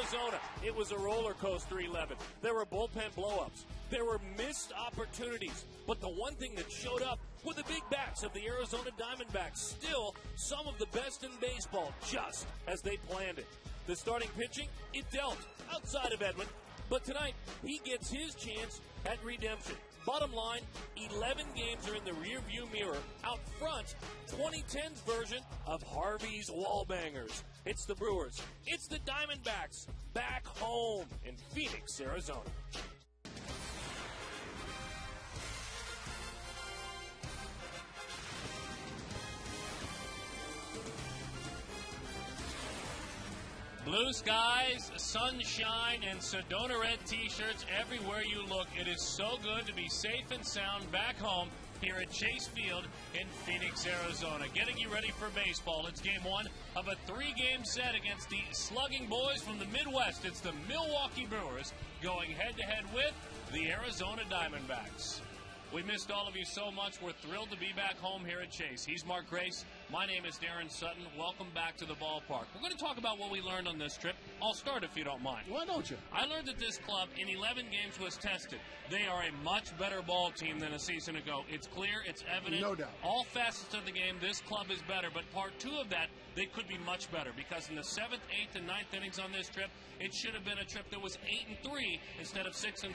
Arizona, it was a roller coaster 11. There were bullpen blowups. There were missed opportunities. But the one thing that showed up were the big bats of the Arizona Diamondbacks. Still, some of the best in baseball, just as they planned it. The starting pitching, it dealt outside of Edmonds. But tonight, he gets his chance at redemption. Bottom line, 11 games are in the rearview mirror. Out front, 2010's version of Harvey's Wallbangers. It's the Brewers. It's the Diamondbacks. Back home in Phoenix, Arizona. Blue skies, sunshine, and Sedona Red t-shirts everywhere you look. It is so good to be safe and sound back home here at Chase Field in Phoenix, Arizona. Getting you ready for baseball. It's game one of a three-game set against the slugging boys from the Midwest. It's the Milwaukee Brewers going head-to-head with the Arizona Diamondbacks. We missed all of you so much. We're thrilled to be back home here at Chase. He's Mark Grace. My name is Darren Sutton. Welcome back to the ballpark. We're going to talk about what we learned on this trip. I'll start if you don't mind. Why don't you? I learned that this club in 11 games was tested. They are a much better ball team than a season ago. It's clear, it's evident. No doubt. All facets of the game, this club is better. But part two of that, they could be much better because in the 7th, 8th, and 9th innings on this trip, it should have been a trip that was 8-3 instead of 6-5.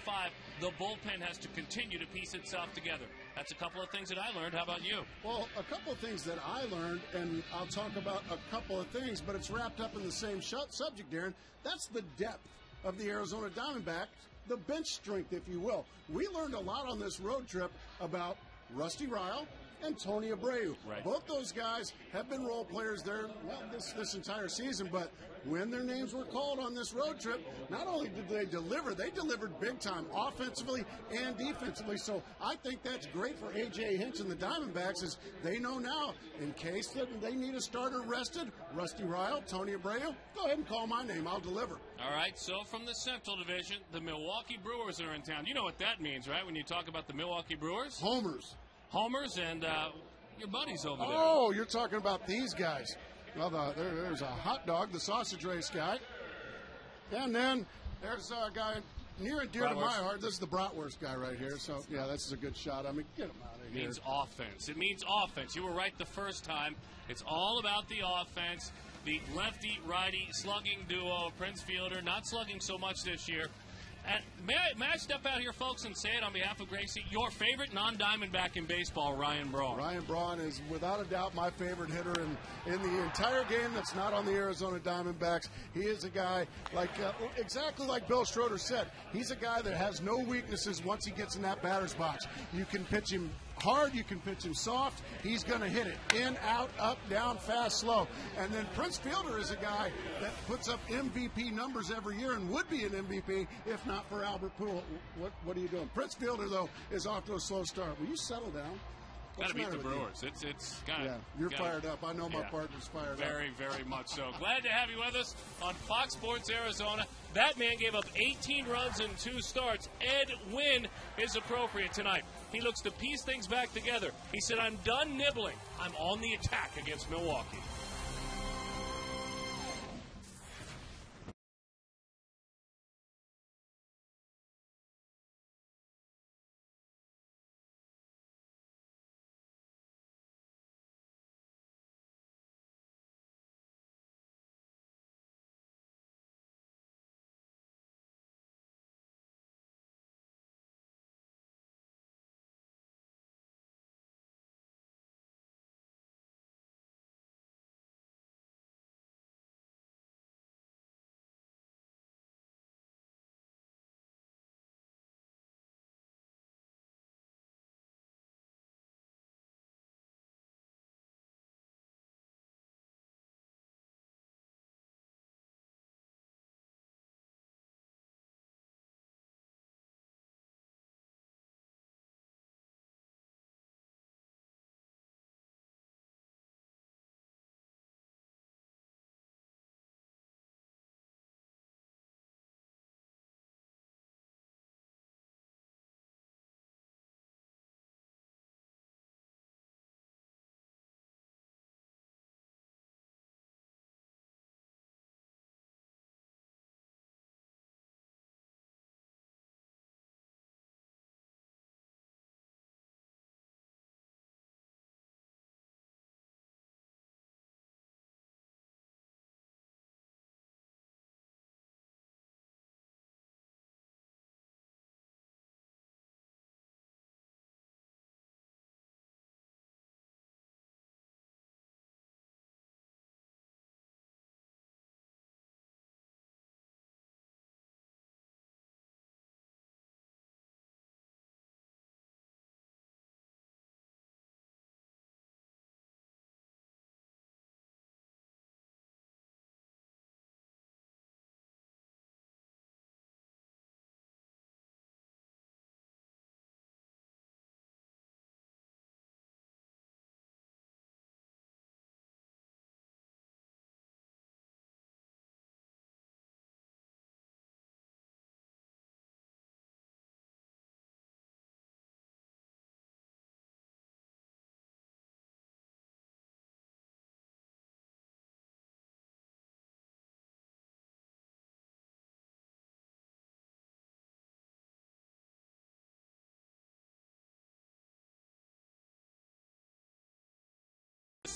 The bullpen has to continue to piece itself together. That's a couple of things that I learned. How about you? Well, a couple of things that I learned, and I'll talk about a couple of things, but it's wrapped up in the same subject, Darren. That's the depth of the Arizona Diamondbacks, the bench strength, if you will. We learned a lot on this road trip about Rusty Ryle and Tony Abreu. Right. Both those guys have been role players there, well, this entire season, but when their names were called on this road trip, not only did they delivered big time, offensively and defensively. So I think that's great for A.J. Hinch and the Diamondbacks, is they know now, in case that they need a starter rested, Rusty Ryle, Tony Abreu, go ahead and call my name. I'll deliver. All right, so from the Central Division, the Milwaukee Brewers are in town. You know what that means, right, when you talk about the Milwaukee Brewers? Homers and your buddies over there. Oh, you're talking about these guys. Well, there's a hot dog, the sausage race guy. And then there's a guy near and dear to my heart. This is the bratwurst guy right here. So, yeah, this is a good shot. I mean, get him out of here. It means offense. It means offense. You were right the first time. It's all about the offense. The lefty-righty slugging duo, Prince Fielder, not slugging so much this year. And may I step out here, folks, and say it on behalf of Gracie? Your favorite non-Diamondback in baseball, Ryan Braun. Ryan Braun is without a doubt my favorite hitter in the entire game that's not on the Arizona Diamondbacks. He is a guy exactly like Bill Schroeder said. He's a guy that has no weaknesses once he gets in that batter's box. You can pitch him hard, you can pitch him soft, he's going to hit it in, out, up, down, fast, slow. And then Prince Fielder is a guy that puts up MVP numbers every year and would be an MVP if not for Albert Pujols. What are you doing? Prince Fielder, though, is off to a slow start. Will you settle down? Got to beat the Brewers. It's kind of. Yeah, you're fired up. I know my partner's fired up. Very, very much so. Glad to have you with us on Fox Sports Arizona. That man gave up 18 runs in 2 starts. Ed Wynn is appropriate tonight. He looks to piece things back together. He said, I'm done nibbling. I'm on the attack against Milwaukee.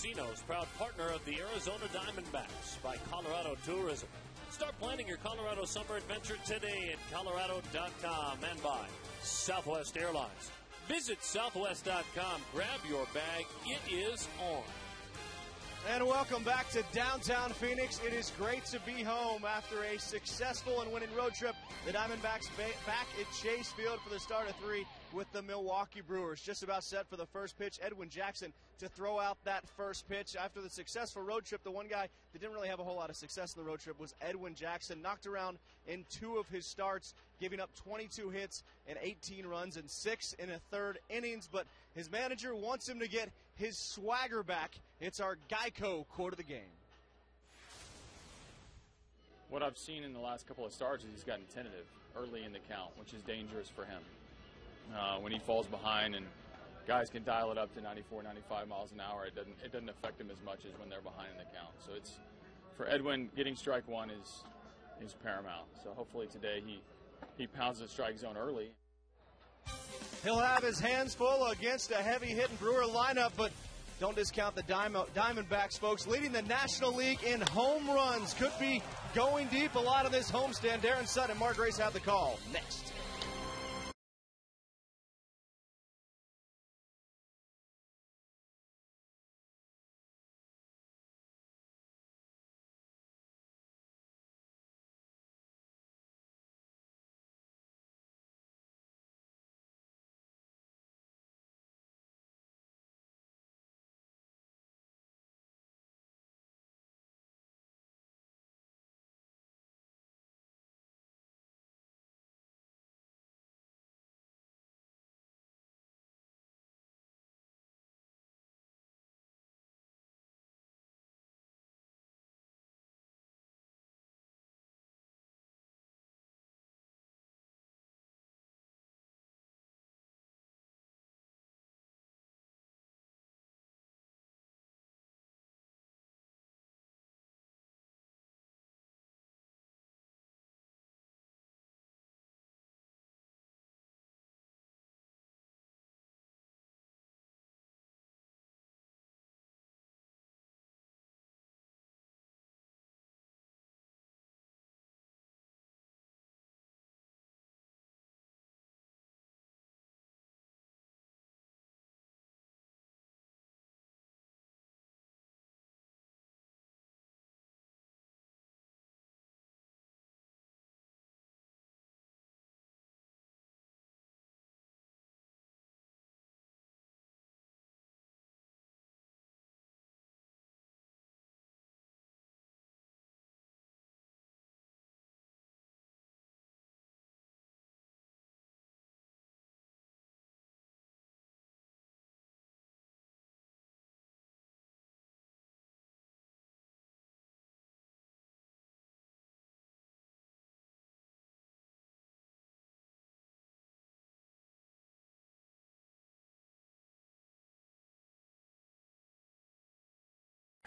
Casinos, proud partner of the Arizona Diamondbacks by Colorado Tourism. Start planning your Colorado summer adventure today at Colorado.com and by Southwest Airlines. Visit Southwest.com. Grab your bag. It is on. And welcome back to downtown Phoenix. It is great to be home after a successful and winning road trip. The Diamondbacks back at Chase Field for the start of 3 with the Milwaukee Brewers. Just about set for the first pitch. Edwin Jackson to throw out that first pitch. After the successful road trip, the one guy that didn't really have a whole lot of success in the road trip was Edwin Jackson. Knocked around in 2 of his starts, giving up 22 hits and 18 runs in 6 1/3 innings. But his manager wants him to get his swagger back. It's our Geico quote of the game. What I've seen in the last couple of starts is he's gotten tentative early in the count, which is dangerous for him. When he falls behind and guys can dial it up to 94, 95 miles an hour, it doesn't affect him as much as when they're behind in the count. So it's for Edwin, getting strike one is paramount. So hopefully today he pounds the strike zone early. He'll have his hands full against a heavy-hitting Brewer lineup, but don't discount the Diamondbacks, folks. Leading the National League in home runs. Could be going deep a lot of this homestand. Darren Sutton and Mark Grace have the call. Next.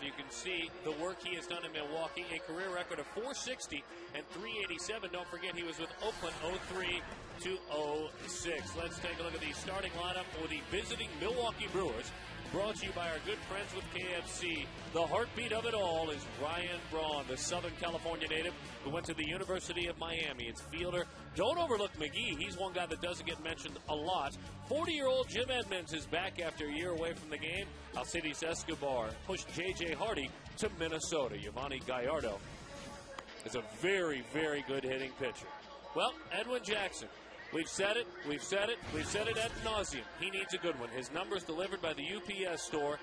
You can see the work he has done in Milwaukee, a career record of 460 and 387. Don't forget he was with Oakland 03 to 06. Let's take a look at the starting lineup for the visiting Milwaukee Brewers. Brought to you by our good friends with KFC. The heartbeat of it all is Ryan Braun, the Southern California native who went to the University of Miami. It's fielder. Don't overlook McGee. He's one guy that doesn't get mentioned a lot. 40-year-old Jim Edmonds is back after a year away from the game. Alcides Escobar pushed J.J. Hardy to Minnesota. Yovani Gallardo is a very, very good hitting pitcher. Well, Edwin Jackson. We've said it ad nauseum. He needs a good one. His numbers delivered by the UPS store.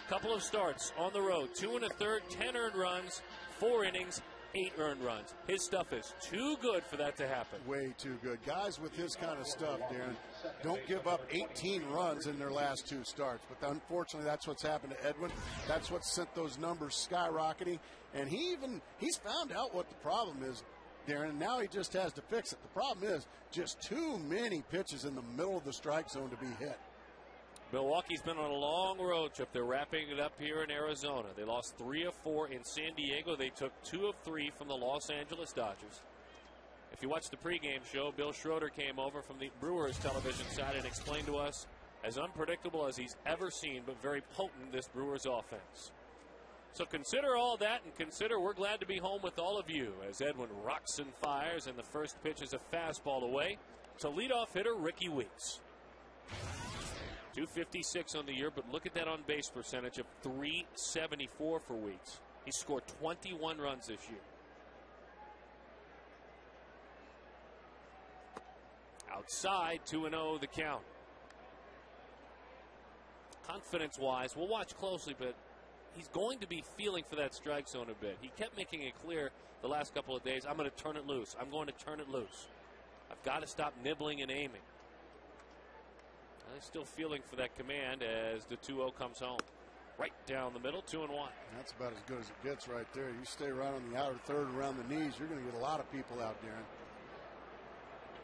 Couple of starts on the road. 2 1/3, 10 earned runs, 4 innings, 8 earned runs. His stuff is too good for that to happen. Way too good. Guys with his kind of stuff, Darren, don't give up 18 runs in their last 2 starts. But unfortunately, that's what's happened to Edwin. That's what sent those numbers skyrocketing. And he's found out what the problem is, Darren, and now he just has to fix it. The problem is just too many pitches in the middle of the strike zone to be hit. Milwaukee's been on a long road trip. They're wrapping it up here in Arizona. They lost 3 of 4 in San Diego. They took 2 of 3 from the Los Angeles Dodgers. If you watched the pregame show, Bill Schroeder came over from the Brewers television side and explained to us As unpredictable as he's ever seen, but very potent, this Brewers offense. So consider all that, and consider we're glad to be home with all of you as Edwin rocks and fires, and the first pitch is a fastball away to leadoff hitter Ricky Weeks. 256 on the year, but look at that on base percentage of 374 for Weeks. He scored 21 runs this year. Outside, 2-0 the count. Confidence-wise, we'll watch closely, but he's going to be feeling for that strike zone a bit. He kept making it clear the last couple of days, I'm going to turn it loose. I'm going to turn it loose. I've got to stop nibbling and aiming. He's still feeling for that command as the 2-0 comes home. Right down the middle, 2-1. That's about as good as it gets right there. You stay right on the outer third around the knees, you're going to get a lot of people out, Darren.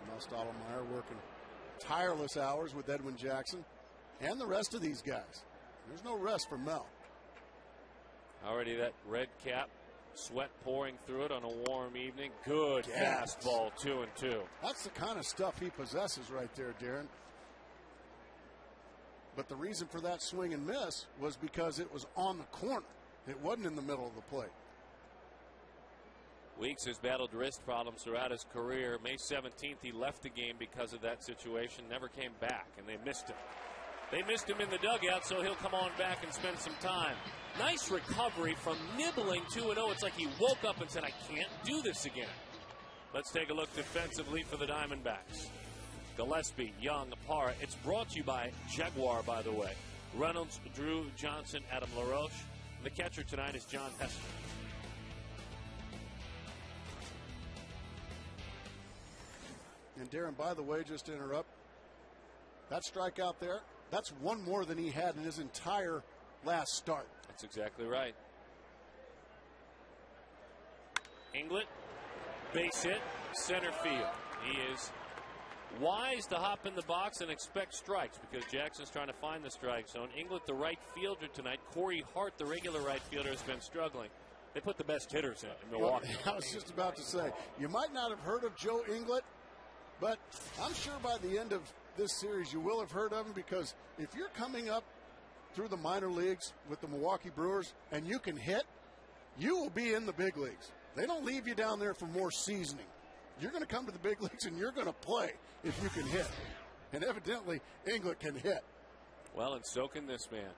Mel Stottlemyre working tireless hours with Edwin Jackson and the rest of these guys. There's no rest for Mel. Already that red cap, sweat pouring through it on a warm evening. Good fastball, 2-2. That's the kind of stuff he possesses right there, Darren. But the reason for that swing and miss was because it was on the corner. It wasn't in the middle of the plate. Weeks has battled wrist problems throughout his career. May 17th, he left the game because of that situation, never came back, and they missed him. They missed him in the dugout, so he'll come on back and spend some time. Nice recovery from nibbling 2-0. It's like he woke up and said, I can't do this again. Let's take a look defensively for the Diamondbacks. Gillespie, Young, Parra. It's brought to you by Jaguar, by the way. Reynolds, Drew, Johnson, Adam LaRoche. The catcher tonight is John Hester. And Darren, by the way, just to interrupt, that strikeout there, that's one more than he had in his entire last start. That's exactly right. Inglet, base hit, center field. He is wise to hop in the box and expect strikes because Jackson's trying to find the strike zone. Inglet, the right fielder tonight. Corey Hart, the regular right fielder, has been struggling. They put the best hitters in Milwaukee. Well, I was just about to say, you might not have heard of Joe Inglet, but I'm sure by the end of this series you will have heard of him, because if you're coming up through the minor leagues with the Milwaukee Brewers and you can hit, you will be in the big leagues. They don't leave you down there for more seasoning. You're going to come to the big leagues and you're going to play if you can hit. And evidently, Inglet can hit. Well, and so can this man.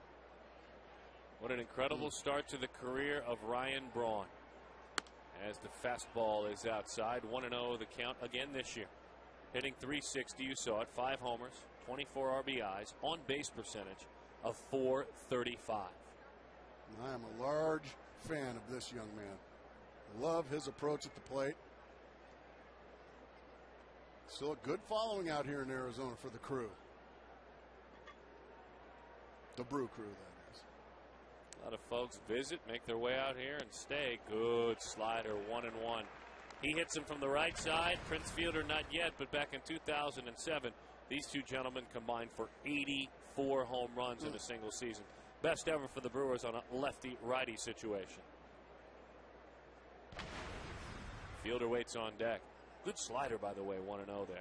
What an incredible start to the career of Ryan Braun. As the fastball is outside, 1-0 the count again this year. Hitting .360, you saw it, 5 homers, 24 RBIs, on base percentage of .435. I am a large fan of this young man. Love his approach at the plate. Still a good following out here in Arizona for the crew. The Brew Crew, that is. A lot of folks visit, make their way out here, and stay. Good slider, 1-1. He hits him from the right side. Prince Fielder not yet, but back in 2007, these two gentlemen combined for 84 home runs in a single season. Best ever for the Brewers on a lefty-righty situation. Fielder waits on deck. Good slider, by the way, 1-0 there.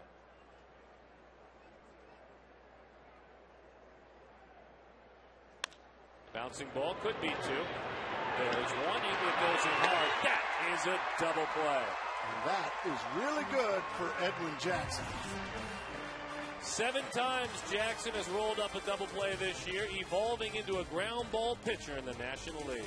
Bouncing ball, could be 2. There's one, Inglet goes in hard. That is a double play. And that is really good for Edwin Jackson. 7 times Jackson has rolled up a double play this year, evolving into a ground ball pitcher in the National League.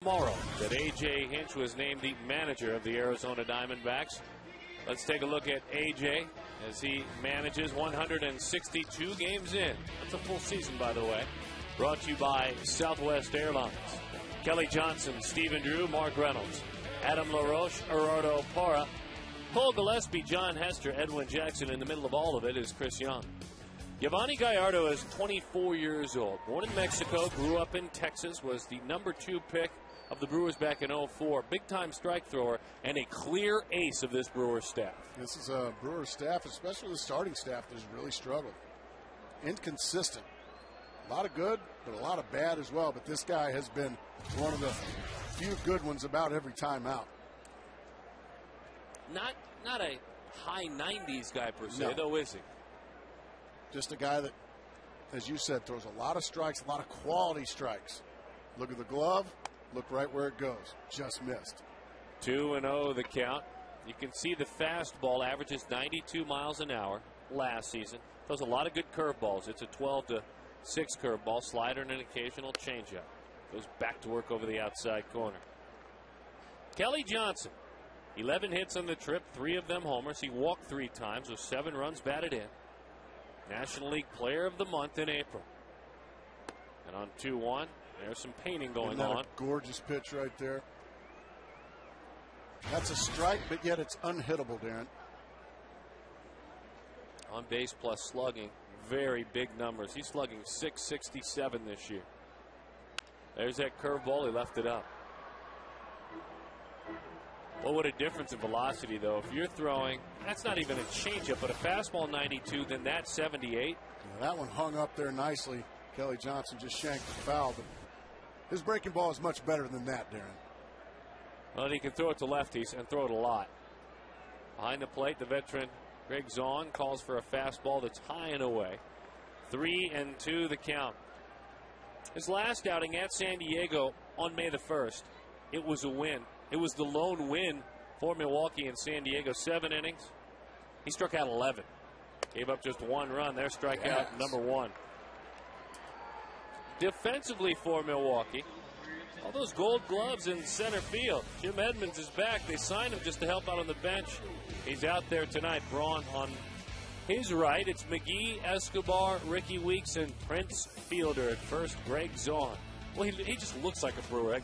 Tomorrow that A.J. Hinch was named the manager of the Arizona Diamondbacks. Let's take a look at A.J. as he manages 162 games in. That's a full season, by the way. Brought to you by Southwest Airlines. Kelly Johnson, Stephen Drew, Mark Reynolds, Adam LaRoche, Gerardo Parra, Paul Gillespie, John Hester, Edwin Jackson. In the middle of all of it is Chris Young. Giovanni Gallardo is 24 years old. Born in Mexico, grew up in Texas, was the #2 pick of the Brewers back in 2004. Big-time strike thrower and a clear ace of this Brewers staff. This is a Brewers staff, especially the starting staff, that's really struggled. Inconsistent. A lot of good, but a lot of bad as well. But this guy has been one of the few good ones about every time out. Not a high 90s guy per se, No. though, is he? Just a guy that, as you said, throws a lot of strikes, a lot of quality strikes. Look at the glove. Look right where it goes. Just missed. 2-0 the count. You can see the fastball averages 92 miles an hour last season. Throws a lot of good curveballs. It's a 12-6 curveball, slider, and an occasional changeup. Goes back to work over the outside corner. Kelly Johnson, 11 hits on the trip, 3 of them homers. He walked 3 times with 7 runs batted in. National League Player of the Month in April. And on 2-1. There's some painting going on. A gorgeous pitch right there. That's a strike, but yet it's unhittable, Darren. On base plus slugging, very big numbers. He's slugging .667 this year. There's that curveball. He left it up. Well, what a difference in velocity, though. If you're throwing, that's not even a changeup, but a fastball 92, then that's 78. Yeah, that one hung up there nicely. Kelly Johnson just shanked the foul, but his breaking ball is much better than that, Darren. Well, he can throw it to lefties and throw it a lot. Behind the plate, the veteran Greg Zahn calls for a fastball that's high and away. 3-2 the count. His last outing at San Diego on May the 1st, it was a win. It was the lone win for Milwaukee in San Diego. 7 innings. He struck out 11. Gave up just 1 run. Their strikeout number 1. Defensively for Milwaukee, all those gold gloves in center field. Jim Edmonds is back. They signed him just to help out on the bench. He's out there tonight. Braun on his right. It's McGee, Escobar, Ricky Weeks, and Prince Fielder at first. Greg Zahn. Well, he just looks like a Brewer.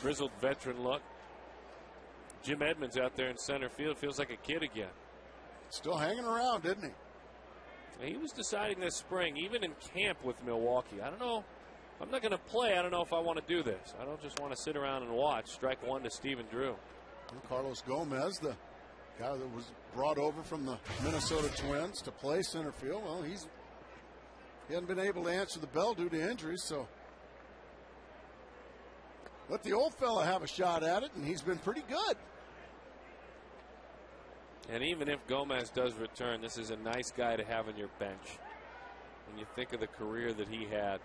Grizzled veteran look. Jim Edmonds out there in center field. Feels like a kid again. Still hanging around, didn't he? He was deciding this spring, even in camp with Milwaukee. I don't know. I'm not going to play. I don't know if I want to do this. I don't just want to sit around and watch. Strike 1 to Stephen Drew. And Carlos Gomez, the guy that was brought over from the Minnesota Twins to play center field. Well, he hasn't been able to answer the bell due to injuries, so let the old fella have a shot at it, and he's been pretty good. And even if Gomez does return, this is a nice guy to have on your bench. When you think of the career that he had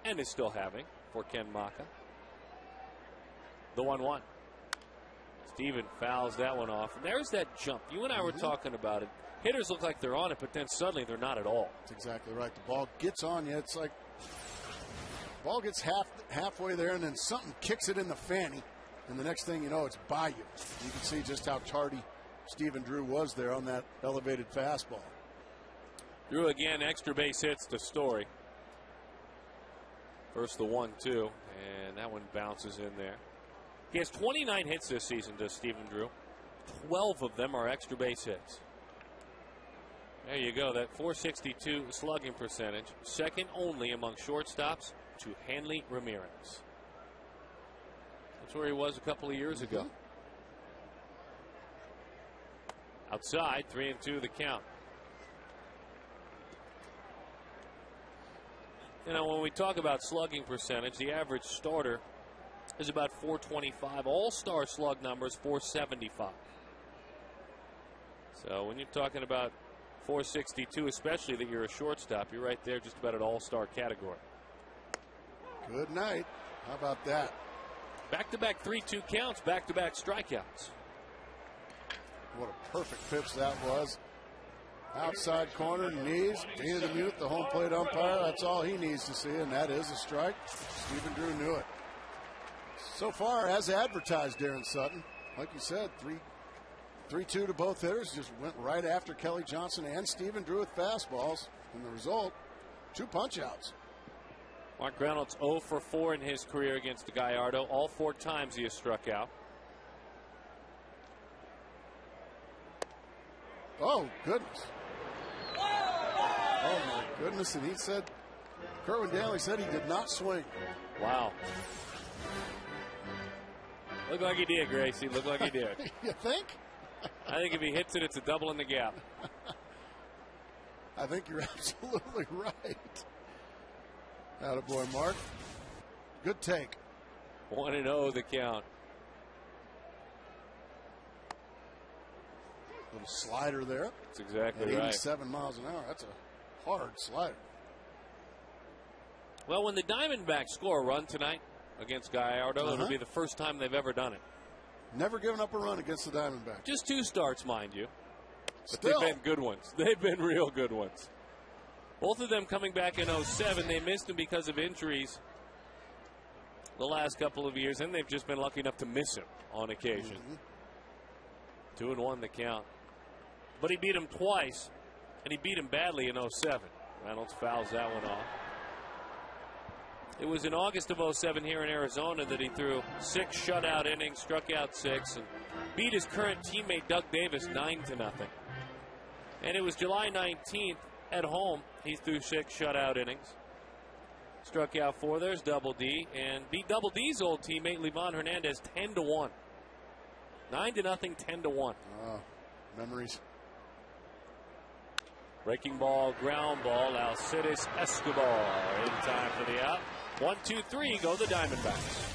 and is still having for Ken Maka. The 1-1. Steven fouls that one off. And there's that jump. You and I were talking about it. Hitters look like they're on it, but then suddenly they're not at all. That's exactly right. The ball gets on you. It's like the ball gets halfway there, and then something kicks it in the fanny. And the next thing you know, it's by you. You can see just how tardy Stephen Drew was there on that elevated fastball. Drew again, extra base hits to Story. First the 1-2, and that one bounces in there. He has 29 hits this season, does Stephen Drew. 12 of them are extra base hits. There you go, that .462 slugging percentage, second only among shortstops to Hanley Ramirez. That's where he was a couple of years ago. Outside, 3-2 the count. You know, when we talk about slugging percentage, the average starter is about .425. All-star slug numbers, .475. So when you're talking about .462, especially that you're a shortstop, you're right there just about an all-star category. Good night. How about that? Back-to-back 3-2 counts, back-to-back strikeouts. What a perfect pitch that was. Outside corner, knees, Dana DeMute, the home plate umpire. That's all he needs to see, and that is a strike. Stephen Drew knew it. So far, as advertised, Darren Sutton, like you said, 3-2 to both hitters. Just went right after Kelly Johnson and Stephen Drew with fastballs. And the result, 2 punch-outs. Mark Reynolds 0 for 4 in his career against Gallardo. All 4 times he has struck out. Oh, goodness. Oh, my goodness. And he said, Kerwin Daly said he did not swing. Wow. Looked like he did, Gracie. Looked like he did. You think? I think if he hits it, it's a double in the gap. I think you're absolutely right. Attaboy, Mark. Good take. 1-0 the count. Little slider there. That's exactly at right. 87 miles an hour. That's a hard slider. Well, when the Diamondbacks score a run tonight against Gallardo, it'll be the first time they've ever done it. Never given up a run against the Diamondbacks. Just 2 starts, mind you. But Still. they've been good ones. They've been real good ones. Both of them coming back in 07. They missed him because of injuries the last couple of years, and they've just been lucky enough to miss him on occasion. 2-1 the count. But he beat him twice, and he beat him badly in 07. Reynolds fouls that one off. It was in August of 07 here in Arizona that he threw 6 shutout innings, struck out 6, and beat his current teammate Doug Davis 9-0. And it was July 19th at home. He threw 6 shutout innings, struck out 4. There's Double D, and beat Double D's old teammate Livan Hernandez 10-1. 9-0, 10-1. Memories. Breaking ball, ground ball. Alcides Escobar in time for the out. 1-2-3 go the Diamondbacks.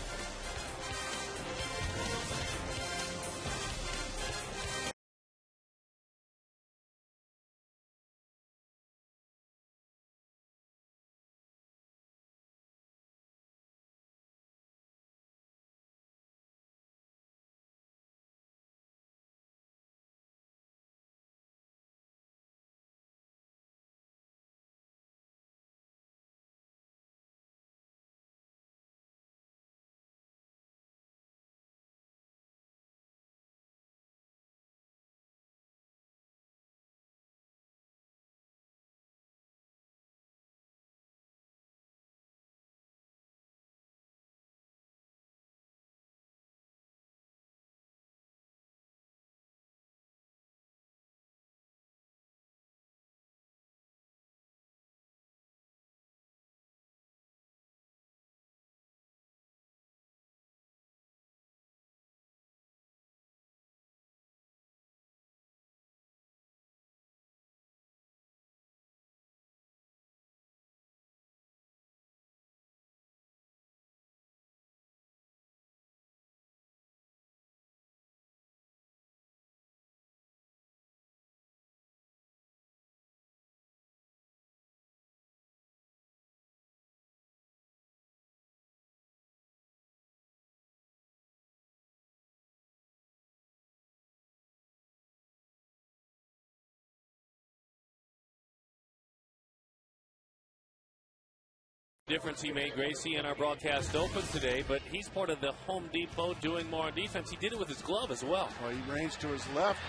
Difference he made, Gracie, in our broadcast open today, but he's part of the Home Depot doing more on defense. He did it with his glove as well. Well, he ranged to his left,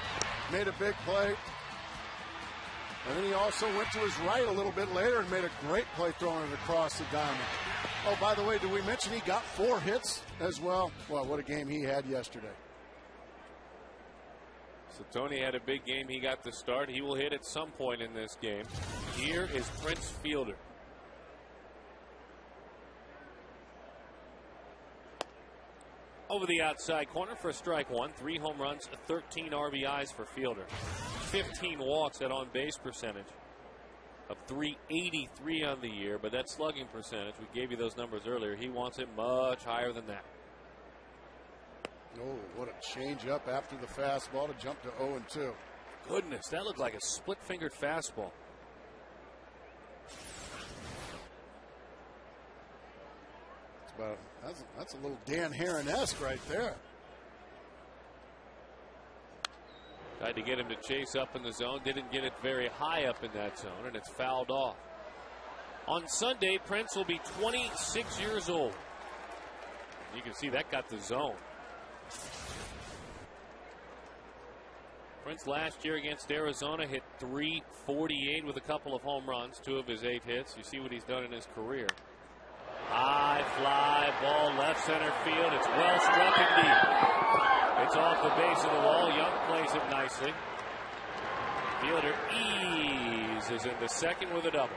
made a big play, and then he also went to his right a little bit later and made a great play throwing it across the diamond. Oh, by the way, did we mention he got 4 hits as well? Well, what a game he had yesterday. So Tony had a big game. He got the start. He will hit at some point in this game. Here is Prince Fielder. Over the outside corner for strike 1. 3 home runs, 13 RBIs for Fielder. 15 walks at on-base percentage of .383 on the year, but that slugging percentage, we gave you those numbers earlier. He wants it much higher than that. Oh, what a change up after the fastball to jump to 0-2. Goodness, that looked like a split-fingered fastball. That's a little Dan Herron-esque right there. Tried to get him to chase up in the zone. Didn't get it very high up in that zone, and it's fouled off. On Sunday, Prince will be 26 years old. You can see that got the zone. Prince last year against Arizona hit .348 with a couple of home runs, 2 of his 8 hits. You see what he's done in his career. High fly ball left center field. It's well struck and deep. It's off the base of the wall. Young plays it nicely. Fielder eases into second with a double.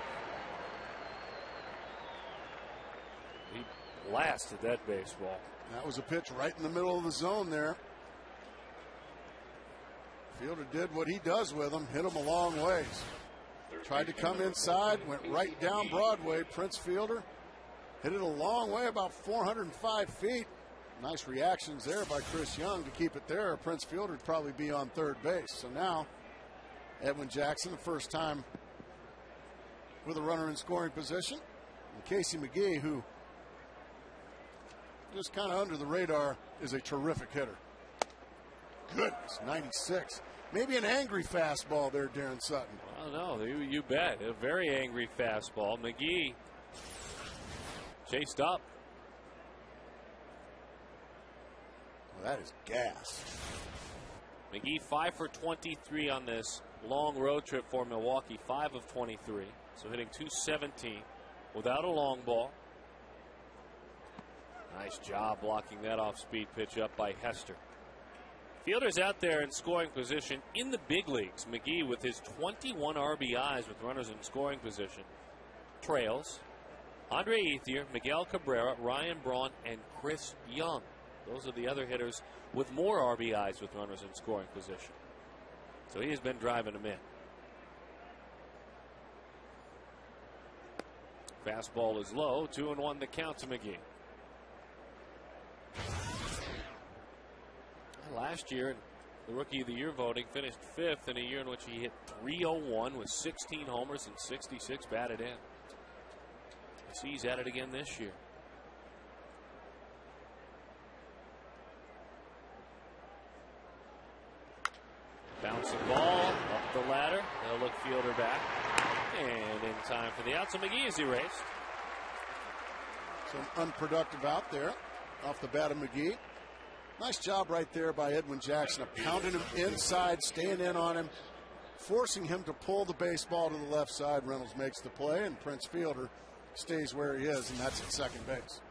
He blasted that baseball. That was a pitch right in the middle of the zone there. Fielder did what he does with him, hit him a long ways. Tried to come inside, went right down Broadway. Prince Fielder hit it a long way, about 405 feet. Nice reactions there by Chris Young to keep it there. Prince Fielder would probably be on third base. So now Edwin Jackson, the first time with a runner in scoring position. And Casey McGee, who just kind of under the radar, is a terrific hitter. Goodness, 96. Maybe an angry fastball there, Darren Sutton. Well, no, you bet. A very angry fastball. McGee chased up. Well, that is gas. McGee 5 for 23 on this long road trip for Milwaukee. 5 of 23. So hitting .217 without a long ball. Nice job blocking that off-speed pitch up by Hester. Fielder's out there in scoring position in the big leagues. McGee with his 21 RBIs with runners in scoring position trails Andre Ethier, Miguel Cabrera, Ryan Braun, and Chris Young. Those are the other hitters with more RBIs with runners in scoring position. So he has been driving them in. Fastball is low. 2-1 the count to McGee. Last year, in the Rookie of the Year voting, finished 5th in a year in which he hit .301 with 16 homers and 66 batted in. You see he's at it again this year. Bouncing ball up the ladder. They'll look Fielder back. And in time for the out. So McGee is erased. Some unproductive out there off the bat of McGee. Nice job right there by Edwin Jackson of pounding him inside, staying in on him, forcing him to pull the baseball to the left side. Reynolds makes the play, and Prince Fielder stays where he is, and that's at second base.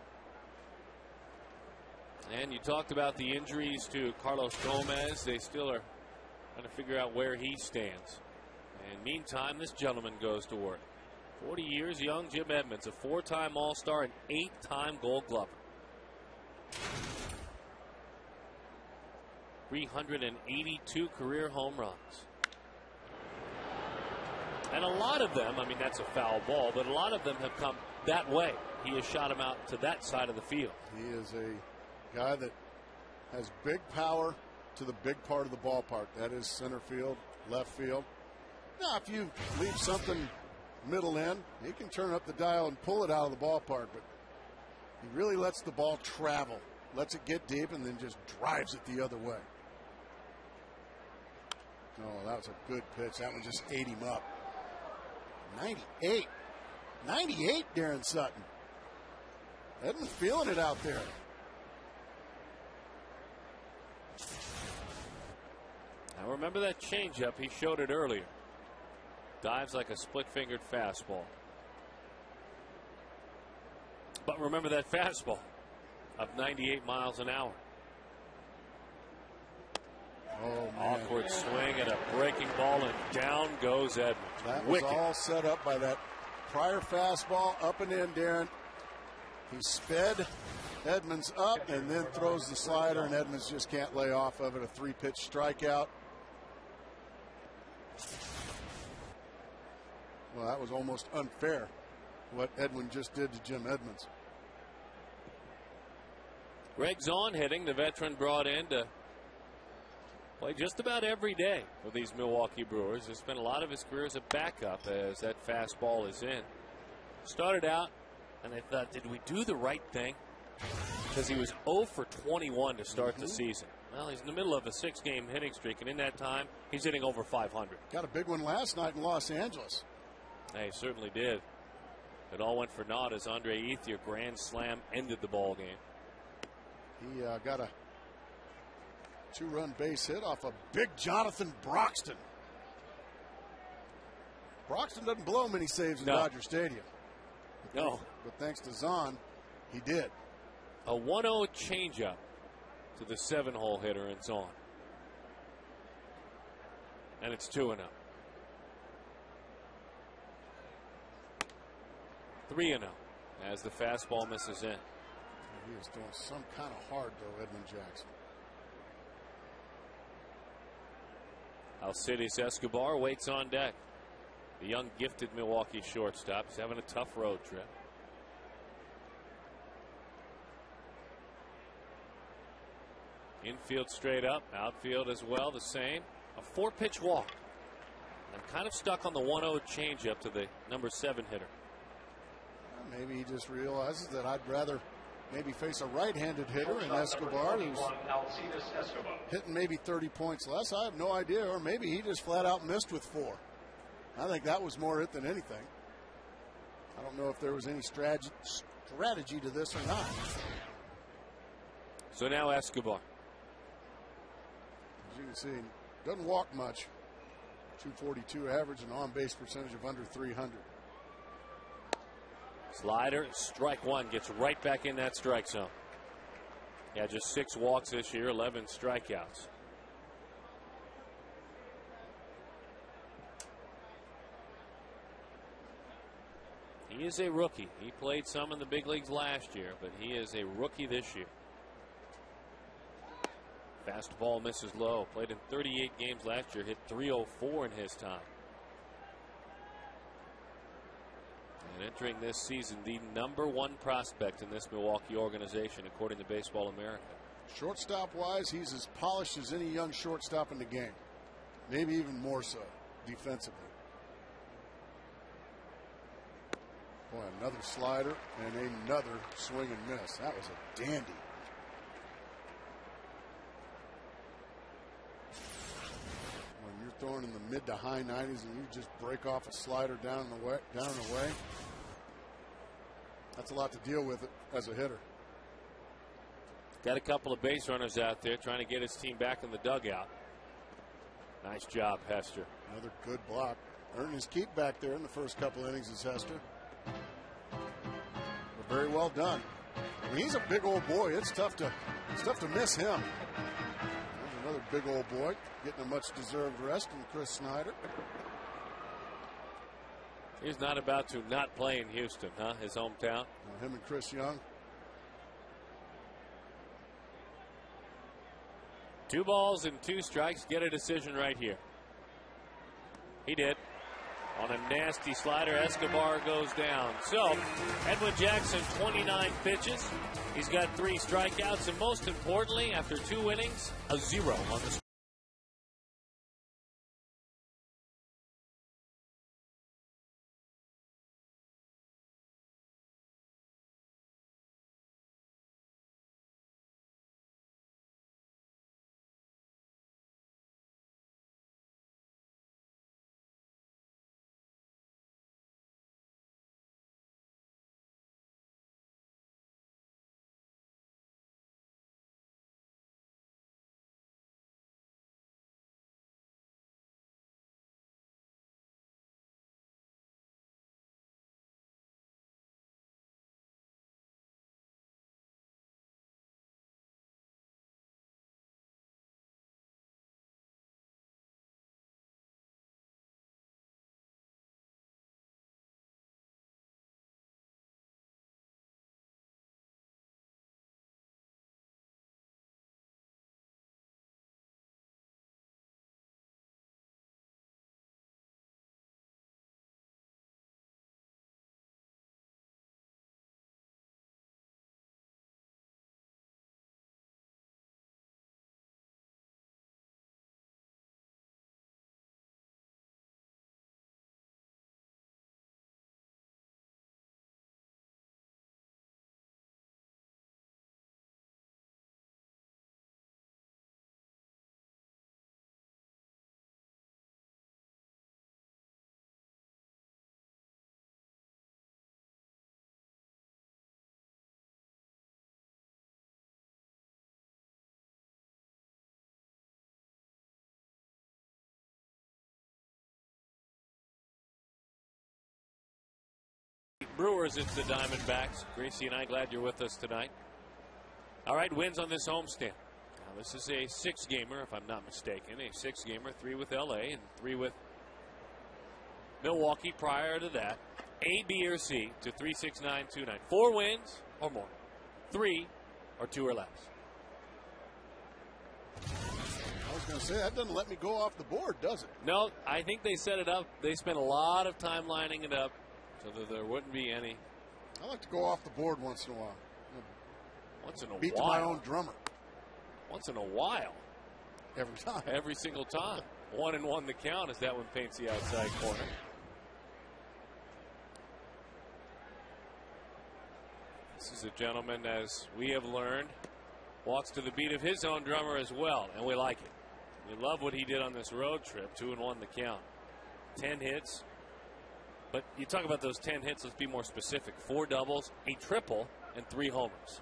And you talked about the injuries to Carlos Gomez. They still are trying to figure out where he stands. And meantime, this gentleman goes to work. 40 years young Jim Edmonds, a 4-time All-Star and 8-time Gold Glover. 382 career home runs. And a lot of them, I mean, that's a foul ball, but a lot of them have come that way. He has shot him out to that side of the field. He is a guy that has big power to the big part of the ballpark. That is center field, left field. Now, if you leave something middle in, he can turn up the dial and pull it out of the ballpark, but he really lets the ball travel, lets it get deep, and then just drives it the other way. Oh, that was a good pitch. That one just ate him up. 98. 98, Darren Sutton. Edmonds feeling it out there. Now remember that changeup. He showed it earlier. Dives like a split-fingered fastball. But remember that fastball of 98 miles an hour. Oh, man. Awkward swing and a breaking ball, and down goes Edmonds. That was all set up by that prior fastball, up and in, Darren. He sped Edmonds up and then throws the slider, and Edmonds just can't lay off of it. A 3-pitch strikeout. Well, that was almost unfair, what Edwin just did to Jim Edmonds. Greg Zahn hitting, the veteran brought in to play just about every day for these Milwaukee Brewers. Has spent a lot of his career as a backup as that fastball is in. Started out, and they thought, did we do the right thing? Because he was 0 for 21 to start the season. Well, he's in the middle of a 6-game hitting streak, and in that time, he's hitting over 500. Got a big one last night in Los Angeles. He certainly did. It all went for naught as Andre Ethier grand slam ended the ball game. He got a 2-run base hit off a big Jonathan Broxton. Broxton doesn't blow many saves in Dodger Stadium. No. But thanks to Zahn, he did. A 1-0 changeup to the 7-hole hitter, and it's on. And it's 2-0. 3-0 as the fastball misses in. He is doing some kind of hard, though, Edmund Jackson. Alcides Escobar waits on deck. The young, gifted Milwaukee shortstop is having a tough road trip. Infield straight up, outfield as well, the same. A 4-pitch walk. I'm kind of stuck on the 1-0 changeup to the number 7 hitter. Maybe he just realizes that I'd rather maybe face a right-handed hitter in Escobar, who's hitting maybe 30 points less. I have no idea. Or maybe he just flat out missed with 4. I think that was more it than anything. I don't know if there was any strategy to this or not. So now Escobar. As you can see, doesn't walk much. 242 average and on-base percentage of under 300. Slider, strike one, gets right back in that strike zone. Yeah, just 6 walks this year, 11 strikeouts. He is a rookie. He played some in the big leagues last year, but he is a rookie this year. Fastball misses low. Played in 38 games last year, hit .304 in his time. And entering this season, the number 1 prospect in this Milwaukee organization, according to Baseball America. Shortstop-wise, he's as polished as any young shortstop in the game. Maybe even more so defensively. Boy, another slider and another swing and miss. That was a dandy. When you're throwing in the mid to high 90s and you just break off a slider down and away, that's a lot to deal with as a hitter. Got a couple of base runners out there trying to get his team back in the dugout. Nice job, Hester. Another good block. Earned his keep back there in the first couple innings is Hester. But very well done. I mean, he's a big old boy. It's tough to miss him. There's another big old boy getting a much deserved rest in Chris Snyder. He's not about to not play in Houston, huh? His hometown. Him and Chris Young. 2 balls and 2 strikes. Get a decision right here. He did. On a nasty slider, Escobar goes down. So, Edwin Jackson, 29 pitches. He's got 3 strikeouts, and most importantly, after 2 innings, a 0 on the Brewers, it's the Diamondbacks. Gracie and I, glad you're with us tonight. All right, wins on this homestand. Now, this is a 6-gamer, if I'm not mistaken. A 6-gamer, 3 with L.A. and 3 with Milwaukee prior to that. A, B, or C to 3-6-9-2-9. 4 wins or more. 3 or 2 or less. I was going to say, that doesn't let me go off the board, does it? No, I think they set it up. They spent a lot of time lining it up so that there wouldn't be any. I like to go off the board once in a while. Once in a Beat while. my own drummer. Once in a while. Every time. Every single time. 1-1 the count as that one paints the outside corner. This is a gentleman, as we have learned, walks to the beat of his own drummer as well, and we like it. We love what he did on this road trip. 2-1 the count. 10 hits. But you talk about those 10 hits, let's be more specific. 4 doubles, a triple, and 3 homers.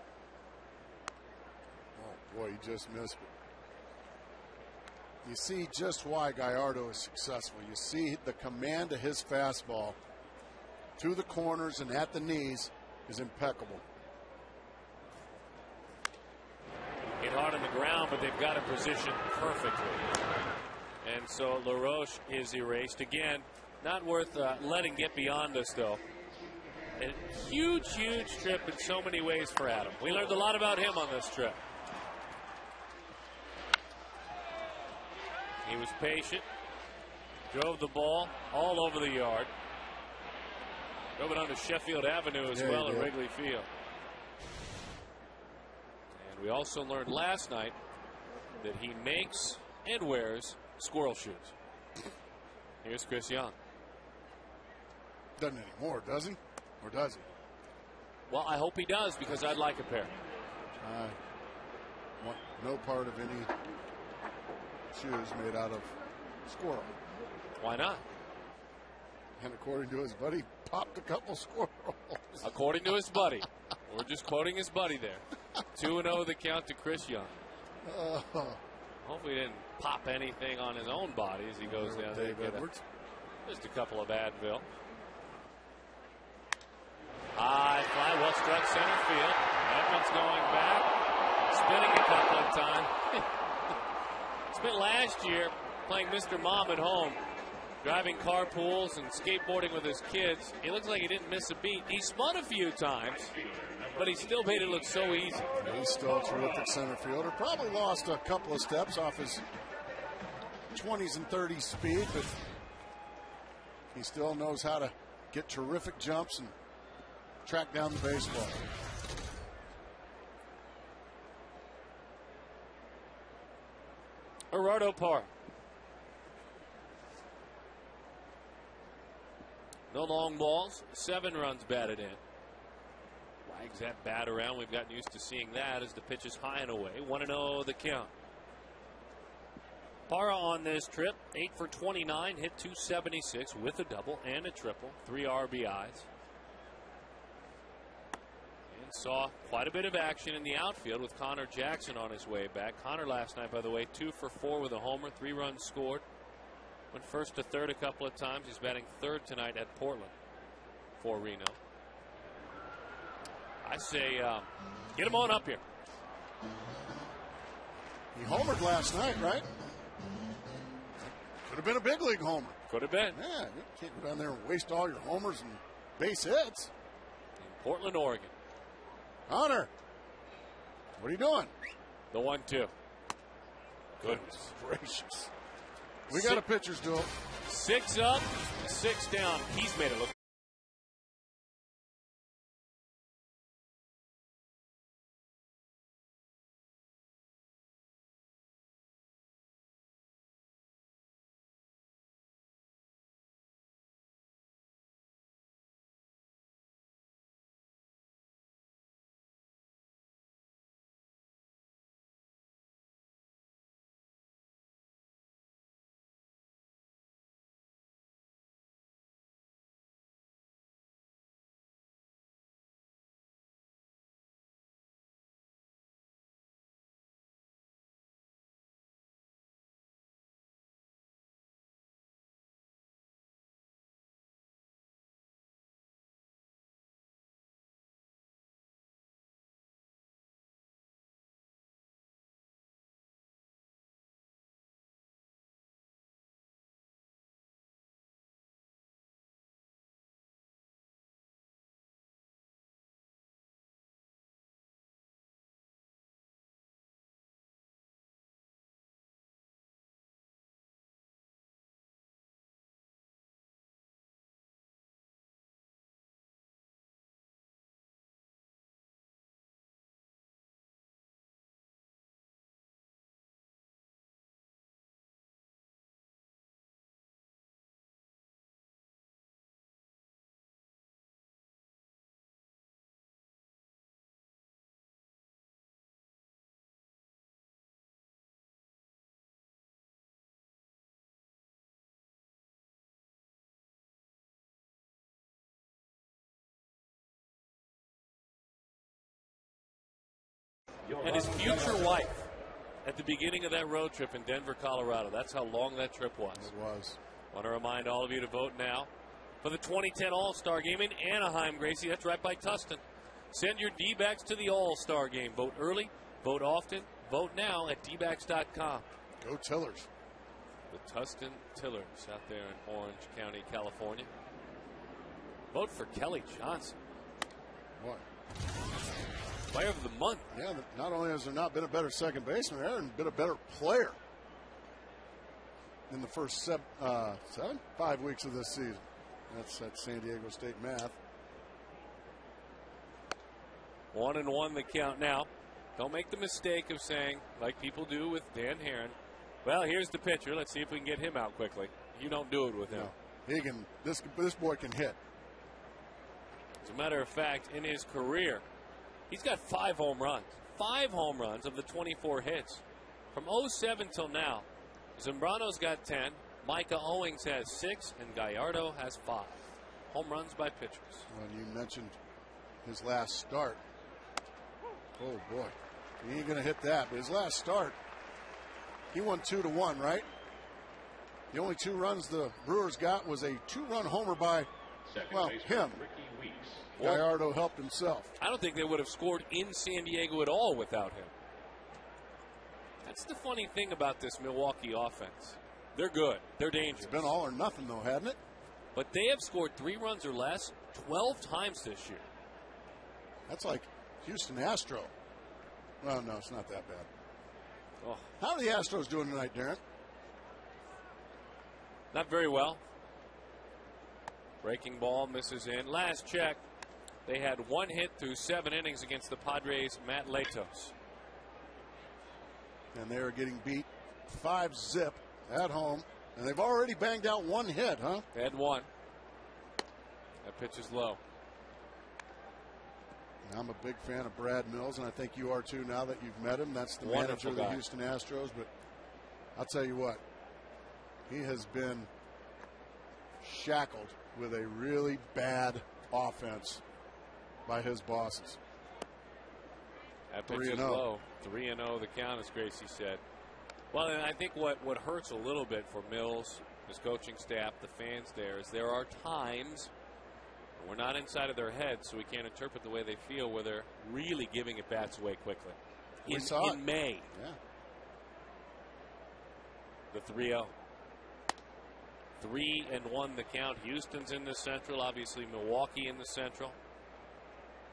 Oh, boy, he just missed it. You see just why Gallardo is successful. You see the command of his fastball to the corners and at the knees is impeccable. Hit hard on the ground, but they've got it positioned perfectly. And so LaRoche is erased. Again, not worth letting get beyond us, though. A huge, huge trip in so many ways for Adam. We learned a lot about him on this trip. He was patient, drove the ball all over the yard, drove it onto Sheffield Avenue as well at Wrigley Field. And we also learned last night that he makes and wears squirrel shoes. Here's Chris Young. Doesn't anymore, does he? Or does he? Well, I hope he does, because I'd like a pair. I want no part of any shoes made out of squirrel. Why not? And according to his buddy, popped a couple squirrels. According to his buddy. We're just quoting his buddy there. 2-0 the count to Chris Young. Hopefully he didn't pop anything on his own body as he goes down there. Just a couple of Advil. High fly, well struck center field. Edmonds going back, spinning a couple of times. Spent last year playing Mr. Mom at home, driving carpools and skateboarding with his kids. He looks like he didn't miss a beat. He spun a few times, but he still made it look so easy. He's still a terrific center fielder. Probably lost a couple of steps off his 20s and 30s speed, but he still knows how to get terrific jumps and track down the baseball. Gerardo Parra. No long balls, 7 runs batted in. Wags that bat around. We've gotten used to seeing that as the pitch is high and away. 1-0 the count. Parra on this trip, 8 for 29, hit .276 with a double and a triple, 3 RBIs. And saw quite a bit of action in the outfield with Connor Jackson on his way back. Connor last night, by the way, 2 for 4 with a homer, 3 runs scored. Went first to third a couple of times. He's batting third tonight at Portland for Reno. I say get him on up here. He homered last night, right? Could have been a big league homer. Could have been. Yeah, you can't go down there and waste all your homers and base hits. In Portland, Oregon. Connor, what are you doing? The 1-2. Goodness gracious. We got a pitcher's duel. 6 up, 6 down. He's made it look and his future wife at the beginning of that road trip in Denver, Colorado. That's how long that trip was. It was. Want to remind all of you to vote now for the 2010 All-Star Game in Anaheim, Gracie. That's right by Tustin. Send your D-backs to the All-Star Game. Vote early, vote often, vote now at dbacks.com. Go Tillers. The Tustin Tillers out there in Orange County, California. Vote for Kelly Johnson. What? Player of the month. Yeah, not only has there not been a better second baseman, there hasn't been a better player in the first 5 weeks of this season. That's San Diego State math. 1-1 the count now. Don't make the mistake of saying, like people do with Dan Herron, well, here's the pitcher. Let's see if we can get him out quickly. You don't do it with him. No, he can. This boy can hit. As a matter of fact, in his career, he's got 5 home runs. 5 home runs of the 24 hits. From 07 till now, Zambrano's got 10, Micah Owings has 6, and Gallardo has 5. Home runs by pitchers. Well, you mentioned his last start. Oh, boy. He ain't going to hit that. But his last start, he won 2-1, right? The only 2 runs the Brewers got was a 2-run homer by, well, him. Gallardo helped himself. I don't think they would have scored in San Diego at all without him. That's the funny thing about this Milwaukee offense. They're good. They're dangerous. It's been all or nothing, though, hasn't it? But they have scored 3 runs or less 12 times this year. That's like Houston Astro. Well, no, it's not that bad. Oh. How are the Astros doing tonight, Darren? Not very well. Breaking ball misses in. Last check, they had 1 hit through 7 innings against the Padres' Matt Latos. And they are getting beat 5-0 at home. And they've already banged out 1 hit, huh? They had 1. That pitch is low. I'm a big fan of Brad Mills, and I think you are too now that you've met him. That's the manager of the Houston Astros. But I'll tell you what, he has been shackled with a really bad offense by his bosses. That pitch is low. 3-0 the count, as Gracie said. Well, and I think what hurts a little bit for Mills, his coaching staff, the fans there, is there are times we're not inside of their heads, so we can't interpret the way they feel, where they're really giving at bats away quickly. In May. Yeah. The 3-0. 3-1 the count. Houston's in the Central. Obviously, Milwaukee in the Central.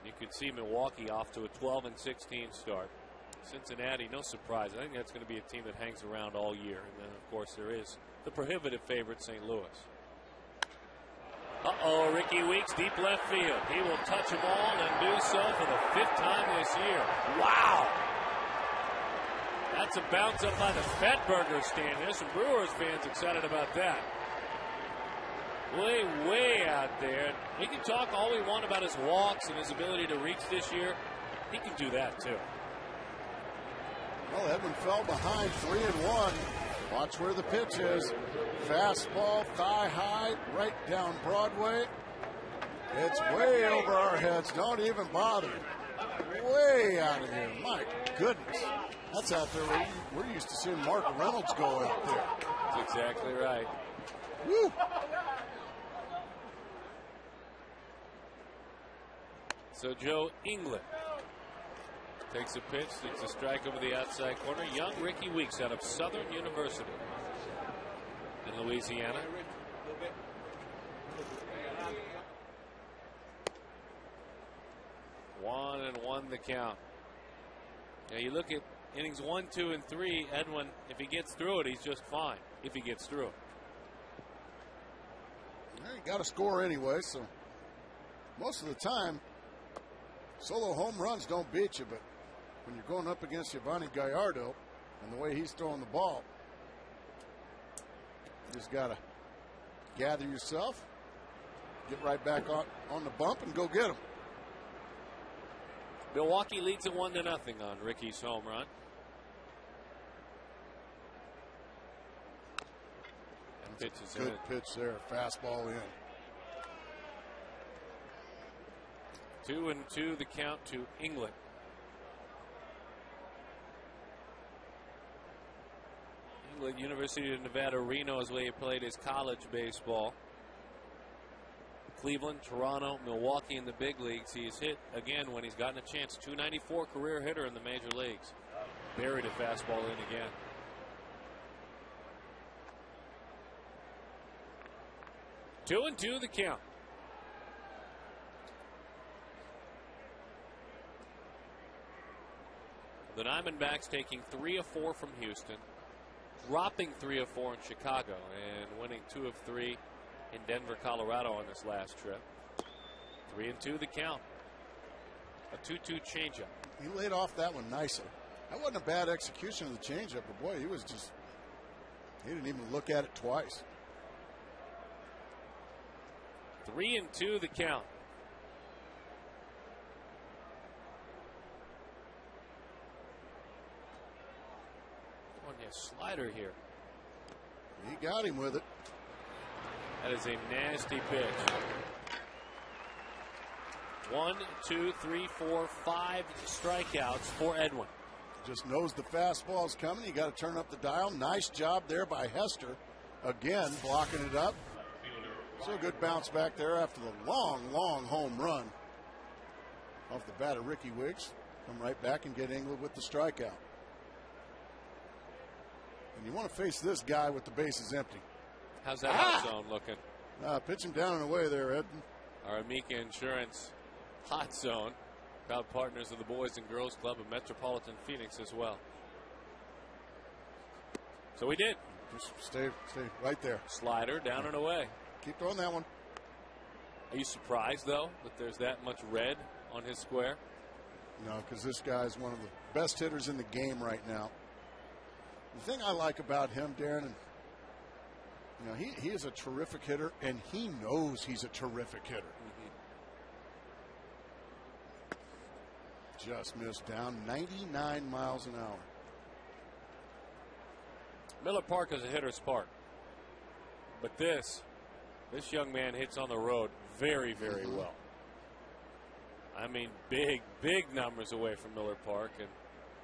You could see Milwaukee off to a 12-16 start. Cincinnati, no surprise. I think that's going to be a team that hangs around all year. And then, of course, there is the prohibitive favorite, St. Louis. Uh-oh, Ricky Weeks, deep left field. He will touch a ball and do so for the 5th time this year. Wow! That's a bounce up by the Fedberger stand. There's some Brewers fans excited about that. Way out there. We can talk all we want about his walks and his ability to reach this year. He can do that, too. Well, Edmund fell behind 3-1. Watch where the pitch is. Fastball, thigh high, right down Broadway. It's way over our heads. Don't even bother. Way out of here. My goodness. That's out there where we're used to seeing Mark Reynolds go out there. That's exactly right. Woo! So Joe England takes a pitch, takes a strike over the outside corner. Young Ricky Weeks out of Southern University in Louisiana. One and one the count. Now you look at innings 1, 2, and 3. Edwin, if he gets through it, he's just fine. If he gets through it. Well, you got to score anyway, so most of the time, solo home runs don't beat you, but when you're going up against Giovanni Gallardo and the way he's throwing the ball, you just got to gather yourself, get right back on the bump, and go get him. Milwaukee leads it 1-0 on Ricky's home run. And pitch is good pitch there, fastball in. 2-2 the count to England. University of Nevada, Reno is where he played his college baseball. Cleveland, Toronto, Milwaukee in the big leagues. He's hit again when he's gotten a chance. 294 career hitter in the major leagues. Buried a fastball in again. Two and two the count. The Diamondbacks taking 3 of 4 from Houston, dropping 3 of 4 in Chicago, and winning 2 of 3 in Denver, Colorado on this last trip. 3 and 2 the count. A 2-2 changeup. He laid off that one nicely. That wasn't a bad execution of the changeup, but boy, he didn't even look at it twice. 3 and 2 the count. On his slider here. He got him with it. That is a nasty pitch. 1, 2, 3, 4, 5 strikeouts for Edwin. Just knows the fastball's coming. You got to turn up the dial. Nice job there by Hester. Again, blocking it up. So a good bounce back there after the long, long home run. Off the bat of Ricky Wiggs. Come right back and get England with the strikeout. And you want to face this guy with the bases empty. How's that hot zone looking? Pitch him down and away there, Edmund. Our Amica Insurance hot zone. Proud partners of the Boys and Girls Club of Metropolitan Phoenix as well. So we did. Just stay right there. Slider down and away. Keep throwing that one. Are you surprised, though, that there's that much red on his square? No, because this guy is one of the best hitters in the game right now. The thing I like about him, Darren, and he is a terrific hitter, and he knows he's a terrific hitter. Just missed down 99 miles an hour. Miller Park is a hitter's park. But this young man hits on the road very, very well. I mean, big, big numbers away from Miller Park, and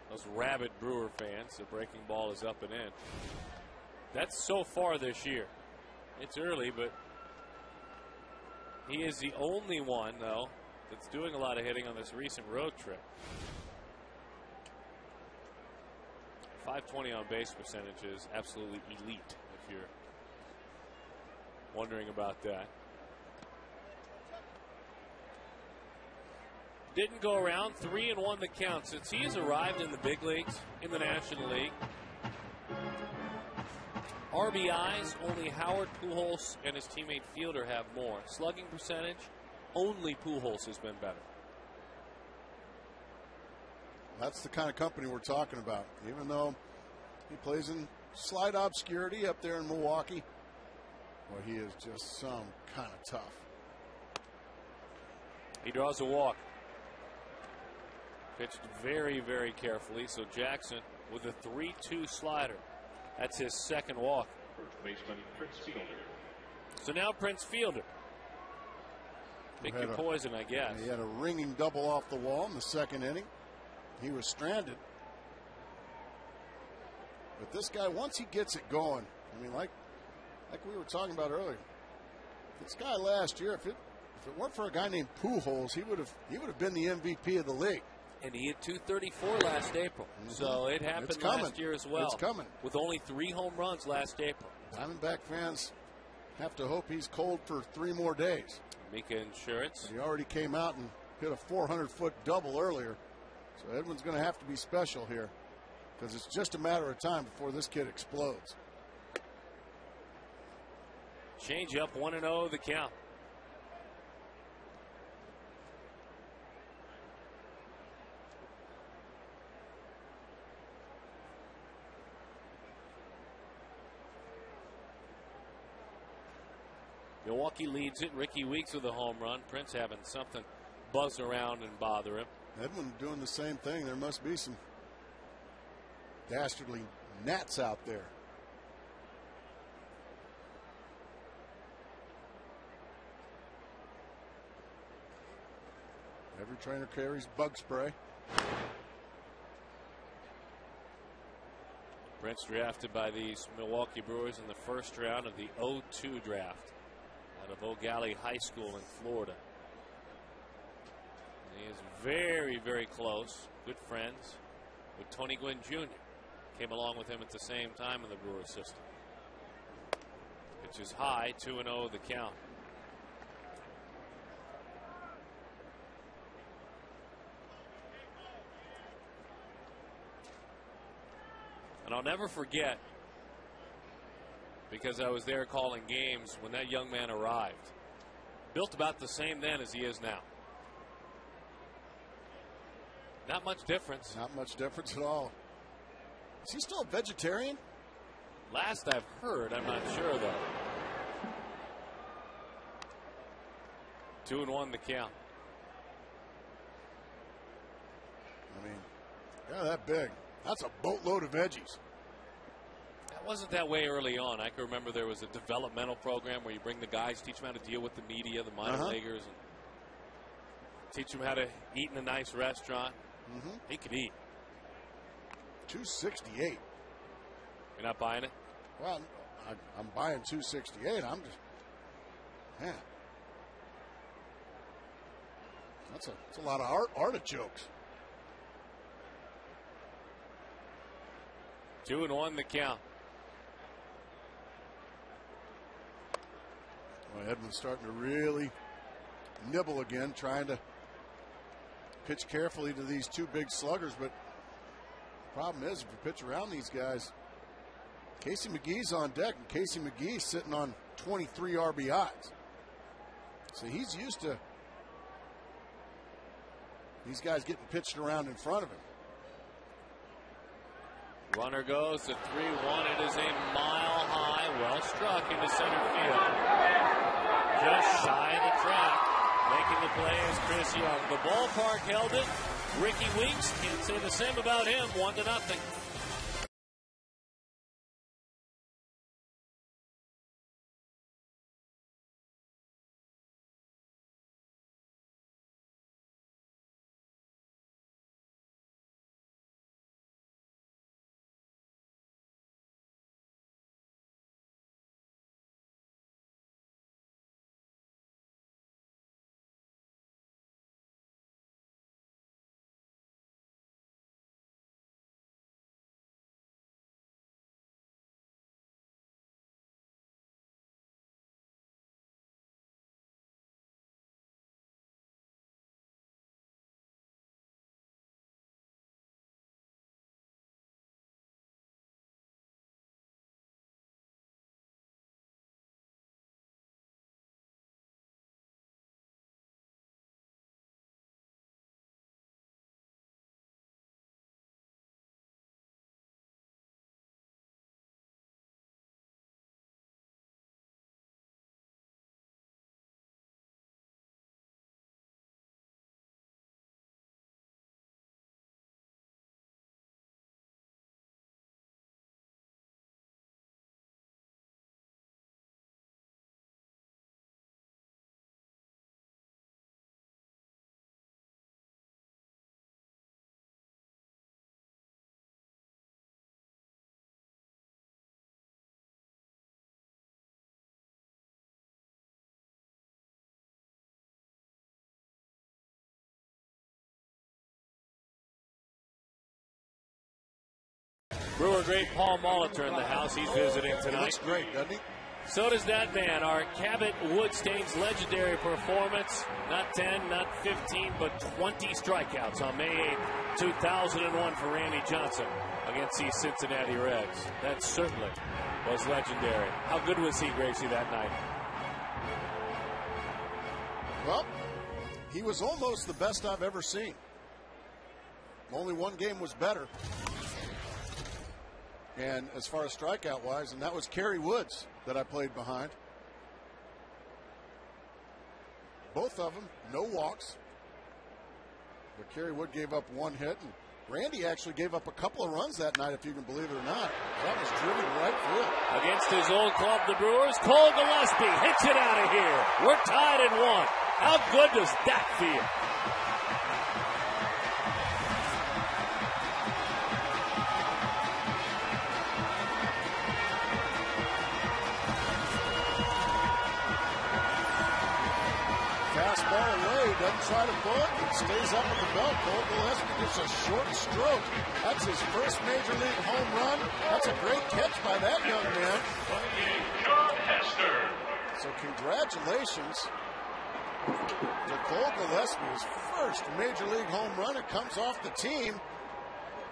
those rabid Brewer fans, the breaking ball is up and in. That's so far this year. It's early, but he is the only one, though, that's doing a lot of hitting on this recent road trip. 520 on base percentage is absolutely elite, if you're wondering about that. Didn't go around. 3-1 the count. Since he has arrived in the big leagues, in the National League, RBIs, only Howard Pujols and his teammate Fielder have more. Slugging percentage, only Pujols has been better. That's the kind of company we're talking about. Even though he plays in slight obscurity up there in Milwaukee, well, he is just some kind of tough. He draws a walk. Pitched very, very carefully. So Jackson with a 3-2 slider. That's his second walk. First baseman Prince Fielder. So now Prince Fielder. Pick your poison, I guess. He had a ringing double off the wall in the second inning. He was stranded. But this guy, once he gets it going, I mean, like we were talking about earlier, this guy last year, if it weren't for a guy named Pujols, he would have been the MVP of the league. And he hit 234 last April. So it happened last year as well. It's coming. With only 3 home runs last April. Diamondback fans have to hope he's cold for 3 more days. Amica Insurance. He already came out and hit a 400-foot double earlier. So Edwin's going to have to be special here, because it's just a matter of time before this kid explodes. Change up 1-0 the count. Milwaukee leads it. Ricky Weeks with a home run. Prince having something buzz around and bother him. Edwin doing the same thing. There must be some dastardly gnats out there. Every trainer carries bug spray. Prince drafted by these Milwaukee Brewers in the first round of the 2002 draft out of Eau Gallie High School in Florida. And he is very, very close, good friends with Tony Gwynn Jr. Came along with him at the same time in the Brewers system. Pitch is high, 2-0 the count. And I'll never forget, because I was there calling games when that young man arrived. Built about the same then as he is now. Not much difference. Not much difference at all. Is he still a vegetarian? Last I've heard, I'm not sure though. 2-1 the count. I mean, yeah, that big. That's a boatload of veggies. That wasn't that way early on. I can remember there was a developmental program where you bring the guys, teach them how to deal with the media, the minor leaguers, and teach them how to eat in a nice restaurant. He could eat. 268. You're not buying it? Well, I'm buying 268. I'm just, man. That's a lot of artichokes. 2-1 the count. Well, Edmonds starting to really nibble again, trying to pitch carefully to these two big sluggers. But the problem is, if you pitch around these guys, Casey McGee's on deck, and Casey McGee's sitting on 23 RBIs. So he's used to these guys getting pitched around in front of him. Runner goes to 3-1. It is a mile high, well struck into center field. Just shy of the track. Making the play is Chris Young. The ballpark held it. Ricky Weeks can't say the same about him. 1-0. Brewer great Paul Molitor in the house. He's visiting tonight. He looks great, doesn't he? So does that man. Our Cabot Woodstain's legendary performance. Not 10, not 15, but 20 strikeouts on May 8th, 2001 for Randy Johnson against the Cincinnati Reds. That certainly was legendary. How good was he, Gracie, that night? Well, he was almost the best I've ever seen. Only one game was better. And as far as strikeout wise, and that was Kerry Woods that I played behind. Both of them, no walks. But Kerry Wood gave up one hit, and Randy actually gave up a couple of runs that night, if you can believe it or not. That was driven right field. Against his old club, the Brewers, Cole Gillespie hits it out of here. We're tied at 1. How good does that feel? doesn't try to pull it. He stays up with the belt. Cole Gillespie gets a short stroke. That's his first major league home run. That's a great catch by that young man. So congratulations to Cole Gillespie's first major league home run. It comes off the team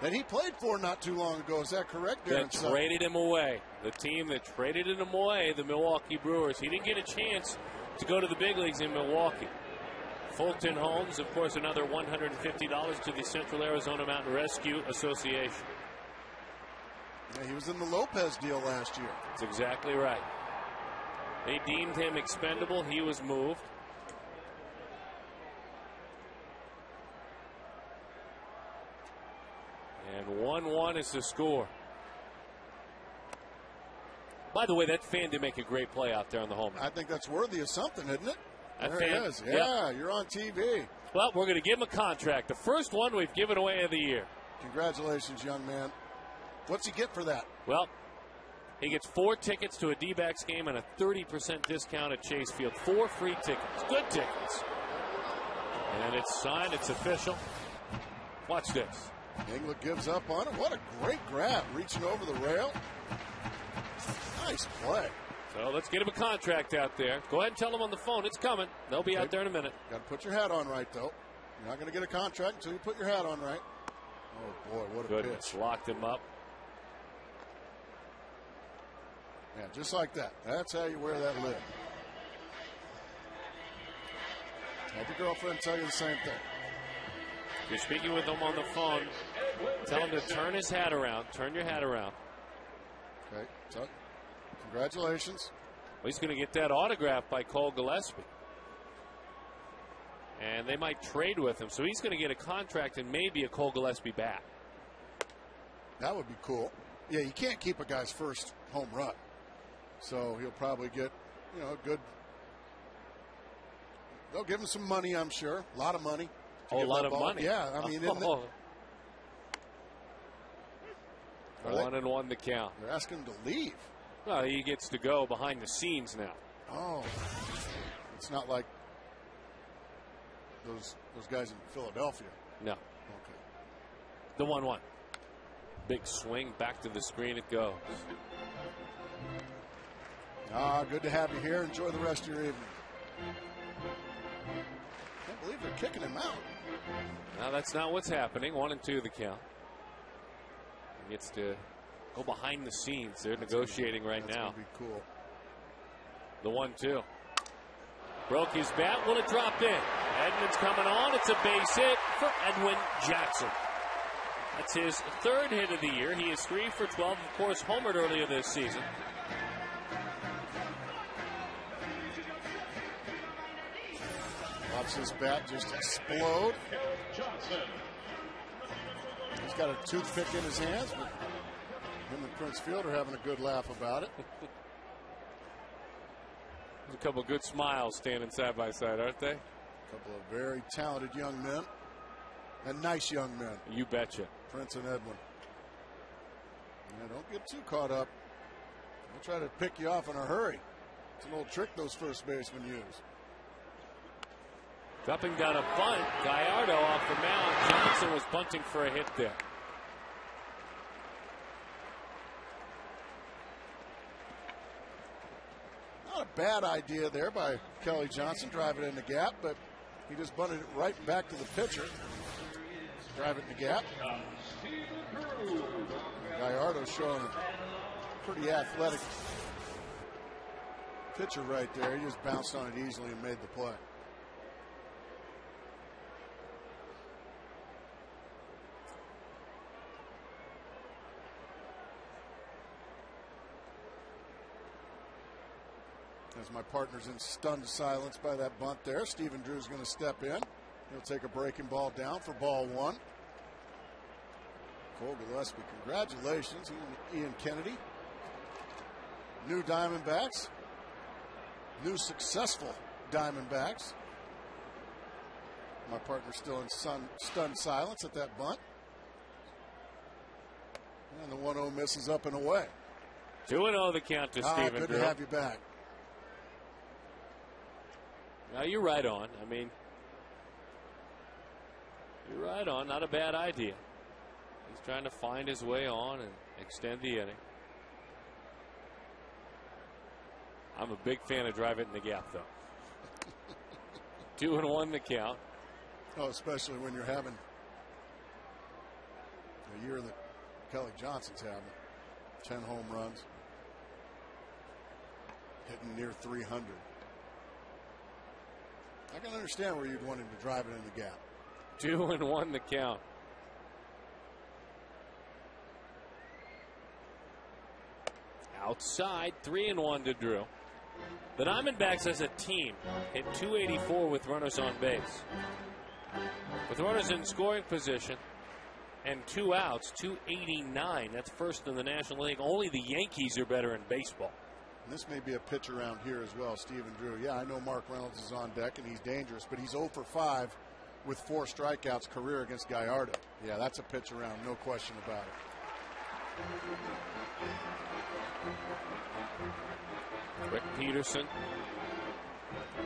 that he played for not too long ago. Is that correct, Darren? That traded him away. The team that traded him away, the Milwaukee Brewers. He didn't get a chance to go to the big leagues in Milwaukee. Fulton Holmes, of course, another $150 to the Central Arizona Mountain Rescue Association. Yeah, he was in the Lopez deal last year. That's exactly right. They deemed him expendable. He was moved. And 1-1 is the score. By the way, that fan did make a great play out there on the home run. I think that's worthy of something, isn't it? That there fan, it is. Yeah, you're on TV. Well, we're going to give him a contract. The first one we've given away of the year. Congratulations, young man. What's he get for that? Well, he gets 4 tickets to a D-backs game and a 30% discount at Chase Field. 4 free tickets. Good tickets. And it's signed. It's official. Watch this. England gives up on it. What a great grab. Reaching over the rail. Nice play. So let's get him a contract out there. Go ahead and tell him on the phone. It's coming. They'll be out there in a minute. Got to put your hat on right, though. You're not going to get a contract until you put your hat on right. Oh, boy, what a pitch. Locked him up. Yeah, just like that. That's how you wear that lid. Have your girlfriend tell you the same thing. If you're speaking with him on the phone, tell him to turn his hat around. Turn your hat around. Okay, so congratulations. Well, he's going to get that autograph by Cole Gillespie. And they might trade with him. So he's going to get a contract and maybe a Cole Gillespie bat. That would be cool. Yeah, you can't keep a guy's first home run. So he'll probably get, a good. They'll give him some money, I'm sure. A lot of money. Oh, a lot of money. Yeah, I mean, isn't it? 1-1 the count. They're asking him to leave. Well, he gets to go behind the scenes now. Oh, it's not like those guys in Philadelphia. No. Okay. The 1-1. Big swing back to the screen. It goes. Good to have you here. Enjoy the rest of your evening. Can't believe they're kicking him out. Now that's not what's happening. 1-2 the count. He gets to go behind the scenes. They're negotiating right now. That'd be cool. The 1-2. Broke his bat. Will it drop in? Edmonds coming on. It's a base hit for Edwin Jackson. That's his 3rd hit of the year. He is 3 for 12. Of course, homered earlier this season. Watch this bat just explode. He's got a toothpick in his hands, but him and Prince Field are having a good laugh about it. There's a couple of good smiles standing side by side, aren't they? A couple of very talented young men. And nice young men. You betcha. Prince and Edwin. Yeah, don't get too caught up. They'll try to pick you off in a hurry. It's an old trick those first basemen use. Dropping down a bunt. Gallardo off the mound. Johnson was bunting for a hit there. Not a bad idea there by Kelly Johnson. Drive it in the gap, but he just bunted it right back to the pitcher. Drive it in the gap. Gallardo showing a pretty athletic pitcher right there. He just bounced on it easily and made the play. As my partner's in stunned silence by that bunt there, Stephen Drew's going to step in. He'll take a breaking ball down for ball 1. Cole Gillespie, congratulations. He and Ian Kennedy. New Diamondbacks. New successful Diamondbacks. My partner's still in stunned silence at that bunt. And the 1-0 misses up and away. 2-0 the count to Stephen Good Drew. to have you back. Now you're right on. I mean, You're right on. Not a bad idea. He's trying to find his way on and extend the inning. I'm a big fan of drive it in the gap, though. 2-1 the count. Oh, especially when you're having a year that Kelly Johnson's having. 10 home runs. Hitting near 300. I can understand where you'd want him to drive it in the gap. 2-1 the count. Outside, 3-1 to Drew. The Diamondbacks as a team hit .284 with runners on base. With runners in scoring position and 2 outs, .289. That's first in the National League. Only the Yankees are better in baseball. And this may be a pitch around here as well, Stephen Drew. Yeah, I know Mark Reynolds is on deck and he's dangerous, but he's 0 for 5 with 4 strikeouts career against Gallardo. Yeah, that's a pitch around, no question about it. Rick Peterson,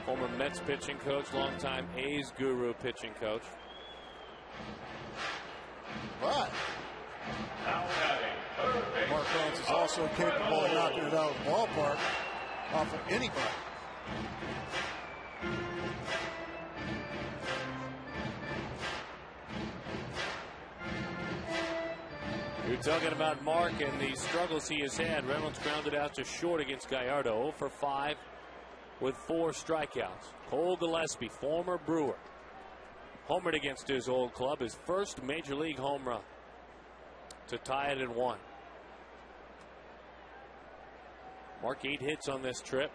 former Mets pitching coach, longtime A's guru pitching coach. But Mark Reynolds is also capable of knocking it out of the ballpark off of anybody. You're talking about Mark and the struggles he has had. Reynolds grounded out to short against Gallardo. 0 for 5 with 4 strikeouts. Cole Gillespie, former Brewer, homered against his old club. His first major league home run to tie it at 1. Mark 8 hits on this trip.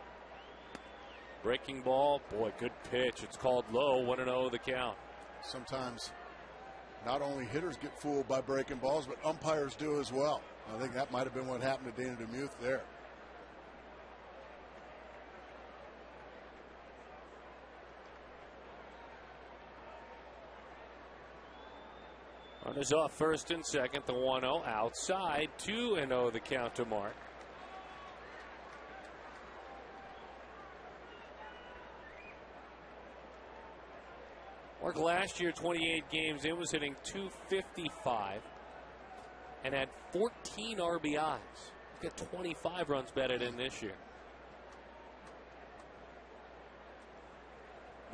Breaking ball. Boy, good pitch. It's called low. 1-0 the count. Sometimes not only hitters get fooled by breaking balls, but umpires do as well. I think that might have been what happened to Dana DeMuth there. Runners off first and second. The 1-0 outside. 2-0 the count to Mark. Mark last year, 28 games in, was hitting .255 and had 14 RBIs. He's got 25 runs batted in this year.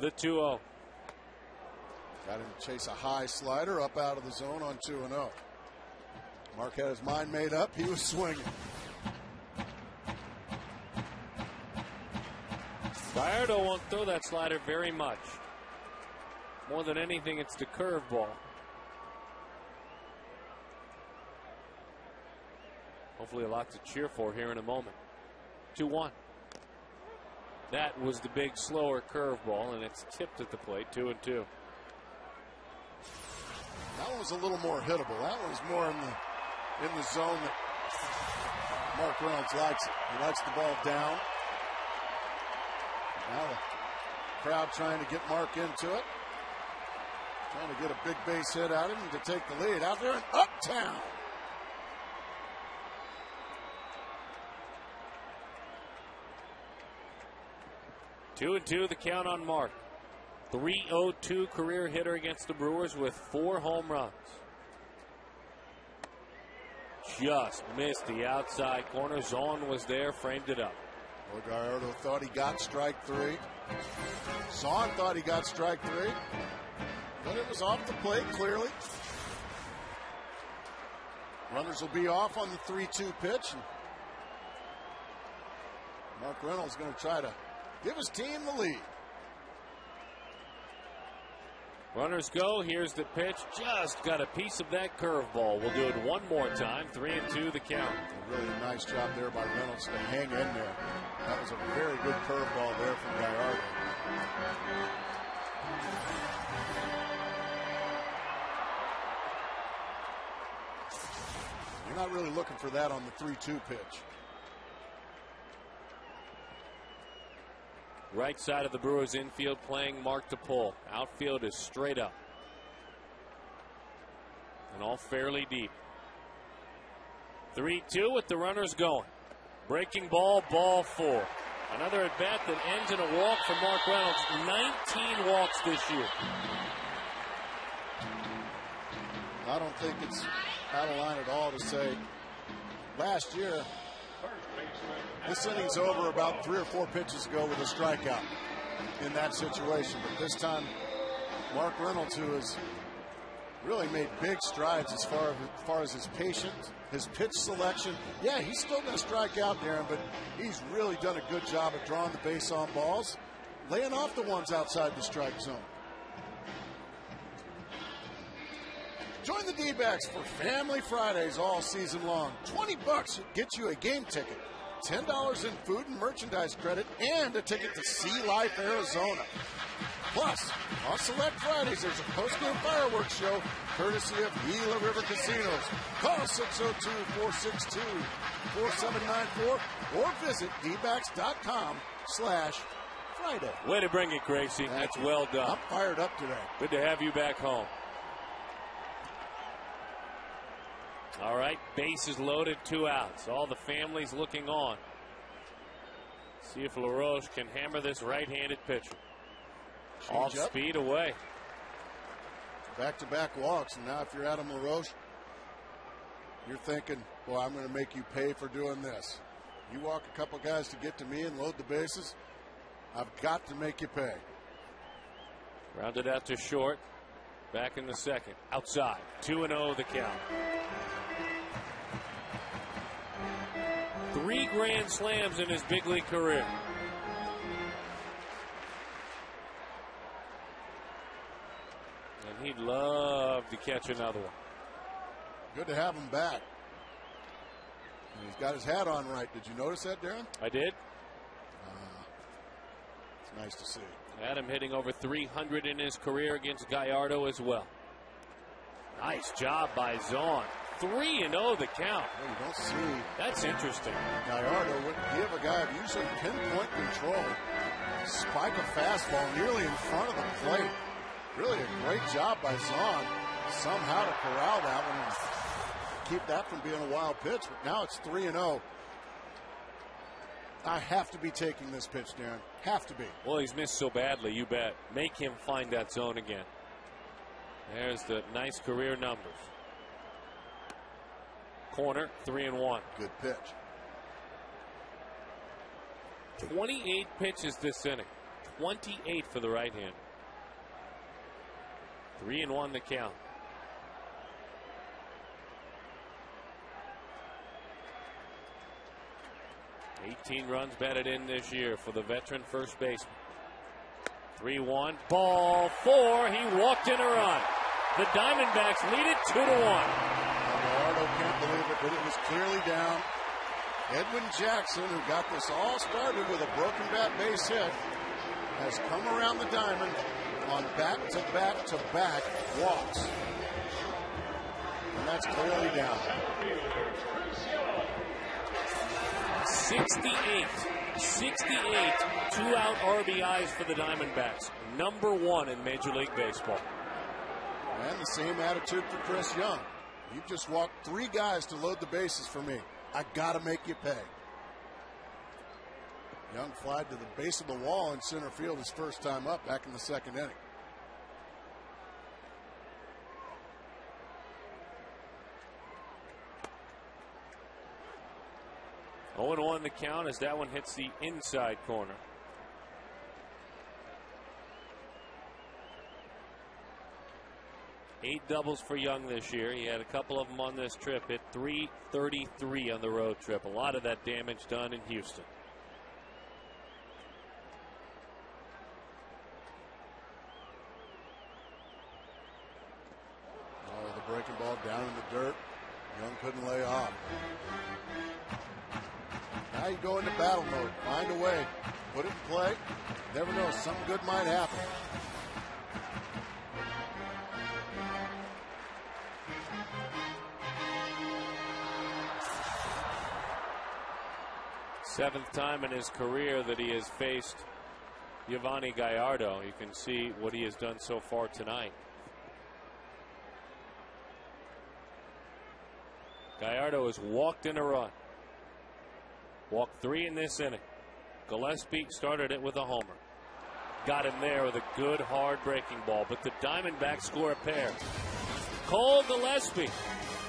The 2-0. Got him to chase a high slider up out of the zone on 2-0. Mark had his mind made up. He was swinging. Gallardo won't throw that slider very much. More than anything, it's the curveball. Hopefully a lot to cheer for here in a moment. 2-1. That was the big, slower curveball, and it's tipped at the plate. 2-2. That one was a little more hittable. That one was more in the zone that Mark Reynolds likes it. He likes the ball down. Now the crowd trying to get Mark into it. Trying to get a big base hit out of him to take the lead out there in Uptown. Two and 2 the count on Mark. .302 career hitter against the Brewers with 4 home runs. Just missed the outside corner. Zahn was there, framed it up. Well, Gallardo thought he got strike 3. Zahn thought he got strike 3. But it was off the plate, clearly. Runners will be off on the 3-2 pitch. And Mark Reynolds going to try to give his team the lead. Runners go. Here's the pitch. Just got a piece of that curveball. We'll do it one more time. 3-2 the count. A really nice job there by Reynolds to hang in there. That was a very good curveball there from Gallardo. You're not really looking for that on the 3-2 pitch. Right side of the Brewers infield playing Mark to pull. Outfield is straight up. And all fairly deep. 3-2 with the runners going. Breaking ball, ball 4. Another at bat that ends in a walk for Mark Reynolds. 19 walks this year. I don't think it's out of line at all to say last year, this inning's over about 3 or 4 pitches ago with a strikeout in that situation. But this time, Mark Reynolds, who has really made big strides as far as his patience, his pitch selection. Yeah, he's still going to strike out, Darren, but he's really done a good job of drawing the base on balls, laying off the ones outside the strike zone. Join the D-backs for Family Fridays all season long. $20 gets you a game ticket, $10 in food and merchandise credit, and a ticket to Sea Life, Arizona. Plus, on select Fridays, there's a post-game fireworks show courtesy of Gila River Casinos. Call 602-462-4794 or visit dbacks.com/Friday. Way to bring it, Gracie. That's well done. I'm fired up today. Good to have you back home. All right, bases loaded, 2 outs. All the families looking on. See if LaRoche can hammer this right-handed pitcher. Off speed away. Back-to-back walks, and now if you're Adam LaRoche, you're thinking, well, I'm going to make you pay for doing this. You walk a couple guys to get to me and load the bases, I've got to make you pay. Rounded out to short. Back in the second. Outside. 2-0 the count. 3 grand slams in his big league career. And he'd love to catch another one. Good to have him back. And he's got his hat on right. Did you notice that, Darren? I did. It's nice to see. Adam hitting over 300 in his career against Gallardo as well. Nice job by Zahn. 3-0 the count. Well, you don't see. That's interesting. Gallardo would give a guy usually pinpoint control, spike a fastball nearly in front of the plate. Really a great job by Zahn somehow to corral that one and keep that from being a wild pitch. But now it's 3-0. I have to be taking this pitch, Darren. Have to be. Well, he's missed so badly, you bet. Make him find that zone again. There's the nice career numbers. Corner, 3-1. Good pitch. 28 pitches this inning. 28 for the right hand. 3-1 the count. $18 runs batted in this year for the veteran first baseman. 3-1. Ball 4. He walked in a run. The Diamondbacks lead it 2-1. Gallardo can't believe it, but it was clearly down. Edwin Jackson, who got this all started with a broken bat base hit, has come around the diamond on back-to-back-to-back walks. And that's clearly down. 68 2-out RBIs for the Diamondbacks. Number 1 in Major League Baseball. And the same attitude for Chris Young. You just walked 3 guys to load the bases for me. I got to make you pay. Young flied to the base of the wall in center field his first time up back in the second inning. Oh, 0-1 the count as that one hits the inside corner. Eight doubles for Young this year. He had a couple of them on this trip. Hit .333 on the road trip. A lot of that damage done in Houston. Oh, the breaking ball down in the dirt. Young couldn't lay off. Now you go into battle mode. Find a way. Put it in play. Never know. Something good might happen. Seventh time in his career that he has faced Giovanni Gallardo. You can see what he has done so far tonight. Gallardo has walked in a run. Walked 3 in this inning. Gillespie started it with a homer. Got him there with a good hard breaking ball, but the Diamondbacks score a pair. Cole Gillespie.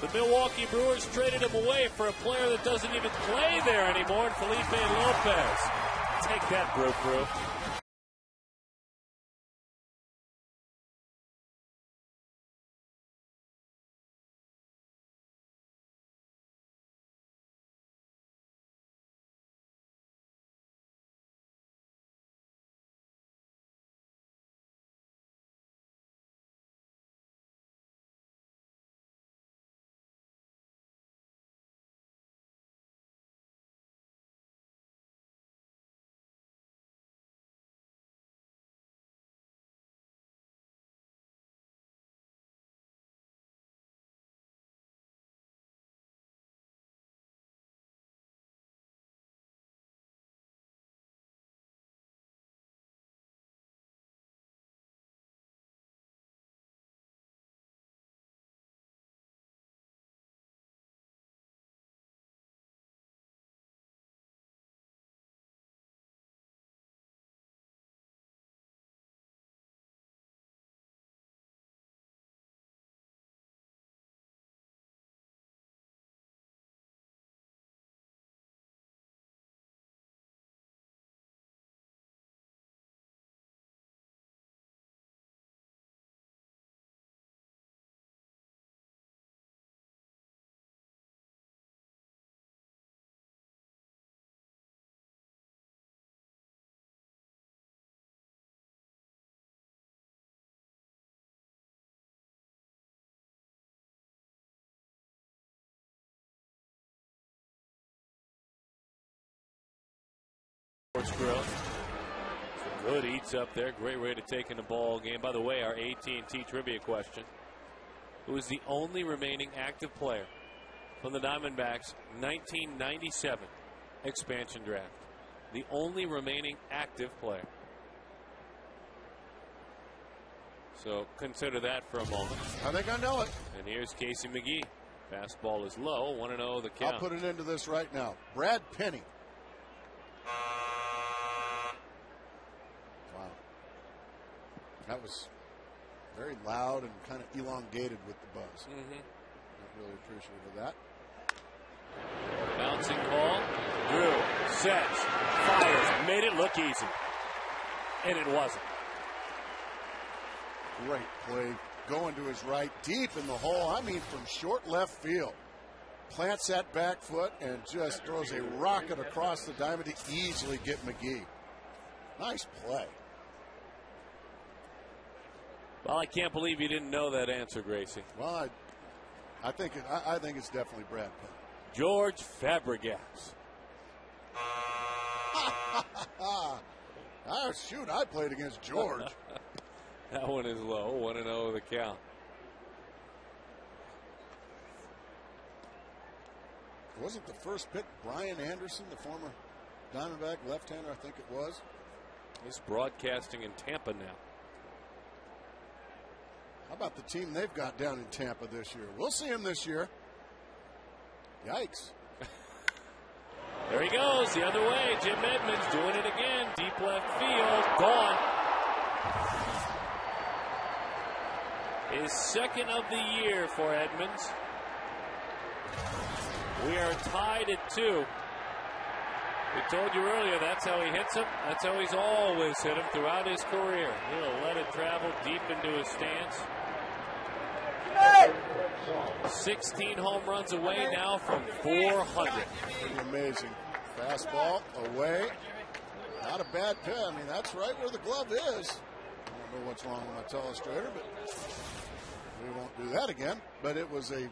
The Milwaukee Brewers traded him away for a player that doesn't even play there anymore, Felipe Lopez. Take that, Brew Crew. Sports Grill. Some good eats up there. Great way to take in the ball game. By the way, our AT&T trivia question: who is the only remaining active player from the Diamondbacks' 1997 expansion draft? The only remaining active player. So consider that for a moment. I think I know it. And here's Casey McGee. Fastball is low. 1-0 the count. I'll put it into this right now. Brad Penny. Wow. That was very loud and kind of elongated with the buzz. Not really appreciative of that. Bouncing call. Drew sets, fires, made it look easy. And it wasn't. Great play. Going to his right, deep in the hole. I mean, from short left field. Plants that back foot and just throws a rocket across the diamond to easily get McGee. Nice play. Well, I can't believe you didn't know that answer, Gracie. Well, I think it's definitely Brad Penny. George Fabregas. Shoot, I played against George. That one is low. 1-0 the count. Wasn't the first pick Brian Anderson, the former Diamondback left-hander, I think it was? He's broadcasting in Tampa now. How about the team they've got down in Tampa this year? We'll see him this year. Yikes. There he goes, the other way. Jim Edmonds doing it again. Deep left field. Gone. His second of the year for Edmonds. We are tied at 2. We told you earlier that's how he hits him. That's how he's always hit him throughout his career. He'll let it travel deep into his stance. 16 home runs away now from 400. Pretty amazing. Fastball away. Not a bad pitch. I mean, that's right where the glove is. I don't know what's wrong with my telestrator, but we won't do that again. But it was a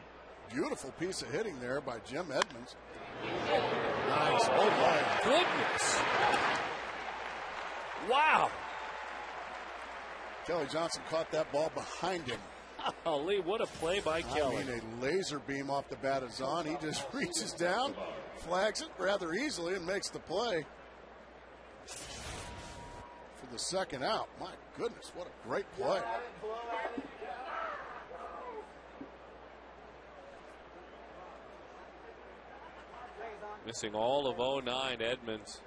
beautiful piece of hitting there by Jim Edmonds. Nice. Oh, my Goodness. Wow. Kelly Johnson caught that ball behind him. Golly, what a play by Kelly. I mean, a laser beam off the bat is on. He just reaches down, flags it rather easily, and makes the play for the second out. My goodness, what a great play. Missing all of 09, Edmonds.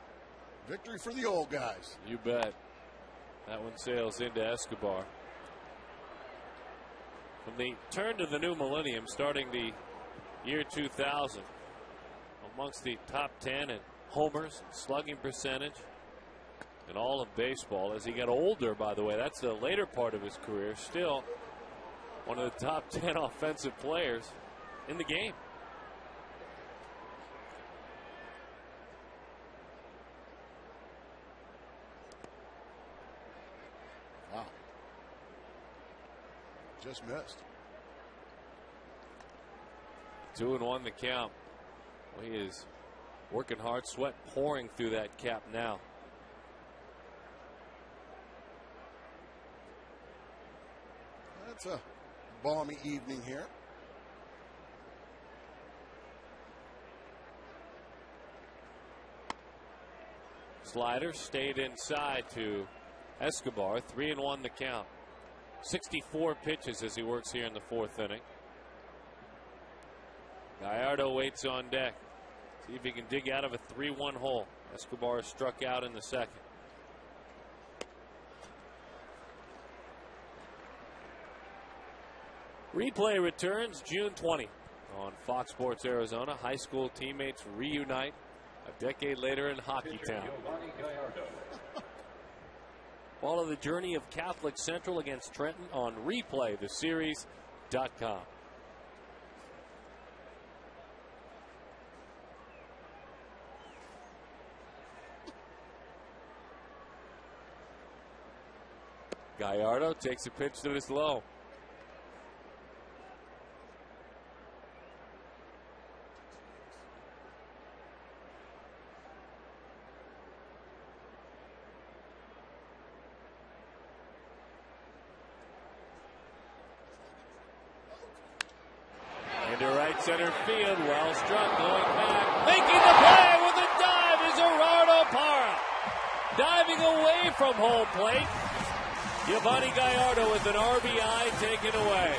Victory for the old guys. You bet. That one sails into Escobar. From the turn to the new millennium, starting the year 2000, amongst the top 10 in homers, slugging percentage, in all of baseball. As he got older, by the way, that's the later part of his career, still one of the top 10 offensive players in the game. Wow. Just missed. 2-1 the count. Well, he is working hard, sweat pouring through that cap now. It's a balmy evening here. Slider stayed inside to Escobar. 3-1 the count. 64 pitches as he works here in the fourth inning. Gallardo waits on deck. See if he can dig out of a 3-1 hole. Escobar struck out in the second. Replay returns June 20 on Fox Sports Arizona. High school teammates reunite a decade later in Hockey Town. Follow the journey of Catholic Central against Trenton on replaytheseries.com. Gallardo takes a pitch that is low. Into right center field, well struck, going back, making the play with a dive is Gerardo Parra. Diving away from home plate. Giovanni Gallardo with an RBI taken away.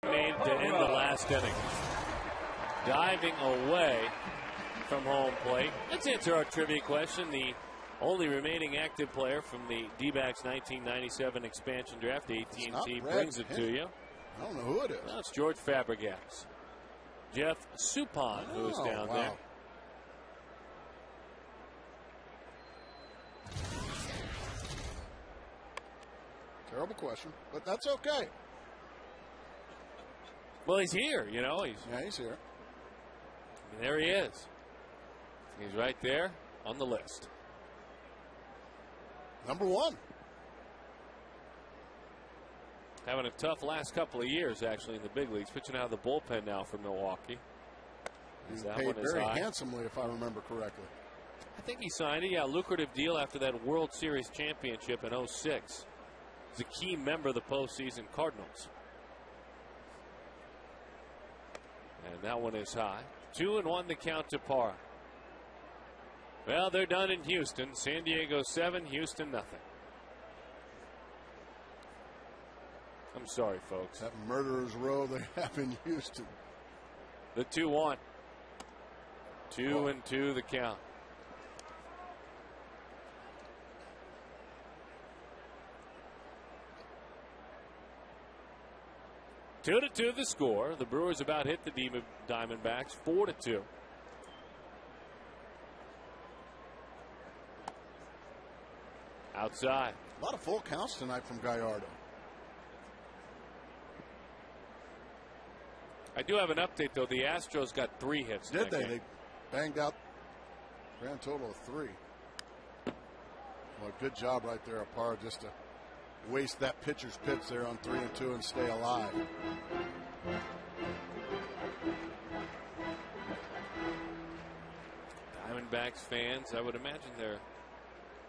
Made to end the last inning. Diving away from home plate. Let's answer our trivia question. The only remaining active player from the D-backs 1997 expansion draft. AT&T brings it to you. I don't know who it is. Well, it's George Fabregas. Jeff Suppan, who's down there. Terrible question, but that's okay. Well, he's here, you know. He's here. And there he is. He's right there on the list. Number one. Having a tough last couple of years, actually, in the big leagues. Pitching out of the bullpen now for Milwaukee. He's paid very handsomely, if I remember correctly. I think he signed a lucrative deal after that World Series championship in '06. He's a key member of the postseason Cardinals. And that one is high. 2-1 the count to Parra. Well, they're done in Houston. San Diego 7, Houston nothing. I'm sorry, folks. That murderer's row they have in Houston. The 2-1. 2-2 the count. Two to 2 the score. The Brewers about hit the Diamondbacks 4-2. Outside. A lot of full counts tonight from Gallardo. I do have an update, though. The Astros got 3 hits. Did they? They banged out grand total of 3. Well, good job right there, Parra, just to waste that pitcher's pitch there on 3-2 and stay alive. Diamondbacks fans, I would imagine they're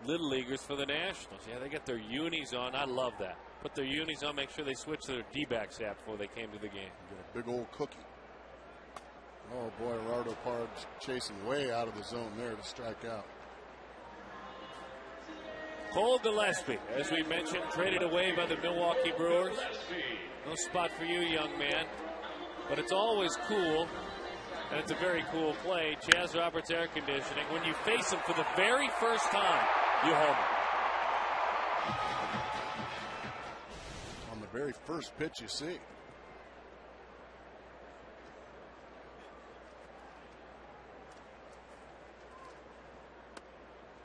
little leaguers for the Nationals. Yeah, they got their unis on. I love that. Put their unis on, make sure they switch to their D-backs hat before they came to the game. Get a big old cookie. Oh boy, Gerardo Parra chasing way out of the zone there to strike out. Cole Gillespie, as we mentioned, traded away by the Milwaukee Brewers. No spot for you, young man. But it's always cool, and it's a very cool play. Chaz Roberts air conditioning. When you face him for the very first time, you homer. On the very first pitch you see.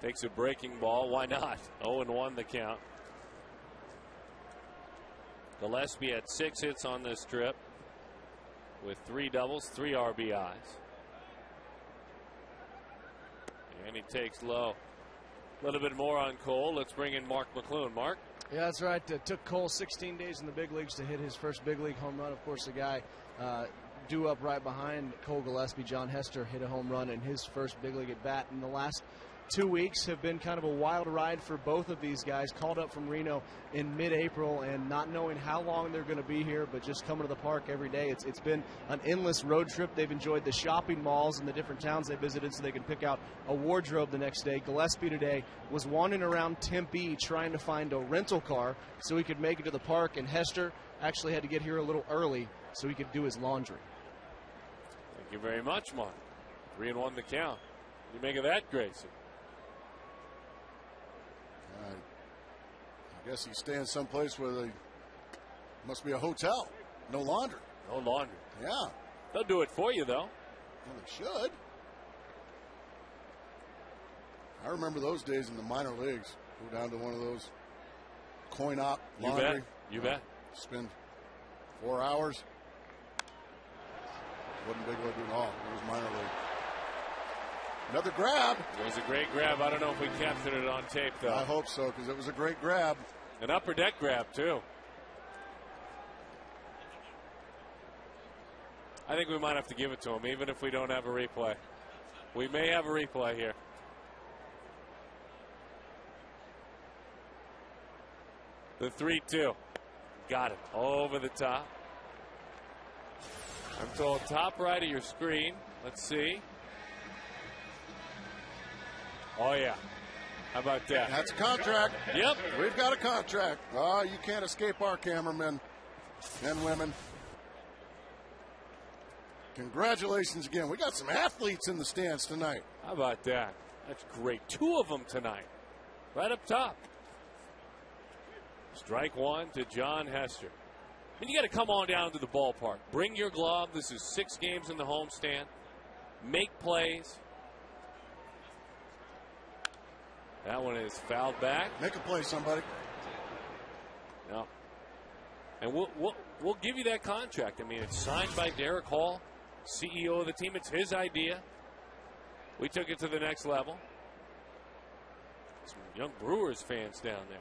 Takes a breaking ball. Why not? 0-1 the count. Gillespie had 6 hits on this trip with 3 doubles, 3 RBIs. And he takes low. A little bit more on Cole. Let's bring in Mark McClune. Mark? Yeah, that's right. It took Cole 16 days in the big leagues to hit his first big league home run. Of course, the guy due up right behind Cole Gillespie, John Hester, hit a home run in his first big league at bat. In the last 2 weeks have been kind of a wild ride for both of these guys. Called up from Reno in mid-April and not knowing how long they're going to be here, but just coming to the park every day. It's been an endless road trip. They've enjoyed the shopping malls and the different towns they visited so they can pick out a wardrobe the next day. Gillespie today was wandering around Tempe trying to find a rental car so he could make it to the park, and Hester actually had to get here a little early so he could do his laundry. Thank you very much, Mark. 3-1 the count. You make of that, Gracie? I guess he's staying someplace where they must be a hotel. No laundry. No laundry. Yeah. They'll do it for you, though. Well, they should. I remember those days in the minor leagues. Go down to one of those coin-op laundry. You bet. Spend 4 hours. Wasn't big league at all. It was minor league. Another grab. It was a great grab. I don't know if we captured it on tape, though. I hope so, because it was a great grab. An upper deck grab, too. I think we might have to give it to him, even if we don't have a replay. We may have a replay here. The 3-2. Got it. Over the top. I'm told top right of your screen. Let's see. Oh, yeah. How about that? That's a contract. Yep. We've got a contract. Oh, you can't escape our cameramen and women. Congratulations again. We got some athletes in the stands tonight. How about that? That's great. 2 of them tonight. Right up top. Strike 1 to John Hester. And you got to come on down to the ballpark. Bring your glove. This is 6 games in the homestand. Make plays. That one is fouled back. Make a play, somebody. No. And we'll give you that contract. I mean, it's signed by Derek Hall, CEO of the team. It's his idea. We took it to the next level. Some young Brewers fans down there.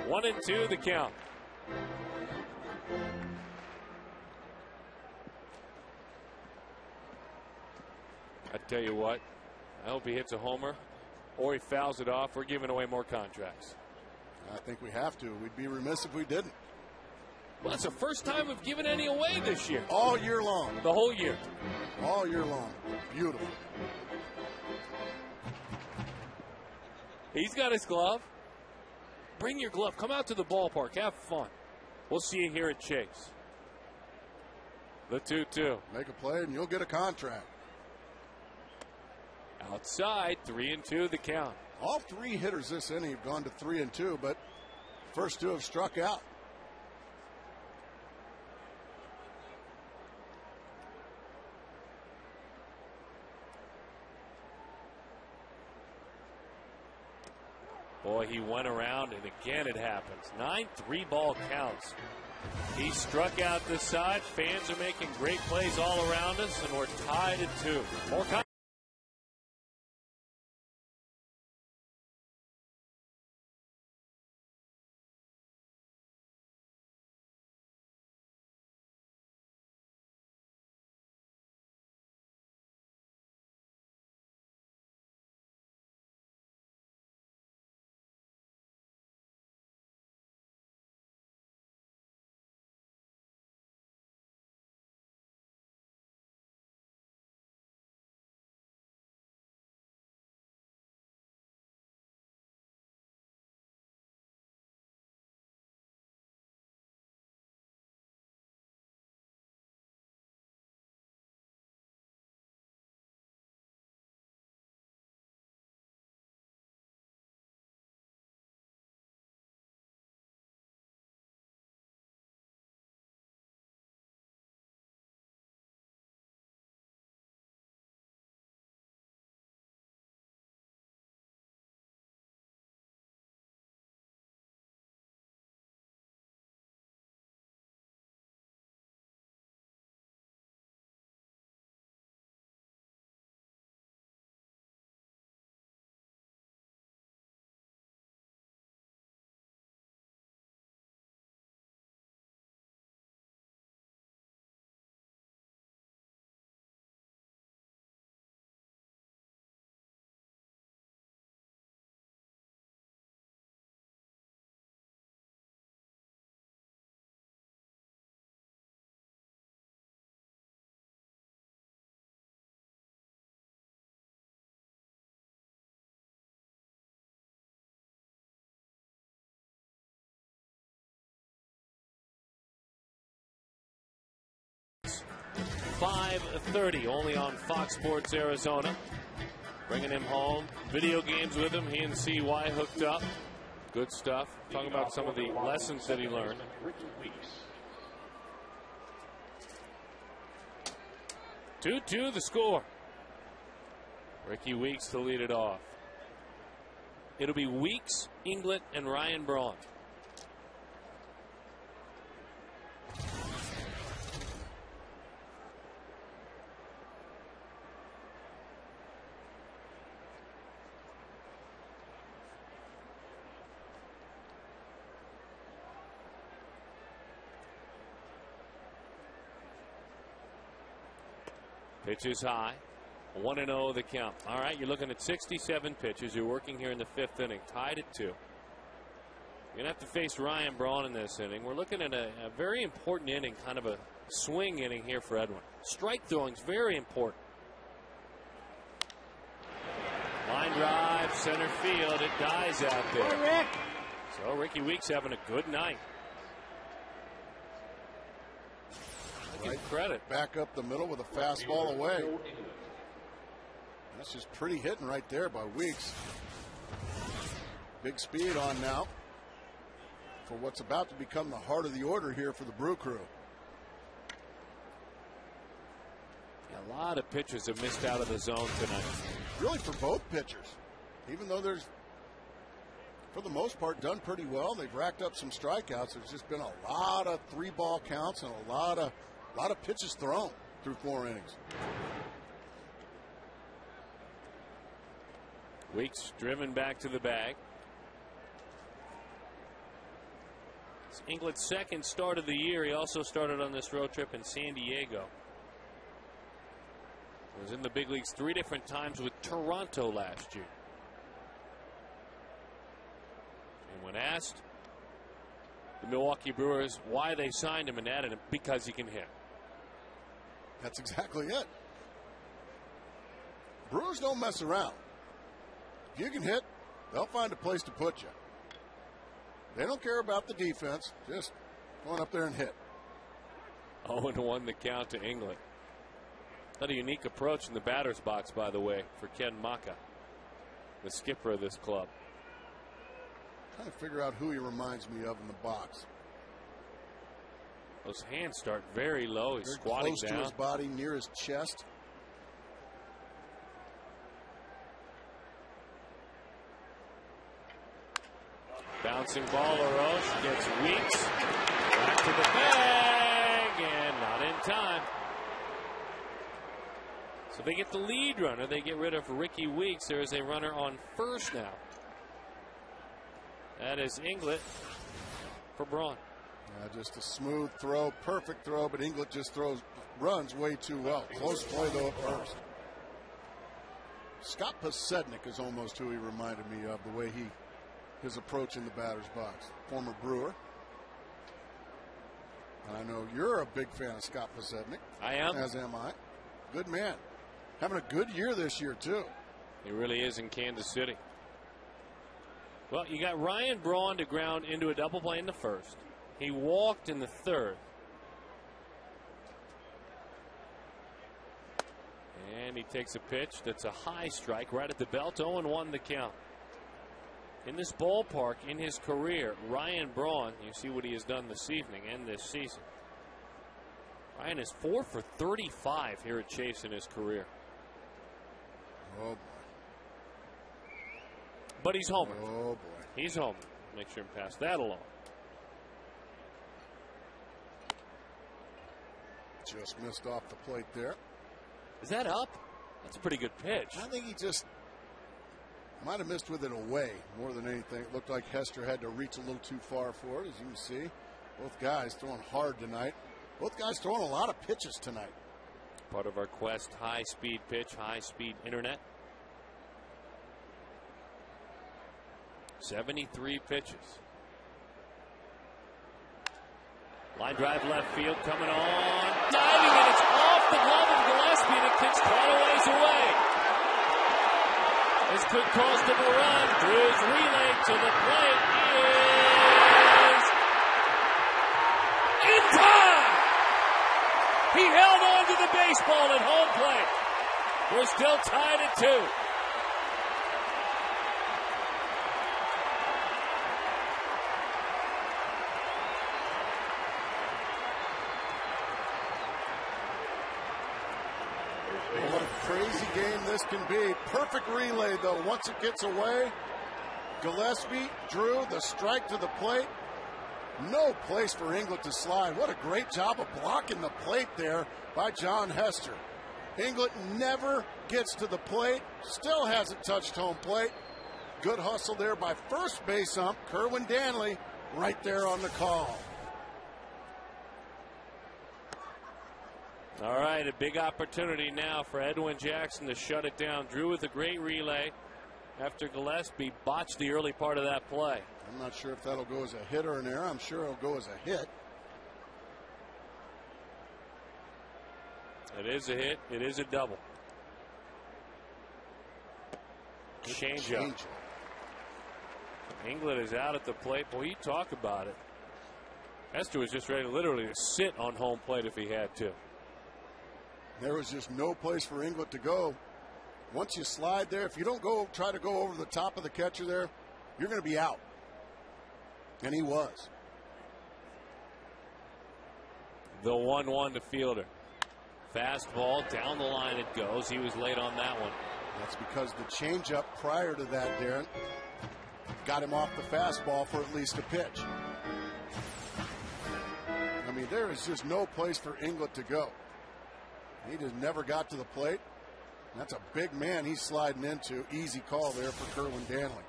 1-2 the count. I tell you what, I hope he hits a homer or he fouls it off. We're giving away more contracts. I think we have to. We'd be remiss if we didn't. Well, it's the first time we've given any away this year. All year long. The whole year. All year long. Beautiful. He's got his glove. Bring your glove. Come out to the ballpark. Have fun. We'll see you here at Chase. The 2-2. Make a play and you'll get a contract. Outside, 3-2 the count. All three hitters this inning have gone to 3-2, but first two have struck out. Boy, he went around, and again it happens. 9 3-ball counts. He struck out this side. Fans are making great plays all around us, and we're tied at 2. More con- .530 only on Fox Sports Arizona. Bringing him home. Video games with him. He and CY hooked up. Good stuff. Talking about some of the lessons that he learned. 2-2 the score. Ricky Weeks to lead it off. It'll be Weeks, Inglet, and Ryan Braun. Pitch is high. 1-0 the count. All right, you're looking at 67 pitches. You're working here in the 5th inning, tied at 2. You're going to have to face Ryan Braun in this inning. We're looking at a very important inning, kind of a swing inning here for Edwin. Strike throwing is very important. Line drive, center field. It dies out there. So Ricky Weeks having a good night. Give credit. Back up the middle with a fastball away. That's just pretty hitting right there by Weeks. Big speed on now for what's about to become the heart of the order here for the Brew Crew. A lot of pitchers have missed out of the zone tonight. Really for both pitchers. Even though there's, for the most part, done pretty well. They've racked up some strikeouts. There's just been a lot of 3-ball counts and a lot of pitches thrown through 4 innings. Weeks driven back to the bag. It's Inglet's second start of the year. He also started on this road trip in San Diego. He was in the big leagues 3 different times with Toronto last year. And when asked, the Milwaukee Brewers, why they signed him and added him, because he can hit. That's exactly it. Brewers don't mess around. If you can hit, they'll find a place to put you. They don't care about the defense. Just going up there and hit. 0-1 the count to England. Not a unique approach in the batter's box, by the way, for Ken Maka, the skipper of this club. Trying to figure out who he reminds me of in the box. Those hands start very low. He's very squatting close down. to his body, near his chest. Bouncing ball, LaRoche gets Weeks. Back to the bag, and not in time. So they get the lead runner. They get rid of Ricky Weeks. There is a runner on first now. That is Inglet for Braun. Just a smooth throw, perfect throw, but Inglet just runs way too well. Close play, though, at first. Scott Pasednik is almost who he reminded me of, the way his approach in the batter's box. Former Brewer. I know you're a big fan of Scott Pasednik. I am. As am I. Good man. Having a good year this year, too. He really is in Kansas City. Well, you got Ryan Braun to ground into a double play in the first. He walked in the third. And he takes a pitch that's a high strike right at the belt. 0-1 the count. In this ballpark, in his career, Ryan Braun, you see what he has done this evening and this season. Ryan is 4 for 35 here at Chase in his career. Oh, boy. But he's homer. Oh, boy. He's homer. Make sure and pass that along. Just missed off the plate there. Is that up? That's a pretty good pitch. I think he just might have missed with it away more than anything. It looked like Hester had to reach a little too far for it, as you can see. Both guys throwing hard tonight. Both guys throwing a lot of pitches tonight. Part of our Quest high-speed pitch, high-speed internet. 73 pitches. Line drive left field coming on. Diving, and it's off the glove of Gillespie, and it kicks quite a ways away. This could cost him a run. Drew's relay to the plate is in time. He held on to the baseball at home plate. We're still tied at 2. What a crazy game this can be. Perfect relay, though. Once it gets away, Gillespie, Drew, the strike to the plate. No place for Inglet to slide. What a great job of blocking the plate there by John Hester. Inglet never gets to the plate. Still hasn't touched home plate. Good hustle there by first base ump Kerwin Danley right there on the call. All right, a big opportunity now for Edwin Jackson to shut it down. Drew with a great relay after Gillespie botched the early part of that play. I'm not sure if that'll go as a hit or an error. I'm sure it'll go as a hit. It is a hit. It is a double. Change up. England is out at the plate. Boy, you talk about it. Hester was just ready to literally sit on home plate if he had to. There was just no place for Inglet to go. Once you slide there, if you don't try to go over the top of the catcher there, you're going to be out. And he was. The 1-1 to Fielder. Fastball down the line it goes. He was late on that one. That's because the changeup prior to that, Darren, got him off the fastball for at least a pitch. I mean, there is just no place for Inglet to go. He just never got to the plate. That's a big man he's sliding into. Easy call there for Kerwin Danley.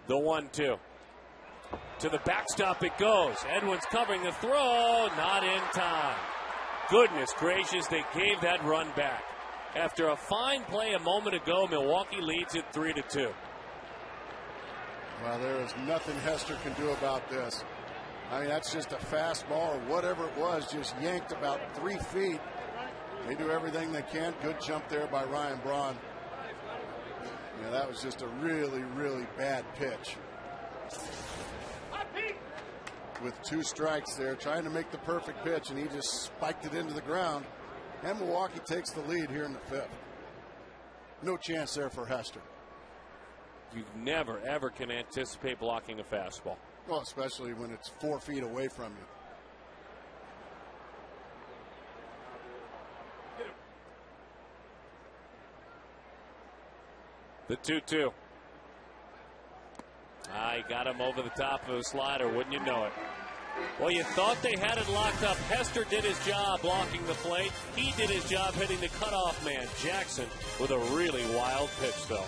The 1-2. To the backstop it goes. Edmonds covering the throw. Not in time. Goodness gracious, they gave that run back. After a fine play a moment ago, Milwaukee leads it 3-2. Well, there is nothing Hester can do about this. I mean, that's just a fastball or whatever it was, just yanked about 3 feet. They do everything they can. Good jump there by Ryan Braun. Yeah, that was just a really, really bad pitch. With 2 strikes there, trying to make the perfect pitch, and he just spiked it into the ground. And Milwaukee takes the lead here in the 5th. No chance there for Hester. You never, ever can anticipate blocking a fastball. Well, especially when it's 4 feet away from you. The 2-2. He got him over the top of a slider, wouldn't you know it? Well, you thought they had it locked up. Hester did his job blocking the plate. He did his job hitting the cutoff man. Jackson with a really wild pitch, though.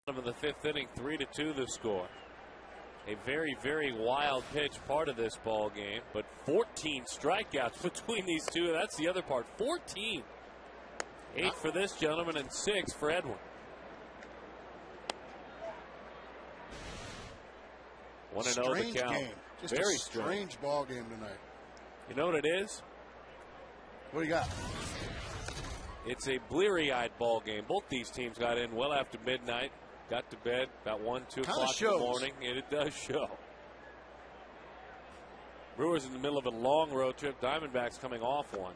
Of the 5th inning, 3-2 the score. A very, very wild pitch part of this ball game, but 14 strikeouts between these two. That's the other part. 14. 8 for this gentleman and 6 for Edwin. 1-0 the count. Game. Just very a strange ball game tonight. You know what it is? What do you got? It's a bleary-eyed ball game. Both these teams got in well after midnight. Got to bed about 1, 2 o'clock in the morning, and it does show. Brewers in the middle of a long road trip. Diamondbacks coming off one.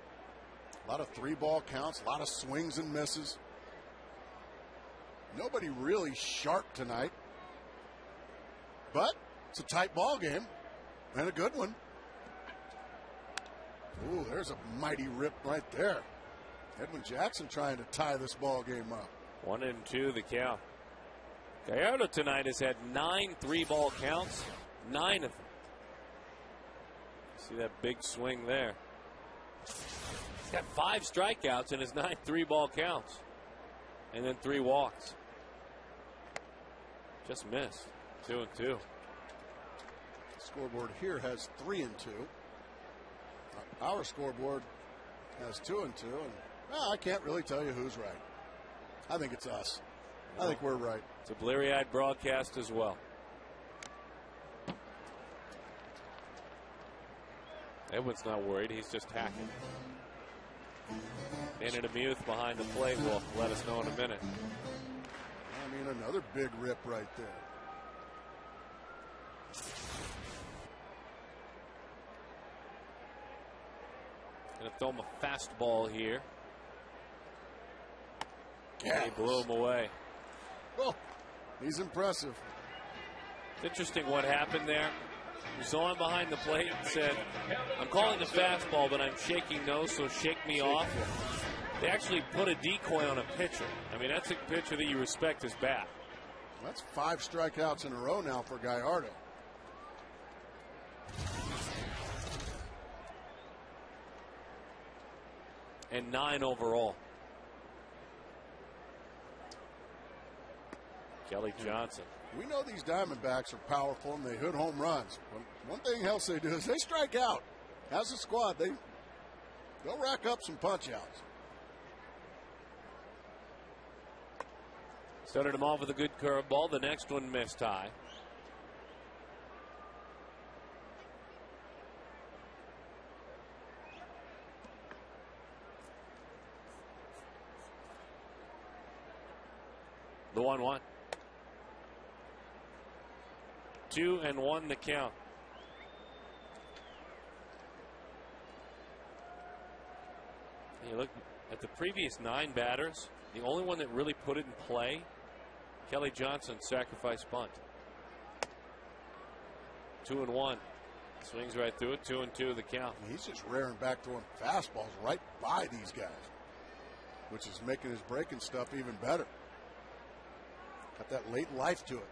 A lot of 3-ball counts, a lot of swings and misses. Nobody really sharp tonight. But it's a tight ball game and a good one. Ooh, there's a mighty rip right there. Edwin Jackson trying to tie this ball game up. 1-2 the count. Gallardo tonight has had 9 3-ball counts, 9 of them. See that big swing there. He's got 5 strikeouts in his 9 3-ball counts, and then 3 walks. Just missed. 2-2. Scoreboard here has 3-2. Our scoreboard has 2-2, and I can't really tell you who's right. I think it's us. I think we're right. It's a bleary-eyed broadcast as well. Edwin's not worried. He's just hacking. Danny DeMuth behind the plate will let us know in a minute. I mean, another big rip right there. Gonna throw him a fastball here. Yes. He blew him away. Oh, He's impressive. It's interesting what happened there. He was on behind the plate and said, I'm calling the fastball, but I'm shaking no, so shake me off. They actually put a decoy on a pitcher. I mean, that's a pitcher that you respect his bat. That's 5 strikeouts in a row now for Gallardo. And 9 overall. Kelly Johnson. We know these Diamondbacks are powerful and they hit home runs. But one thing else they do is they strike out. As a squad, they'll rack up some punch-outs. Started him off with a good curveball. The next one missed high. The 1-1. 2-1 the count. You look at the previous 9 batters, the only one that really put it in play, Kelly Johnson, sacrifice bunt. 2-1. Swings right through it. 2-2 the count. He's just rearing back to him fastballs right by these guys, which is making his breaking stuff even better. Got that late life to it.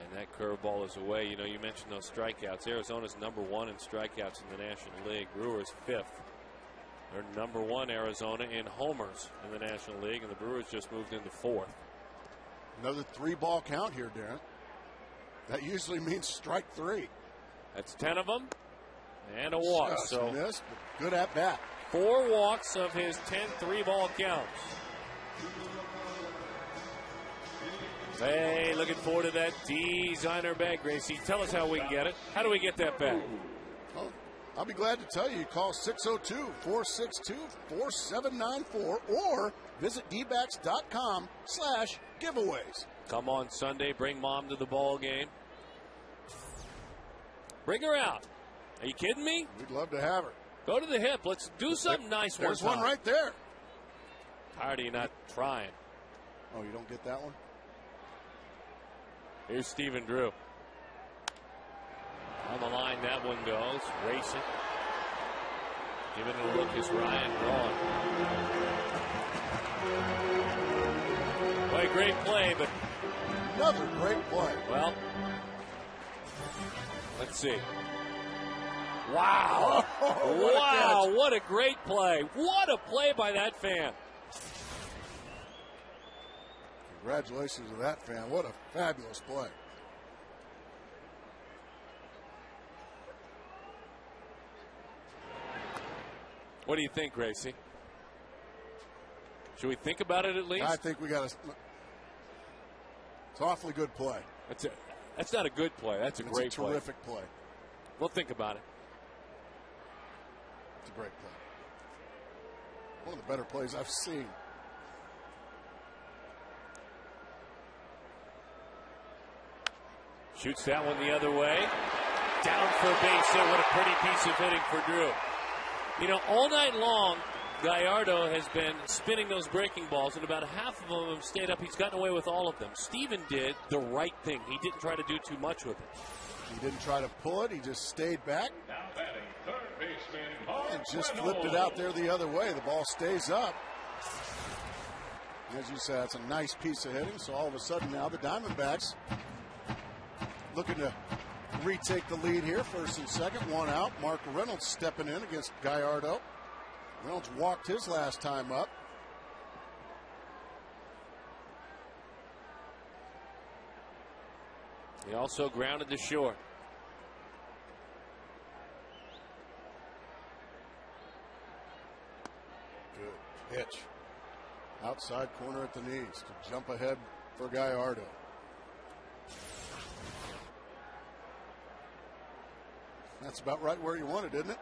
And that curveball is away. You know, you mentioned those strikeouts. Arizona's #1 in strikeouts in the National League. Brewers 5th. They're #1 Arizona in homers in the National League, and the Brewers just moved into 4th. Another 3-ball count here, Darren. That usually means strike 3. That's 10 of them, and a walk. Just so missed, but good at bat. 4 walks of his 10 3-ball counts. Hey, looking forward to that designer bag, Gracie. Tell us how we can get it. How do we get that bag? Oh, I'll be glad to tell you. Call 602-462-4794 or visit dbacks.com/giveaways. Come on Sunday, bring mom to the ball game. Bring her out. Are you kidding me? We'd love to have her. Go to the hip. Let's do something nice. There's one right there. Tired of you not trying. Oh, you don't get that one? Here's Stephen Drew. On the line, that one goes. Racing. Giving it a look is Ryan Braun. Boy, great play, but another great play. Well, let's see. Wow. Oh, wow, what a great play. What a play by that fan. Congratulations to that fan. What a fabulous play. What do you think, Gracie? Should we think about it at least? I think we got to. It's an awfully good play. That's not a good play. That's a great play. Terrific play. We'll think about it. It's a great play. One of the better plays I've seen. Shoots that one the other way. Down for a base hit. What a pretty piece of hitting for Drew. You know, all night long, Gallardo has been spinning those breaking balls, and about half of them have stayed up. He's gotten away with all of them. Steven did the right thing. He didn't try to do too much with it. He didn't try to pull it. He just stayed back and just flipped it out there the other way. The ball stays up. As you said, it's a nice piece of hitting. So all of a sudden now the Diamondbacks looking to retake the lead here. First and second, one out. Mark Reynolds stepping in against Gallardo. Reynolds walked his last time up. He also grounded to short. Good pitch. Outside corner at the knees to jump ahead for Gallardo. That's about right where you wanted, isn't it?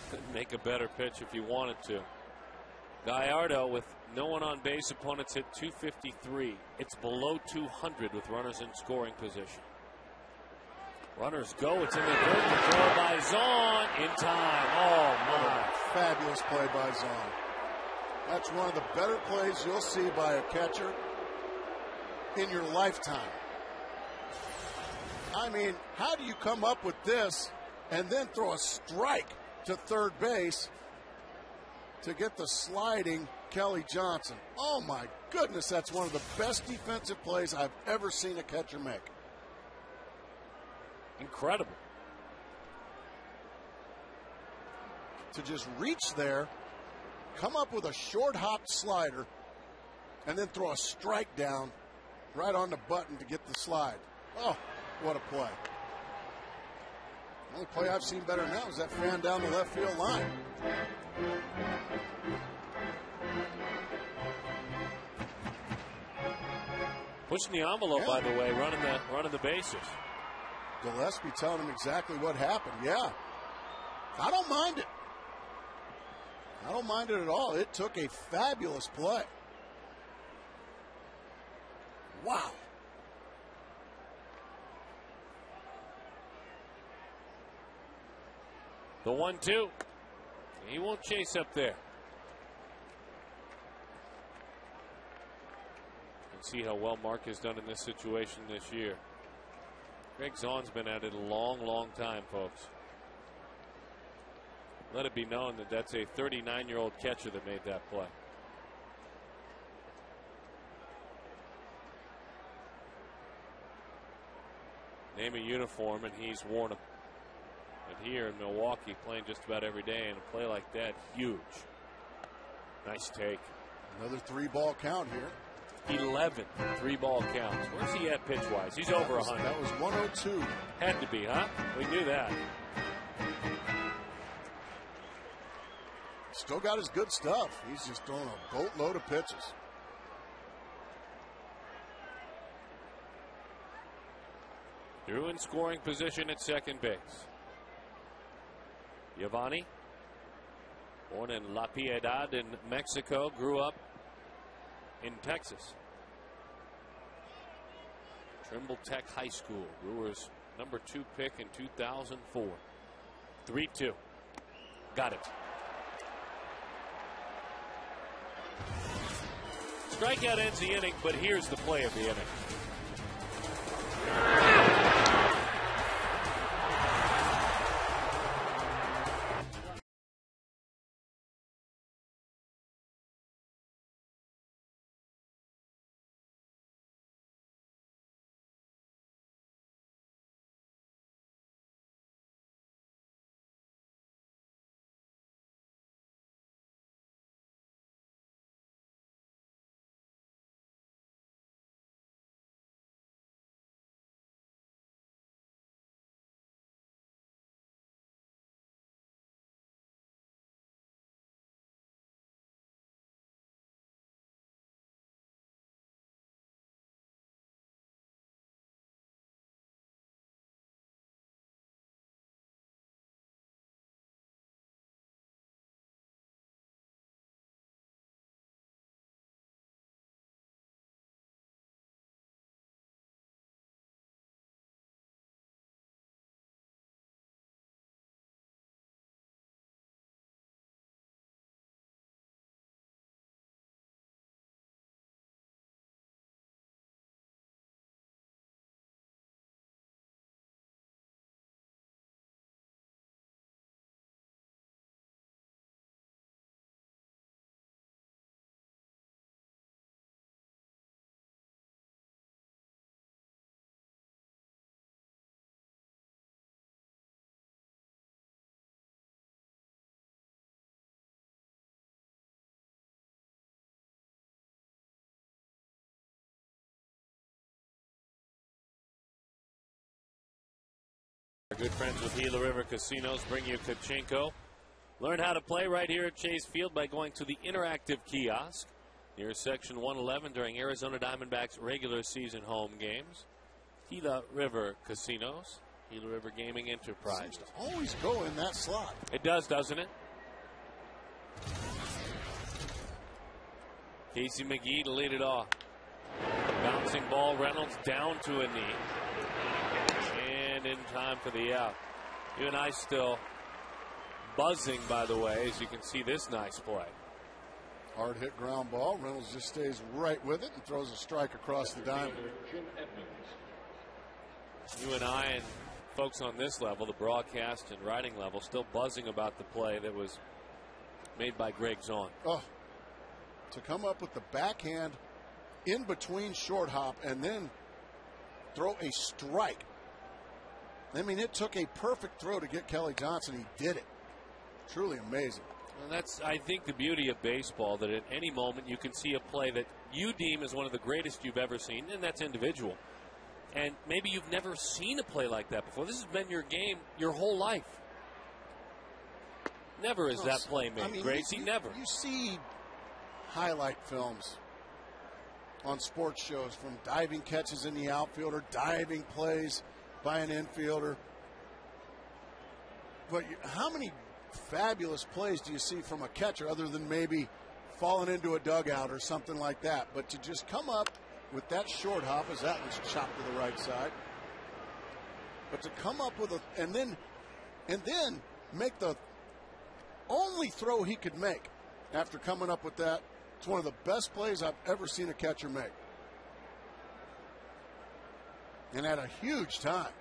Couldn't make a better pitch if you wanted to. Gallardo with no one on base. Opponents hit 253. It's below 200 with runners in scoring position. Runners go. It's in the dirt. The throw by Zahn in time. Oh, my. Fabulous play by Zahn. That's one of the better plays you'll see by a catcher in your lifetime. I mean, how do you come up with this and then throw a strike to third base to get the sliding Kelly Johnson? Oh my goodness, that's one of the best defensive plays I've ever seen a catcher make. Incredible. To just reach there, come up with a short hop slider, and then throw a strike down right on the button to get the slide. Oh, what a play. The only play I've seen better now is that fan down the left field line. Pushing the envelope, by the way, running the bases. Gillespie telling him exactly what happened. Yeah, I don't mind it. I don't mind it at all. It took a fabulous play. Wow. The 1-2. He won't chase up there. And see how well Mark has done in this situation this year. Greg Zaun's been at it a long, long time, folks. Let it be known that that's a 39-year-old catcher that made that play. Name a uniform and he's worn them. But here in Milwaukee, playing just about every day, and a play like that, huge. Nice take. Another 3-ball count here. 11 3-ball counts. Where's he at pitch-wise? He's over 100. That was 102. Had to be, huh? We knew that. Still got his good stuff. He's just throwing a boatload of pitches. Drew in scoring position at second base. Giovanni, born in La Piedad in Mexico, grew up in Texas. Trimble Tech High School, Brewers number 2 pick in 2004. 3-2. Got it. Strikeout ends the inning, but here's the play of the inning. Our good friends with Gila River Casinos bring you Kachinko. Learn how to play right here at Chase Field by going to the interactive kiosk near Section 111 during Arizona Diamondbacks regular season home games. Gila River Casinos, Gila River Gaming Enterprise. Seems to always go in that slot. It does, doesn't it? Casey McGee to lead it off. Bouncing ball, Reynolds down to a knee. And in time for the out. You and I still buzzing, by the way, as you can see this nice play. Hard hit ground ball. Reynolds just stays right with it and throws a strike across the diamond. You and I and folks on this level, the broadcast and writing level, still buzzing about the play that was made by Greg Zahn. Oh, to come up with the backhand in between short hop and then throw a strike. I mean, it took a perfect throw to get Kelly Johnson. He did it. Truly amazing. And that's, I think, the beauty of baseball, that at any moment you can see a play that you deem as one of the greatest you've ever seen, and that's individual. And maybe you've never seen a play like that before. This has been your game your whole life. Never is that play made, I mean, Gracie, never. You see highlight films on sports shows from diving catches in the outfield or diving plays by an infielder. But how many fabulous plays do you see from a catcher other than maybe falling into a dugout or something like that? But to just come up with that short hop, as that was chopped to the right side, but to come up with and then make the only throw he could make after coming up with that. It's one of the best plays I've ever seen a catcher make, and at a huge time.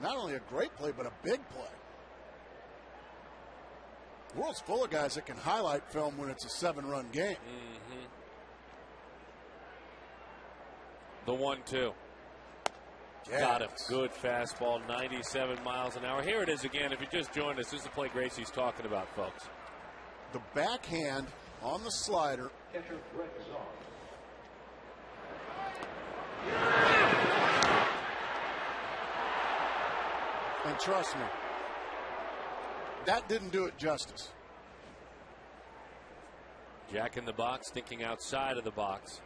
Not only a great play, but a big play. The world's full of guys that can highlight film when it's a 7-run game. Mm-hmm. The 1-2. Yes. Got him. Good fastball, 97 miles an hour. Here it is again. If you just joined us, this is the play Gracie's talking about, folks. The backhand on the slider. And trust me, that didn't do it justice. Jack in the box, thinking outside of the box.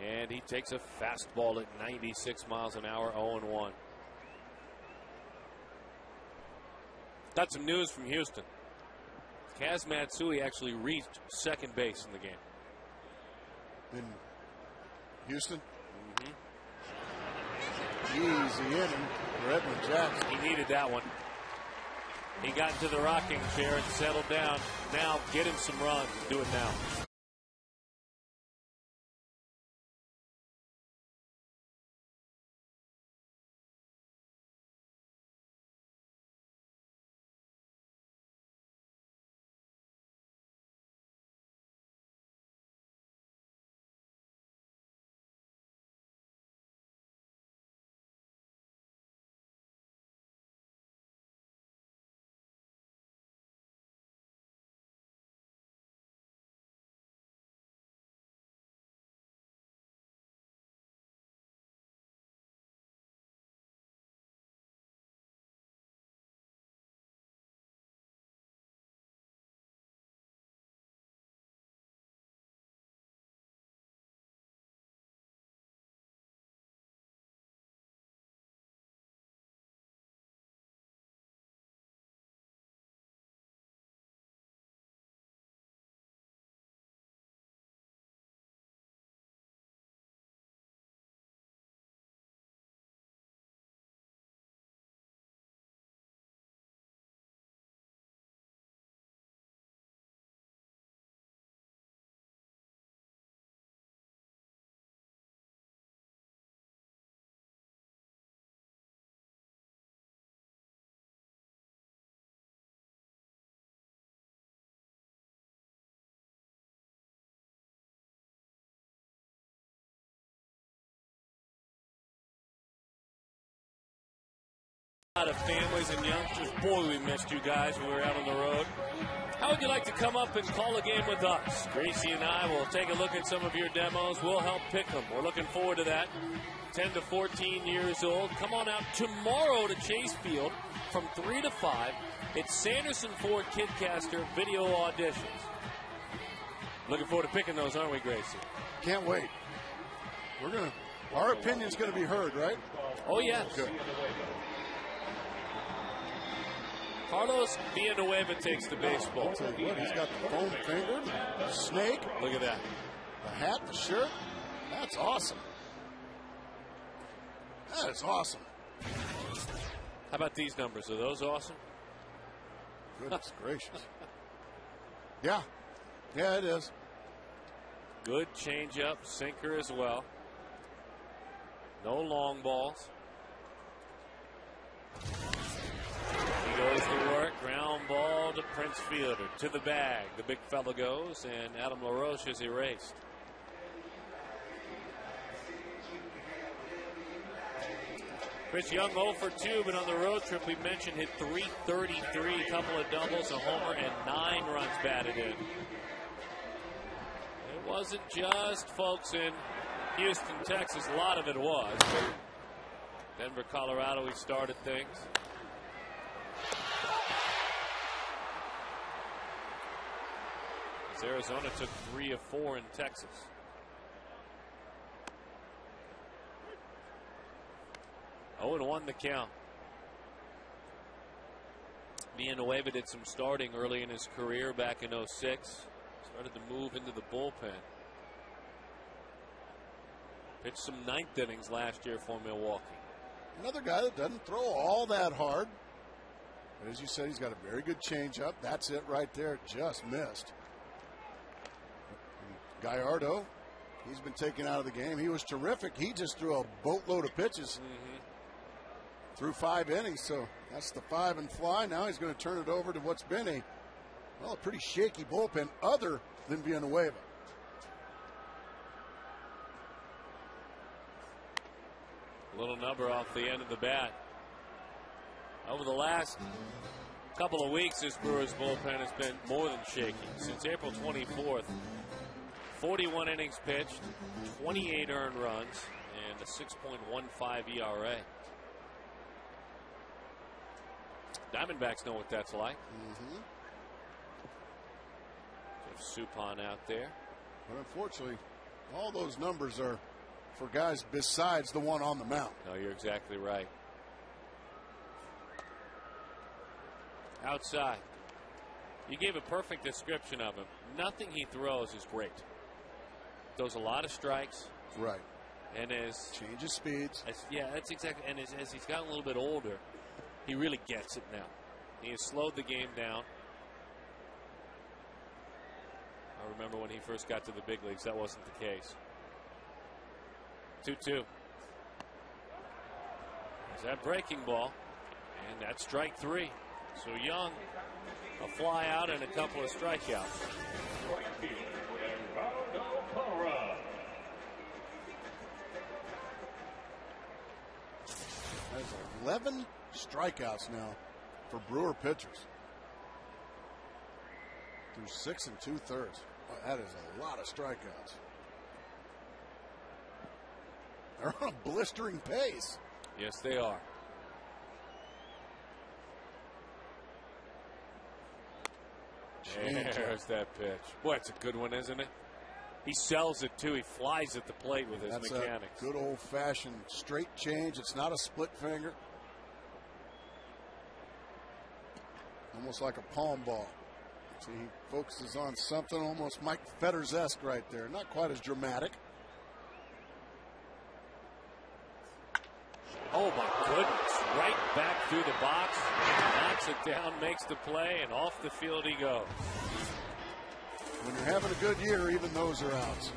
And he takes a fastball at 96 miles an hour, 0-1. Got some news from Houston. Kaz Matsui actually reached second base in the game. In Houston? Mm-hmm. Easy inning for Edwin Jackson. He needed that one. He got into the rocking chair and settled down. Now get him some runs. Do it now. A lot of families and youngsters. Boy, we missed you guys when we were out on the road. How would you like to come up and call a game with us? Gracie and I will take a look at some of your demos. We'll help pick them. We're looking forward to that. 10 to 14 years old. Come on out tomorrow to Chase Field from 3 to 5. It's Sanderson Ford Kidcaster video auditions. Looking forward to picking those, aren't we, Gracie? Can't wait. Our opinion's gonna be heard, right? Oh, yes. Good. Carlos Villanueva takes the baseball. I'll tell you what, he's got the foam finger, the snake. Look at that. The hat, the shirt. That's awesome. That is awesome. How about these numbers? Are those awesome? Goodness gracious. Yeah. Yeah, it is. Good changeup, sinker as well. No long balls. He goes to work. Ground ball to Prince Fielder. To the bag. The big fella goes, and Adam LaRoche is erased. Chris Young 0 for 2, but on the road trip we mentioned hit .333, a couple of doubles, a homer, and 9 runs batted in. It wasn't just folks in Houston, Texas. A lot of it was. Denver, Colorado, he started things. As Arizona took 3 of 4 in Texas. Oh, and 1 the count. Villanueva did some starting early in his career back in '06. Started to move into the bullpen. Pitched some 9th innings last year for Milwaukee. Another guy that doesn't throw all that hard. But as you said, he's got a very good changeup. That's it right there. Just missed. And Gallardo, he's been taken out of the game. He was terrific. He just threw a boatload of pitches. Through 5 innings, so that's the 5 and fly. Now he's going to turn it over to what's been a pretty shaky bullpen other than Villanueva. A little number off the end of the bat. Over the last couple of weeks, this Brewers bullpen has been more than shaky. Since April 24th, 41 innings pitched, 28 earned runs, and a 6.15 ERA. Diamondbacks know what that's like. Jeff Suppan out there. But unfortunately, all those numbers are for guys besides the one on the mound. No, you're exactly right. Outside. You gave a perfect description of him. Nothing he throws is great. Throws a lot of strikes. Right. And as changes speeds. Yeah, that's exactly. And as he's gotten a little bit older, he really gets it now. He has slowed the game down. I remember when he first got to the big leagues, that wasn't the case. 2-2. There's that breaking ball. And that's strike 3. So Young, a fly out and a couple of strikeouts. That's 11 strikeouts now for Brewer pitchers. Through 6 2/3. Boy, that is a lot of strikeouts. They're on a blistering pace. Yes, they are. There's that pitch. Boy, it's a good one, isn't it? He sells it too. He flies at the plate with his mechanics. That's a good old-fashioned straight change. It's not a split finger. Almost like a palm ball. See, he focuses on something almost Mike Fetters-esque right there. Not quite as dramatic. Oh, my goodness. Right back through the box. Knocks it down, makes the play, and off the field he goes. When you're having a good year, even those are outs.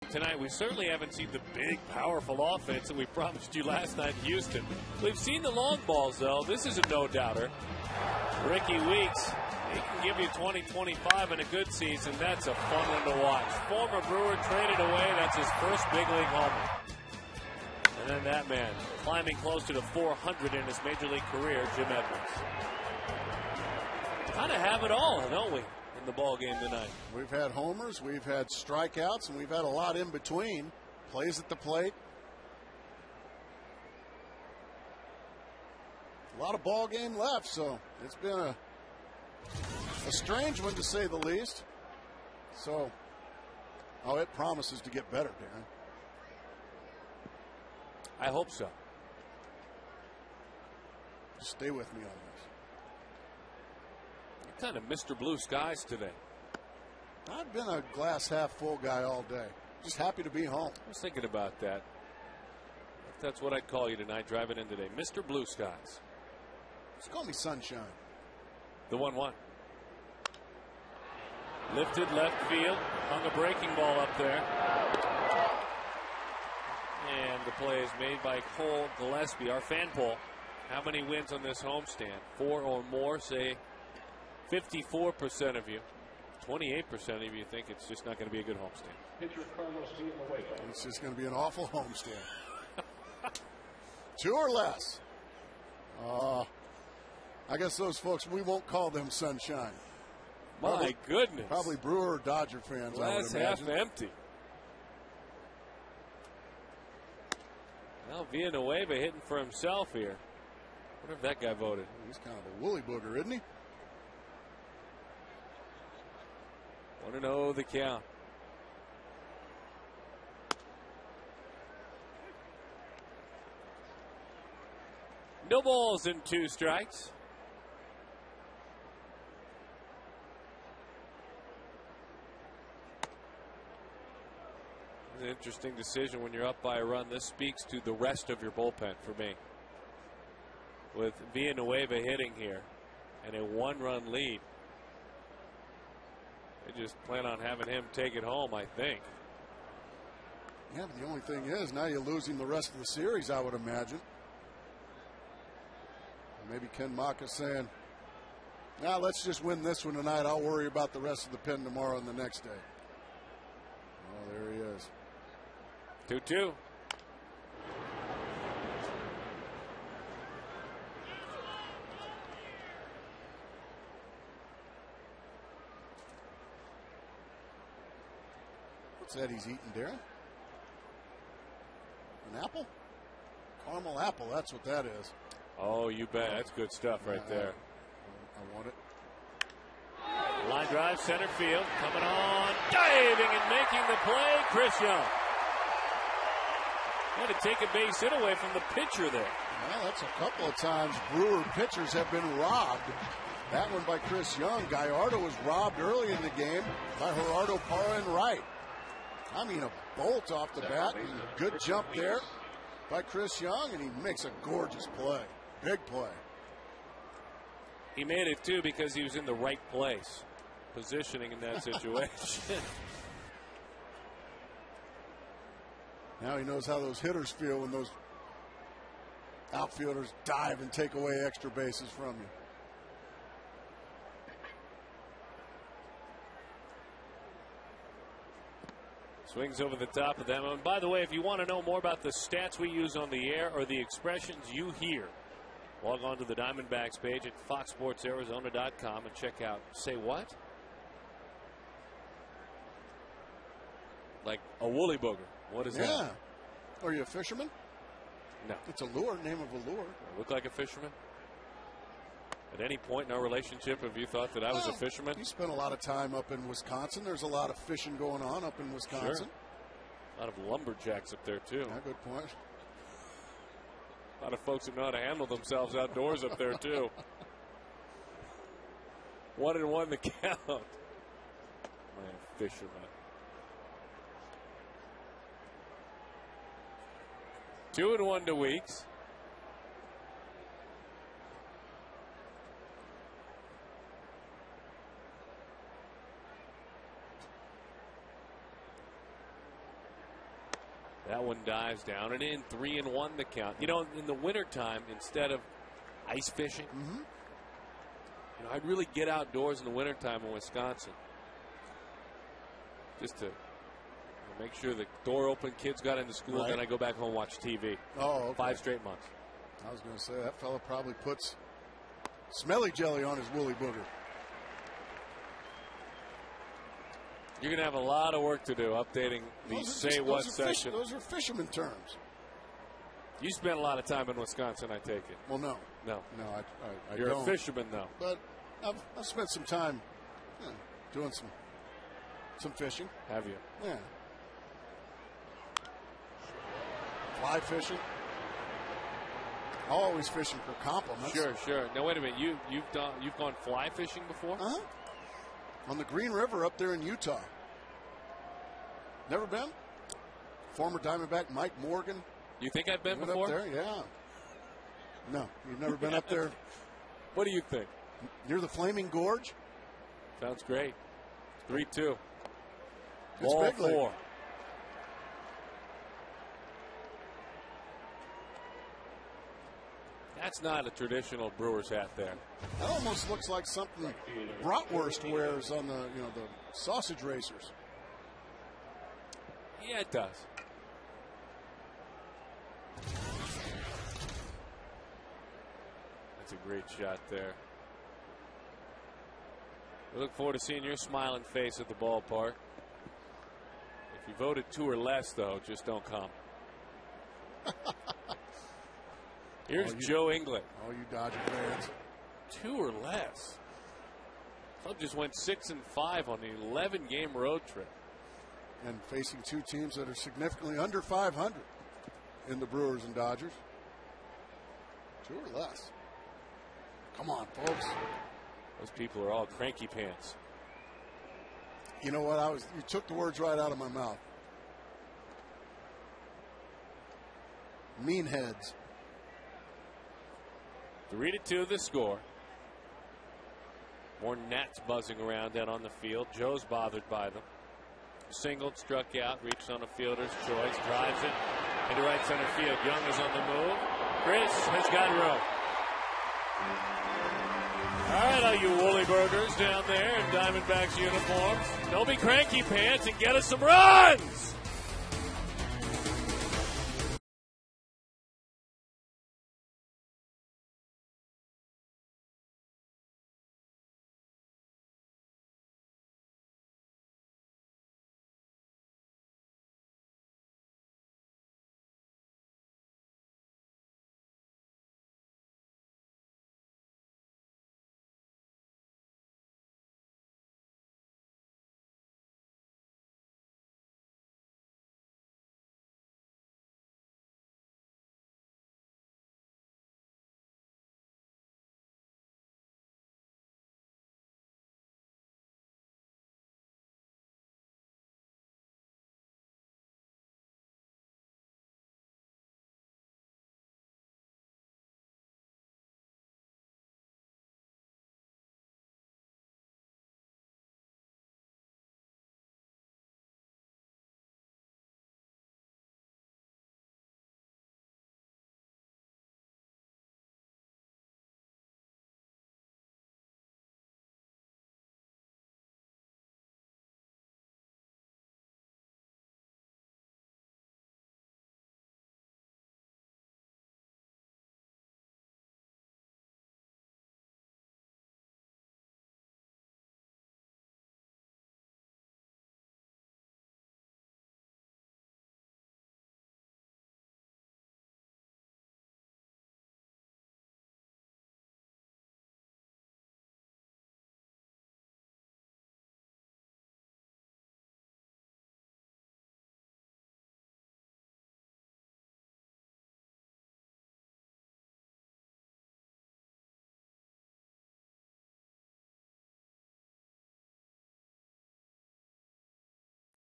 tonight, we certainly haven't seen the big, powerful offense that we promised you last night in Houston. We've seen the long balls, though. This is a no-doubter. Ricky Weeks, he can give you 20, 25 in a good season. That's a fun one to watch. Former Brewer traded away. That's his first big league homer. And then that man climbing closer to 400 in his major league career, Jim Edmonds. Kind of have it all, don't we, in the ball game tonight? We've had homers, we've had strikeouts, and we've had a lot in between. Plays at the plate. A lot of ball game left, so it's been a strange one to say the least. So, it promises to get better, Darren. I hope so. Just stay with me on this. Kind of Mr. Blue Skies today. I've been a glass half full guy all day. Just happy to be home. I was thinking about that. That's what I'd call you tonight, driving in today. Mr. Blue Skies. Just call me Sunshine. The 1-1. Lifted left field. Hung a breaking ball up there. And the play is made by Cole Gillespie, our fan poll. How many wins on this homestand? 4 or more, say 54% of you. 28% of you think it's just not going to be a good homestand. It's just going to be an awful homestand. 2 or less. I guess those folks, we won't call them Sunshine. My goodness. Probably Brewer or Dodger fans, Glass I would imagine. half empty. Well, Villanueva hitting for himself here. I wonder if that guy voted. He's kind of a woolly booger, isn't he? 1-0 the count. No balls and 2 strikes. An interesting decision when you're up by a run. This speaks to the rest of your bullpen for me. With Villanueva hitting here and a 1-run lead. They just plan on having him take it home, I think. Yeah, but the only thing is, now you're losing the rest of the series, I would imagine. Maybe Ken Maka's saying, now let's just win this one tonight. I'll worry about the rest of the pen tomorrow and the next day. Oh, there he is. 2-2. What's that he's eating, Darren? An apple? Caramel apple, that's what that is. Oh, you bet. That's good stuff right there. I want it. Line drive, center field. Coming on, diving and making the play, Chris Young. Had to take a base hit away from the pitcher there. Well, that's a couple of times Brewer pitchers have been robbed. That one by Chris Young. Gallardo was robbed early in the game by Gerardo Parra in right. I mean, a bolt off the bat. Good jump there by Chris Young, and he makes a gorgeous play. Big play. He made it, too, because he was in the right place, positioning in that situation. Now he knows how those hitters feel when those outfielders dive and take away extra bases from you. Swings over the top of them. And by the way, if you want to know more about the stats we use on the air or the expressions you hear, log on to the Diamondbacks page at foxsportsarizona.com and check out Say What? Like a woolly booger. What is that? Yeah. Are you a fisherman? No. It's a lure, name of a lure. Look like a fisherman? At any point in our relationship, have you thought that I was a fisherman? You spent a lot of time up in Wisconsin. There's a lot of fishing going on up in Wisconsin. Sure. A lot of lumberjacks up there, too. Yeah, good point. A lot of folks who know how to handle themselves outdoors up there, too. 1-1 the count. Man, fisherman. 2-1 to Weeks. That one dives down and in. 3-1 the count. You know, in the wintertime, instead of ice fishing, you know, I'd really get outdoors in the wintertime in Wisconsin. Just to make sure the door open, kids got into school, Right. then I go back home and watch TV. Oh, okay. 5 straight months. I was going to say, that fella probably puts smelly jelly on his woolly booger. You're going to have a lot of work to do updating the Say What section. Those are fisherman terms. You spent a lot of time in Wisconsin, I take it. Well, no. No. No, I You're don't. a fisherman, though. But I've spent some time doing some fishing. Have you? Yeah. Fly fishing. Always fishing for compliments. Sure. Now, wait a minute. You've gone fly fishing before? Uh-huh. On the Green River up there in Utah. Never been? Former Diamondback Mike Morgan. You think I've been went before? Up there? Yeah. No, you've never been up there. What do you think? Near the Flaming Gorge? Sounds great. 3-2. It's Ball big league. 4. That's not a traditional Brewers hat there. That almost looks like something Bratwurst wears on the sausage racers. Yeah, it does. That's a great shot there. We look forward to seeing your smiling face at the ballpark. If you voted 2 or less, though, just don't come. Here's Joe England. All you Dodger fans. 2 or less. Club just went 6-5 on the 11-game road trip. And facing 2 teams that are significantly under 500 in the Brewers and Dodgers. 2 or less. Come on, folks. Those people are all cranky pants. You know what? You took the words right out of my mouth. Mean heads. 3-2 the score. More gnats buzzing around down on the field. Joe's bothered by them. Singled, struck out, reached on a fielder's choice, drives it into right center field. Young is on the move. Chris has got room. All right, all you woolly burgers down there in Diamondbacks uniforms, don't be cranky pants and get us some runs.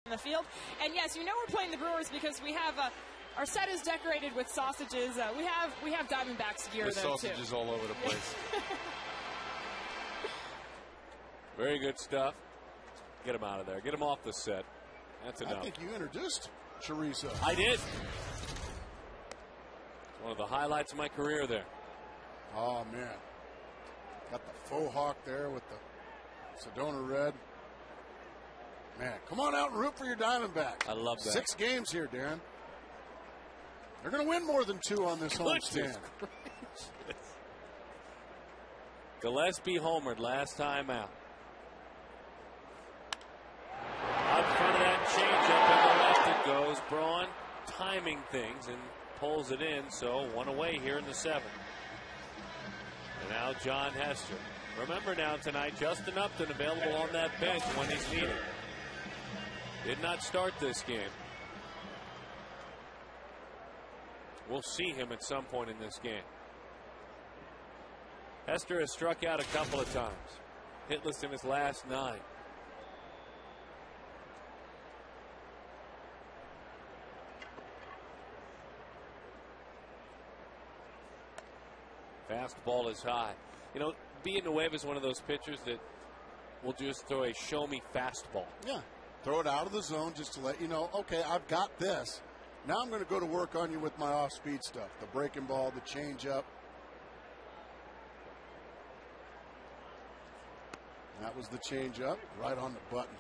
In the field. And yes, you know we're playing the Brewers because we have our set is decorated with sausages. We have Diamondbacks gear There's though sausages too. all over the place. Very good stuff. Get him out of there. Get him off the set. That's enough. I think you introduced Chorizo. I did. It's one of the highlights of my career there. Oh, man. Got the faux hawk there with the Sedona red. Man, come on out and root for your Diamondbacks. I love that. 6 games here, Darren. They're going to win more than 2 on this homestand. Gillespie homered last time out. Out front of that changeup and the left it goes. Braun timing things and pulls it in, so 1 away here in the 7th. And now John Hester. Remember now tonight, Justin Upton available on that bench when he's needed. Did not start this game. We'll see him at some point in this game. Hester has struck out a couple of times. Hitless in his last 9. Fastball is high. You know, Villanueva is one of those pitchers that will just throw a show-me fastball. Yeah. Throw it out of the zone just to let you know, okay, I've got this. Now I'm going to go to work on you with my off-speed stuff. The breaking ball, the changeup. That was the changeup, right on the button.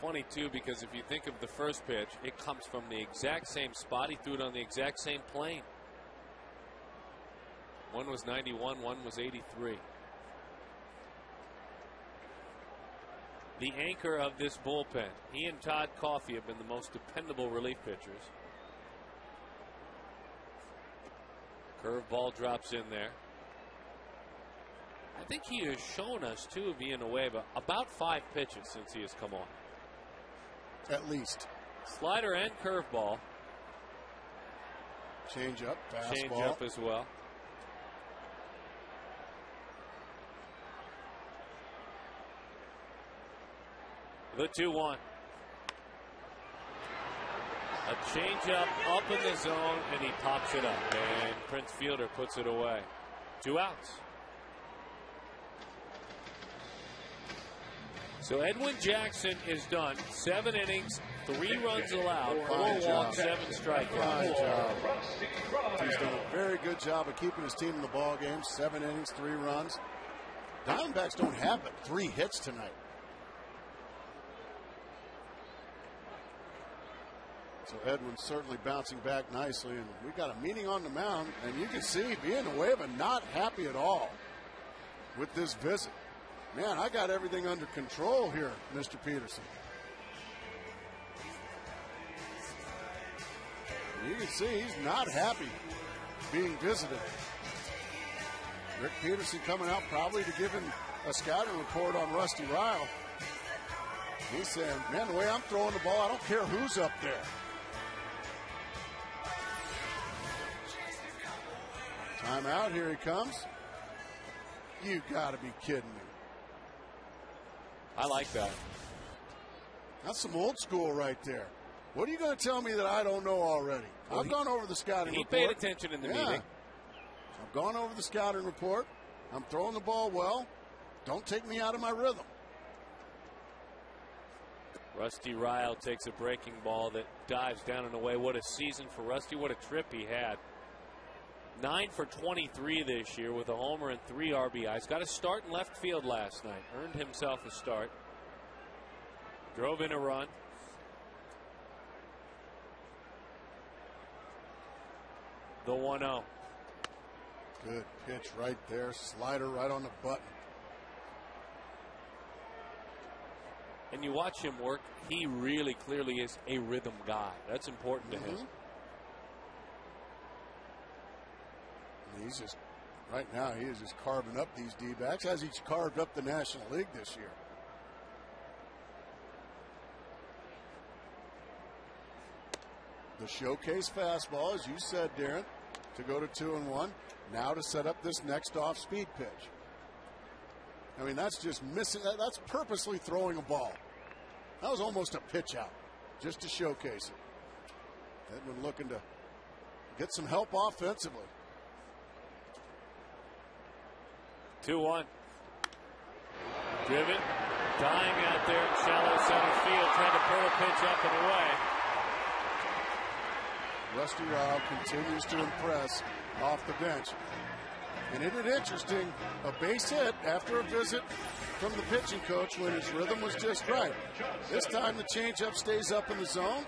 Funny, too, because if you think of the first pitch, it comes from the exact same spot. He threw it on the exact same plane. One was 91, one was 83. The anchor of this bullpen. He and Todd Coffey have been the most dependable relief pitchers. Curveball drops in there. I think he has shown us, too, Villanueva, about 5 pitches since he has come on. At least. Slider and curveball. Changeup, fastball. Changeup as well. The 2-1. A changeup up in the zone, and he pops it up. And Prince Fielder puts it away. 2 outs. So Edwin Jackson is done. 7 innings, 3 runs allowed, 4 walks, 7 strikeouts. Fine job. He's done a very good job of keeping his team in the ball game. 7 innings, 3 runs. Diamondbacks don't have but 3 hits tonight. So Edwin's certainly bouncing back nicely, and we got a meeting on the mound, and you can see Villanueva not happy at all with this visit. Man, I got everything under control here, Mr. Peterson. And you can see he's not happy being visited. Rick Peterson coming out probably to give him a scouting report on Rusty Ryle. He's saying, man, the way I'm throwing the ball, I don't care who's up there. Timeout, here he comes. You gotta be kidding me. I like that. That's some old school right there. What are you going to tell me that I don't know already? Well, I've gone over the scouting report. He paid attention in the meeting. I've gone over the scouting report. I'm throwing the ball well. Don't take me out of my rhythm. Rusty Ryle takes a breaking ball that dives down and away. What a season for Rusty. What a trip he had. 9 for 23 this year with a homer and 3 RBIs. Got a start in left field last night. Earned himself a start. Drove in a run. The 1-0. Good pitch right there. Slider right on the button. And you watch him work. He really clearly is a rhythm guy. That's important to him. He's just, right now, he is just carving up these D-backs as he's carved up the National League this year. The showcase fastball, as you said, Darren, to go to 2-1. Now to set up this next off-speed pitch. I mean, that's just missing. That's purposely throwing a ball. That was almost a pitch out, just to showcase it. Edwin looking to get some help offensively. 2-1. Driven. Dying out there in shallow center field, trying to pull a pitch up and away. Rusty Rao continues to impress off the bench. And isn't it interesting, a base hit after a visit from the pitching coach when his rhythm was just right. This time the changeup stays up in the zone.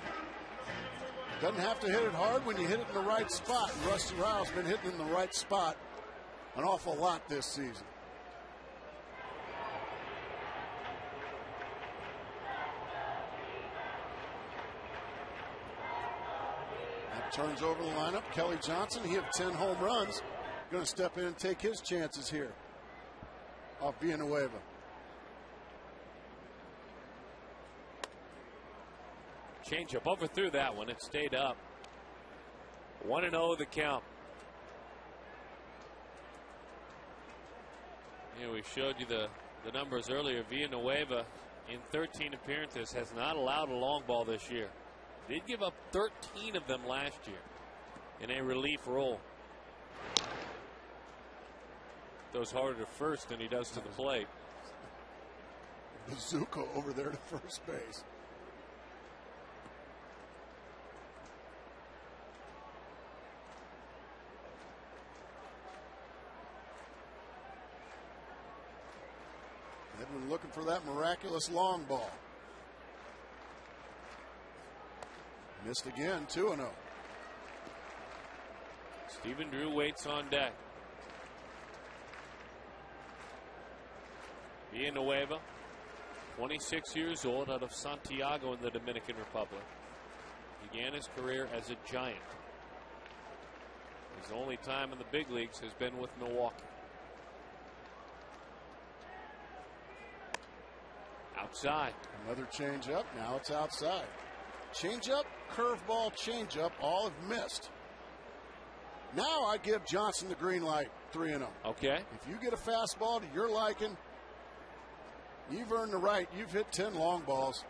Doesn't have to hit it hard when you hit it in the right spot. And Rusty Rao's been hitting in the right spot an awful lot this season. That turns over the lineup. Kelly Johnson, he had 10 home runs. Going to step in and take his chances here off Villanueva. Changeup overthrew that one. It stayed up. 1-0 the count. Yeah, we showed you the numbers earlier. Villanueva in 13 appearances has not allowed a long ball this year. Did give up 13 of them last year in a relief role. Throws harder to first than he does to the plate. Bazooka over there to first base. Edmund looking for that miraculous long ball. Missed again, 2-0. Stephen Drew waits on deck. Villanueva, 26 years old, out of Santiago in the Dominican Republic. Began his career as a Giant. His only time in the big leagues has been with Milwaukee. Outside. Another changeup. Now it's outside. Changeup, curveball, changeup, all have missed. Now I give Johnson the green light, 3-0. Okay. If you get a fastball to your liking, you've earned the right. You've hit 10 long balls.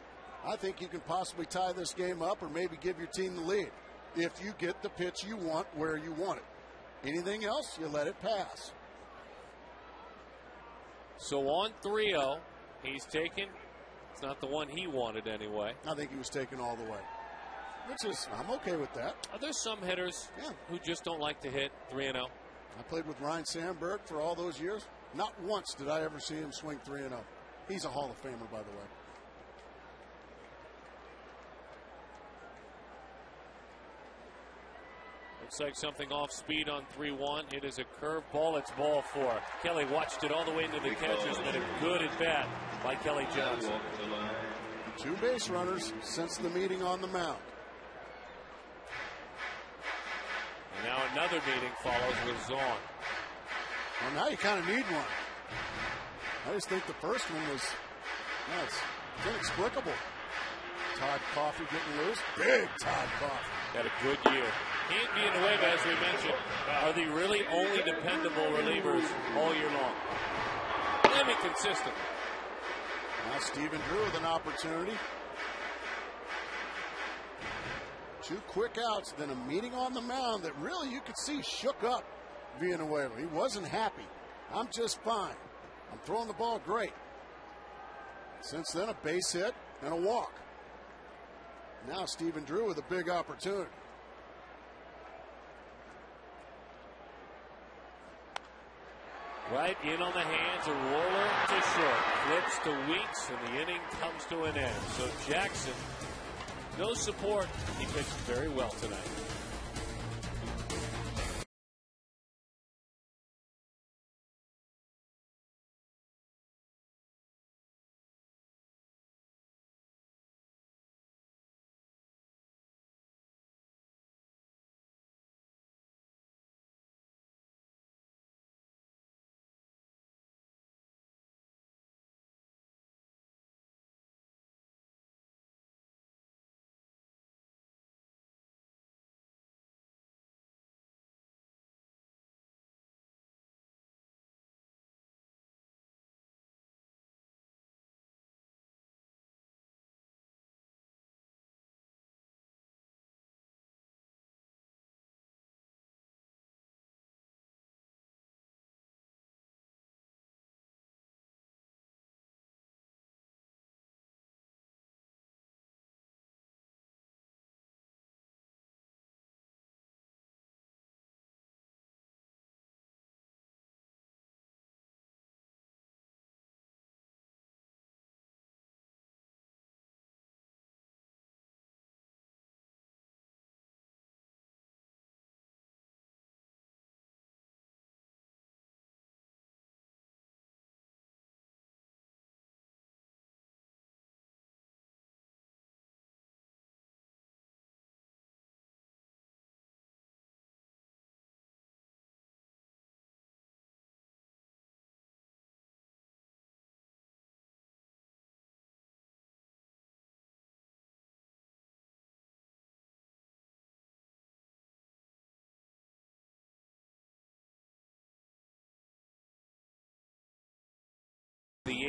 I think you can possibly tie this game up or maybe give your team the lead if you get the pitch you want where you want it. Anything else, you let it pass. So on 3-0, he's taken. It's not the one he wanted anyway. I think he was taken all the way. Which is, I'm okay with that. Are there some hitters who just don't like to hit 3-0? I played with Ryan Sandberg for all those years. Not once did I ever see him swing 3-0. He's a Hall of Famer, by the way. Looks like something off speed on 3-1. It is a curve ball. It's ball 4. Kelly watched it all the way into the catcher's, but a good at bat by Kelly Johnson. 2 base runners since the meeting on the mound. And now another meeting follows with Zahn. Well, now you kind of need one. I just think the first one was, it's inexplicable. Todd Coffey getting loose. Big Todd Coffey. Had a good year. He and Villanueva, as we mentioned, are the really only dependable relievers all year long. I mean, consistent. Now Stephen Drew with an opportunity. 2 quick outs, then a meeting on the mound that really you could see shook up Villanueva. He wasn't happy. I'm just fine. I'm throwing the ball great. Since then, a base hit and a walk. Now Stephen Drew with a big opportunity. Right in on the hands, a roller to short. Flips to Weeks, and the inning comes to an end. So Jackson, no support. He pitched very well tonight.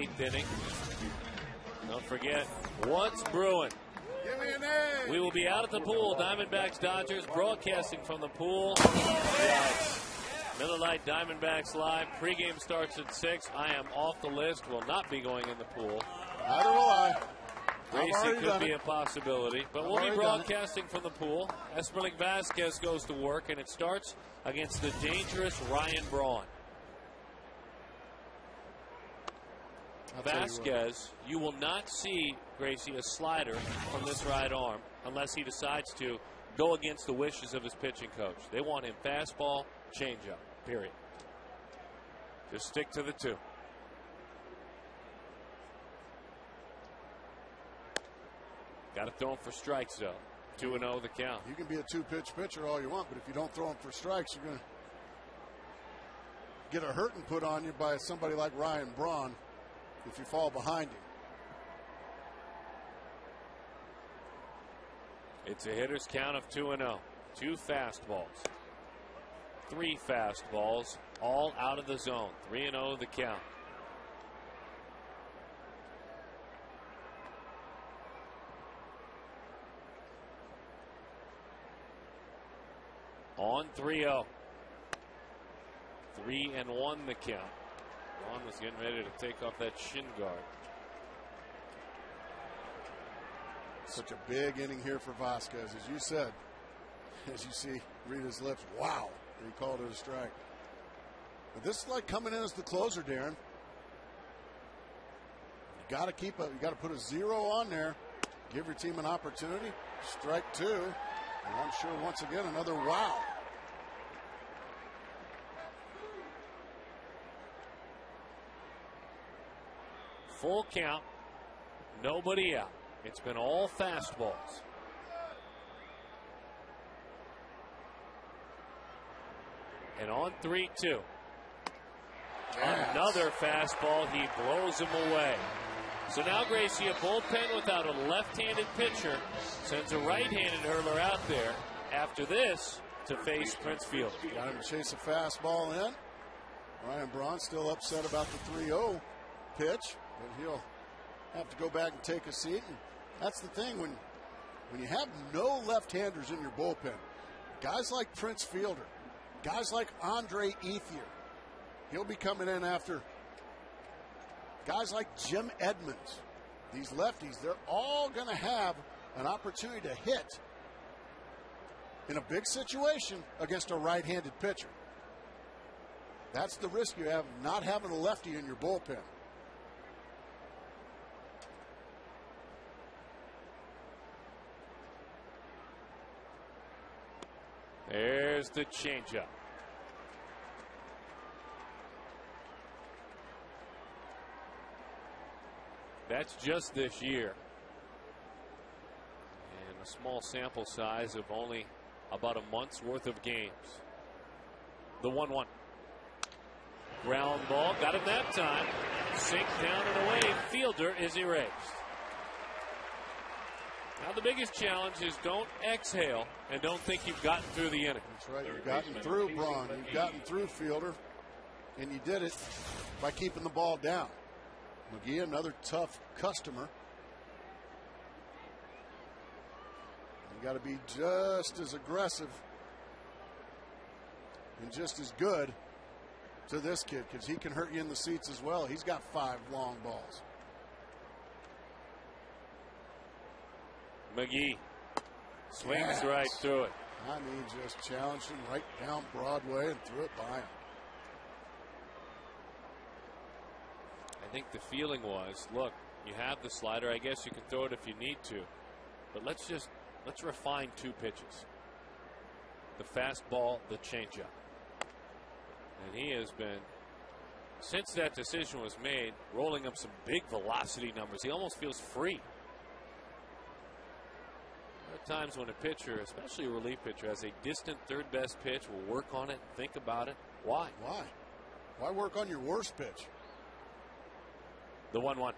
8th inning. Don't forget what's brewing. Give me an A. We will be out at the pool. Diamondbacks, Dodgers, broadcasting from the pool. Yes. Miller Lite Diamondbacks live. Pregame starts at 6. I am off the list. Will not be going in the pool. Neither will I. Gracie could be a possibility. But we'll be broadcasting from the pool. Esperling Vasquez goes to work, and it starts against the dangerous Ryan Braun. Vasquez, you will not see, Gracie, a slider from this right arm unless he decides to go against the wishes of his pitching coach. They want him fastball, changeup, period. Just stick to the 2. Got to throw him for strikes, though. 2-0 the count. You can be a 2-pitch pitcher all you want, but if you don't throw him for strikes, you're going to get a hurting put on you by somebody like Ryan Braun if you fall behind him. It's a hitter's count of 2-0. 2 fastballs. 3 fastballs, all out of the zone. 3-0 the count. On 3-0. 3-1 the count. Braun was getting ready to take off that shin guard. Such a big inning here for Vasquez, as you said. As you see, read his lips. Wow, he called it a strike. But this is like coming in as the closer, Darren. You got to keep you got to put a 0 on there. Give your team an opportunity. Strike 2, and I'm sure once again another wow. Full count, nobody out. It's been all fastballs. And on 3-2. Another fastball. He blows him away. So now Gracie, a bullpen without a left-handed pitcher, sends a right-handed hurler out there after this to face Prince Fielder. Got him to chase a fastball in. Ryan Braun still upset about the 3-0 pitch, but he'll have to go back and take a seat. And that's the thing, when you have no left-handers in your bullpen, guys like Prince Fielder, guys like Andre Ethier, he'll be coming in after guys like Jim Edmonds. These lefties, they're all going to have an opportunity to hit in a big situation against a right-handed pitcher. That's the risk you have, not having a lefty in your bullpen. There's the changeup. That's just this year. And a small sample size of only about a month's worth of games. The 1-1. Ground ball, got him that time. Sink down and away. Fielder is erased. Now the biggest challenge is don't exhale and don't think you've gotten through the inning. That's right. You've gotten through Braun. You've gotten through Fielder. And you did it by keeping the ball down. McGee, another tough customer. You got to be just as aggressive and just as good to this kid, because he can hurt you in the seats as well. He's got 5 long balls. McGee swings right through it. I mean, just challenged him right down Broadway and threw it by him. I think the feeling was, look, you have the slider. I guess you can throw it if you need to. But let's refine 2 pitches. The fastball, the changeup. And he has been, since that decision was made, rolling up some big velocity numbers. He almost feels free. There are times when a pitcher, especially a relief pitcher, has a distant third best pitch, will work on it, think about it. Why? Why? Why work on your worst pitch? The 1-1.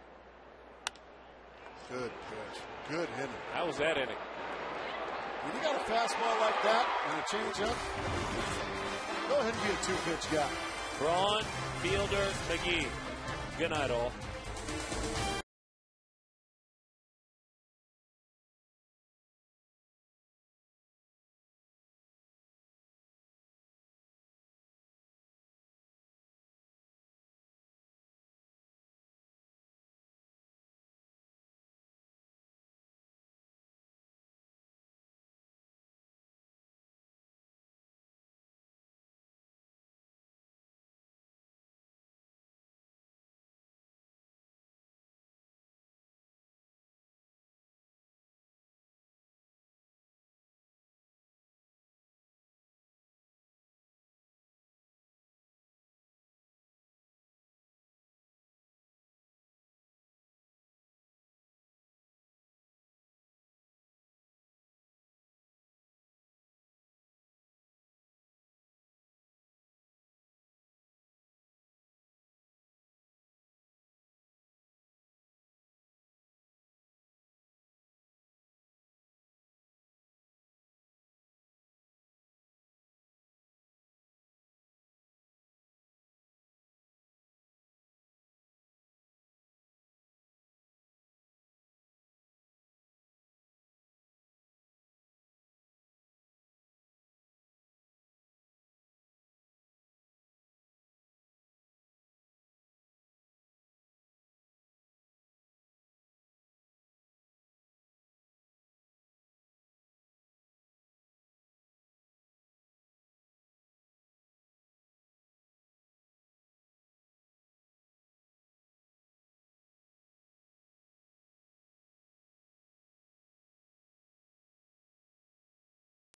Good pitch. Good hitting. How was that inning? When you got a fastball like that and a changeup, go ahead and be a 2-pitch guy. Braun, Fielder, McGee. Good night, all.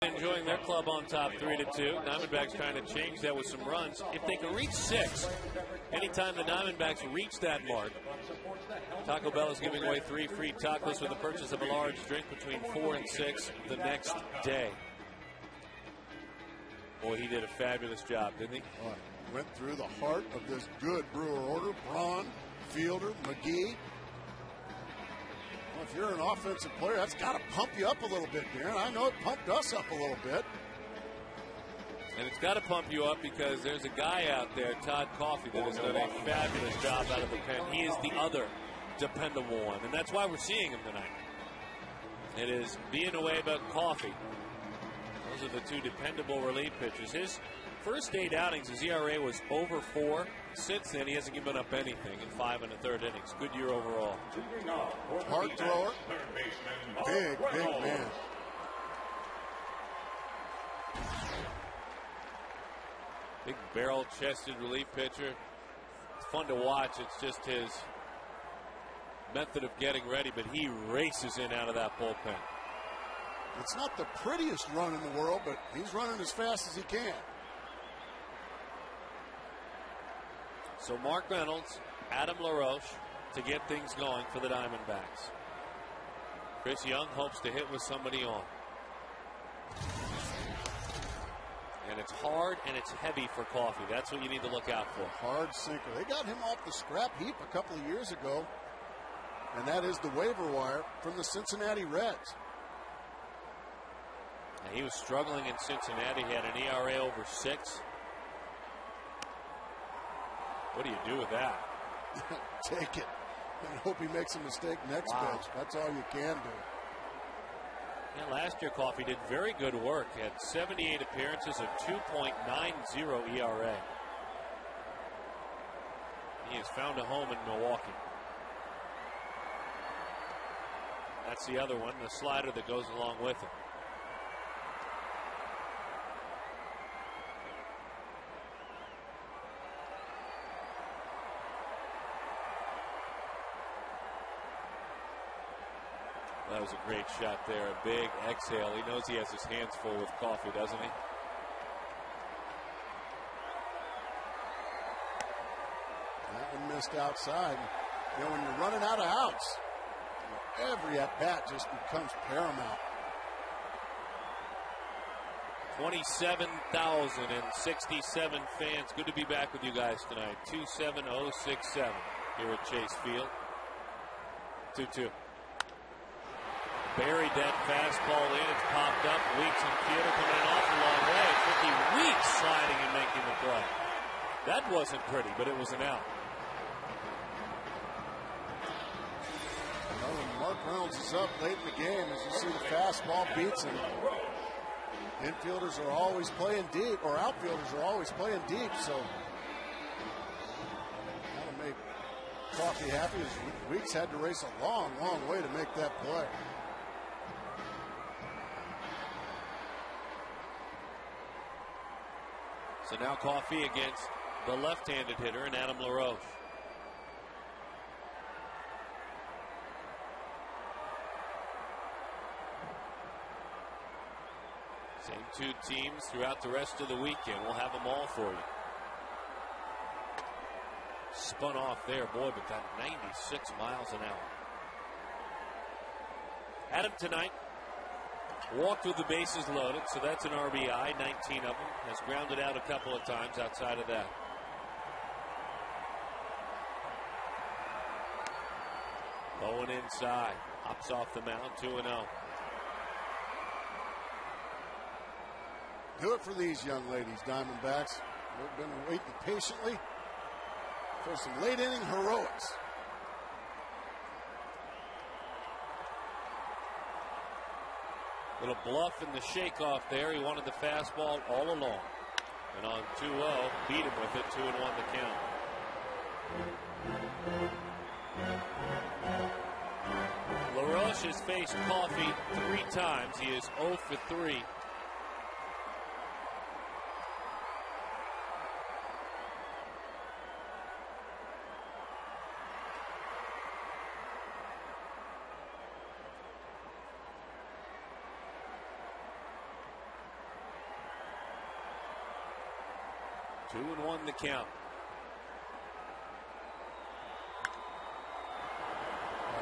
Enjoying their club on top 3-2. Diamondbacks trying to change that with some runs. If they can reach 6, anytime the Diamondbacks reach that mark, Taco Bell is giving away 3 free tacos with the purchase of a large drink between 4 and 6 the next day. Boy, he did a fabulous job, didn't he? Went through the heart of this good Brewer order. Braun, Fielder, McGee. Well, if you're an offensive player, that's got to pump you up a little bit, Darren. I know it pumped us up a little bit. And it's got to pump you up because there's a guy out there, Todd Coffey, that has done a fabulous job out of the pen. He is the other dependable one, and that's why we're seeing him tonight. It is being away about Coffey. Those are the 2 dependable relief pitchers. His first 8 outings, his ERA was over 4. Since then, he hasn't given up anything in 5 1/3 innings. Good year overall. Hard thrower. Big man. Big barrel-chested relief pitcher. It's fun to watch. It's just his method of getting ready, but he races in out of that bullpen. It's not the prettiest run in the world, but he's running as fast as he can. So Mark Reynolds, Adam LaRoche to get things going for the Diamondbacks. Chris Young hopes to hit with somebody on. And it's hard and it's heavy for Coffey. That's what you need to look out for. Hard sinker. They got him off the scrap heap a couple of years ago, and that is the waiver wire from the Cincinnati Reds. And he was struggling in Cincinnati. He had an ERA over 6. What do you do with that? Take it and hope he makes a mistake next pitch. That's all you can do. Yeah, last year Coffey did very good work. He had 78 appearances, a 2.90 ERA. He has found a home in Milwaukee. That's the other one, the slider that goes along with it. That was a great shot there. A big exhale. He knows he has his hands full with Coffey, doesn't he? That one missed outside. You know, when you're running out of outs, every at-bat just becomes paramount. 27,067 fans. Good to be back with you guys tonight. 27067 here at Chase Field. 2-2. Buried that fastball in. It's popped up. Weeks and Fielder coming an awful long way. It took Weeks sliding and making the play. That wasn't pretty, but it was an out. Mark Reynolds is up late in the game. As you see, the fastball beats him. Infielders are always playing deep, or outfielders are always playing deep, so that'll make Coffey happy, as Weeks had to race a long, long way to make that play. So now Coffey against the left-handed hitter and Adam LaRoche. Same two teams throughout the rest of the weekend. We'll have them all for you. Spun off there, boy, but got 96 miles an hour. Adam tonight walked with the bases loaded, so that's an RBI, 19 of them. Has grounded out a couple of times outside of that. Going inside, hops off the mound, 2-0. Do it for these young ladies, Diamondbacks. They've been waiting patiently for some late inning heroics. Little bluff in the shake-off there. He wanted the fastball all along. And on 2-0, beat him with it, 2-1 the count. LaRoche has faced Coffey 3 times. He is 0 for 3. Two and one the count.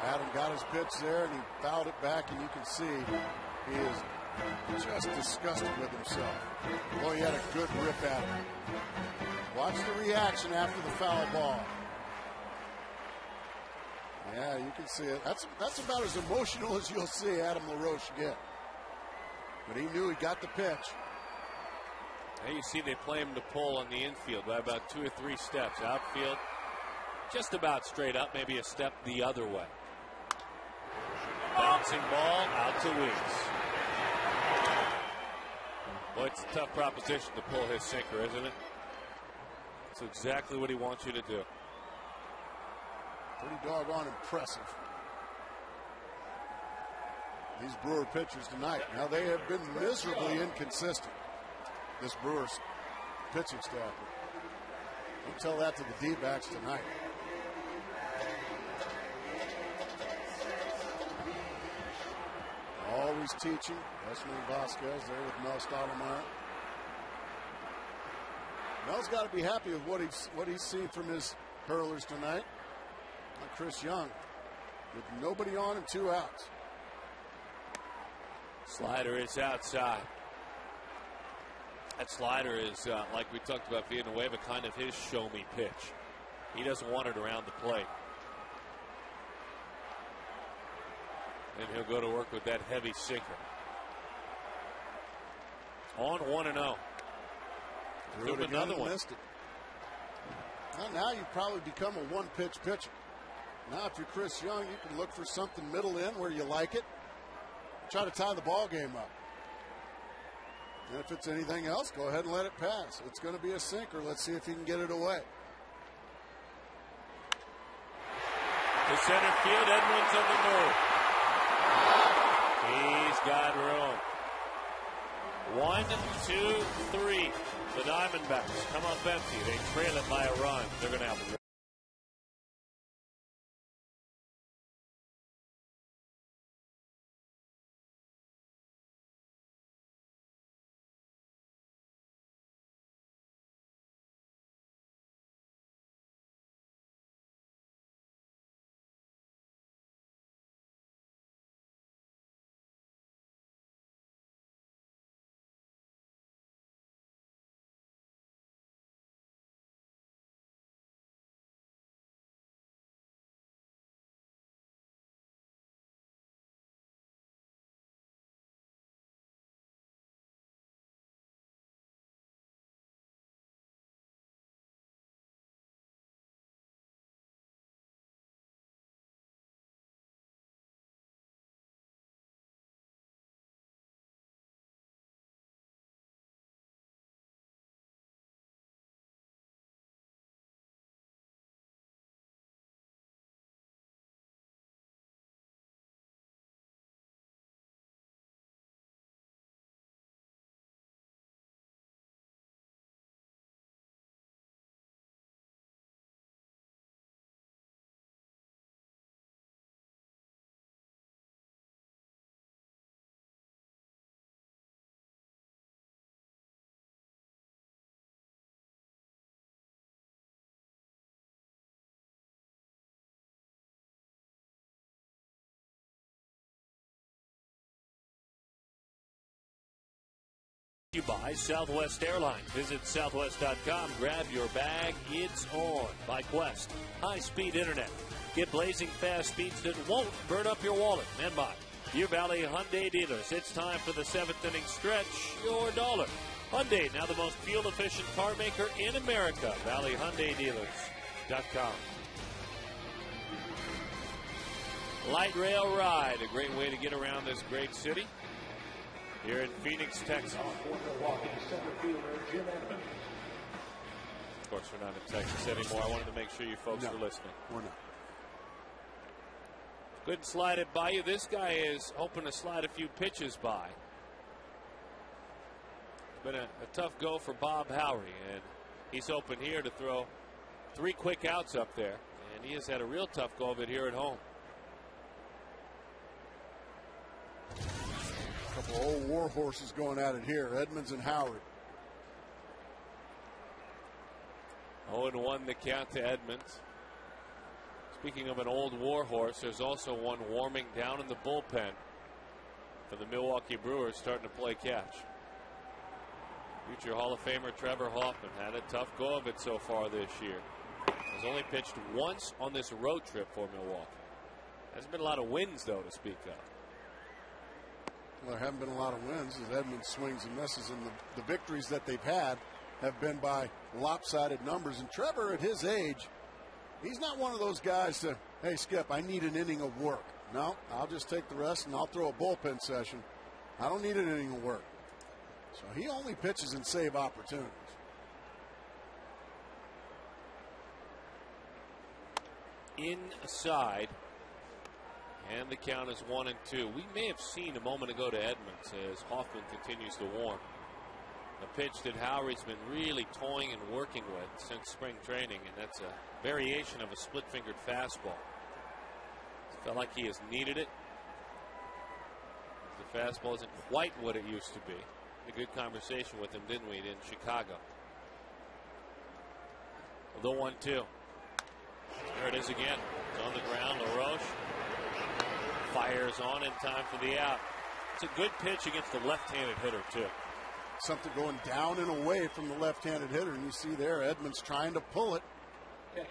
Adam got his pitch there, and he fouled it back, and you can see he is just disgusted with himself. Boy, he had a good rip at him. Watch the reaction after the foul ball. Yeah, you can see it. That's about as emotional as you'll see Adam LaRoche get. But he knew he got the pitch. Now you see they play him to pull on the infield by about 2 or 3 steps. Outfield just about straight up, maybe a step the other way. Bouncing ball out to Weeks. Well, it's a tough proposition to pull his sinker, isn't it? It's exactly what he wants you to do. Pretty doggone impressive. These Brewer pitchers tonight. Now they have been miserably inconsistent. This Brewers pitching staff. Don't tell that to the D-backs tonight. Always teaching. Esmer Vasquez there with Mel Stottlemyre. Mel's got to be happy with what he's seen from his hurlers tonight. Chris Young with nobody on and 2 outs. Slider is outside. That slider is, like we talked about Villanueva, kind of his show-me pitch. He doesn't want it around the plate. And he'll go to work with that heavy sinker. On 1-0. Threw another one. Missed it. Well, now you've probably become a one-pitch pitcher. Now, if you're Chris Young, you can look for something middle in where you like it. Try to tie the ball game up. And if it's anything else, go ahead and let it pass. It's going to be a sinker. Let's see if he can get it away. To center field, Edmonds on the move. He's got room. 1, 2, 3. The Diamondbacks come up empty. They trail it by a run. They're going to have a You buy Southwest Airlines. Visit southwest.com. Grab your bag. It's on by Quest. High-speed internet. Get blazing fast speeds that won't burn up your wallet. And by your Valley Hyundai dealers. It's time for the 7th inning stretch. Your dollar. Hyundai, now the most fuel-efficient car maker in America. ValleyHyundaiDealers.com. Light rail ride, a great way to get around this great city. Here in Phoenix, Texas. Of course, we're not in Texas anymore. I wanted to make sure you folks were listening. We're not. Couldn't slide it by you. This guy is hoping to slide a few pitches by. It's been a tough go for Bob Howry, and he's hoping here to throw 3 quick outs up there. And he has had a real tough go of it here at home. A couple of old war horses going at it here, Edmonds and Howry. 0-1 the count to Edmonds. Speaking of an old war horse, there's also one warming down in the bullpen for the Milwaukee Brewers, starting to play catch. Future Hall of Famer Trevor Hoffman had a tough go of it so far this year. Has only pitched once on this road trip for Milwaukee. Hasn't been a lot of wins, though, to speak of. Well, there haven't been a lot of wins as Edmonds swings and misses, and the victories that they've had have been by lopsided numbers. And Trevor, at his age, he's not one of those guys to, hey, Skip, I need an inning of work. No, I'll just take the rest and I'll throw a bullpen session. I don't need an inning of work. So he only pitches and save opportunities. Inside. And the count is 1-2. We may have seen a moment ago to Edmonds as Hoffman continues to warm. A pitch that Howry's been really toying and working with since spring training, and that's a variation of a split-fingered fastball. Felt like he has needed it. The fastball isn't quite what it used to be. A good conversation with him, didn't we, in Chicago? The 1-2. There it is again. It's on the ground. LaRoche fires on in time for the out. It's a good pitch against the left-handed hitter, too. Something going down and away from the left-handed hitter, and you see there Edmonds trying to pull it. And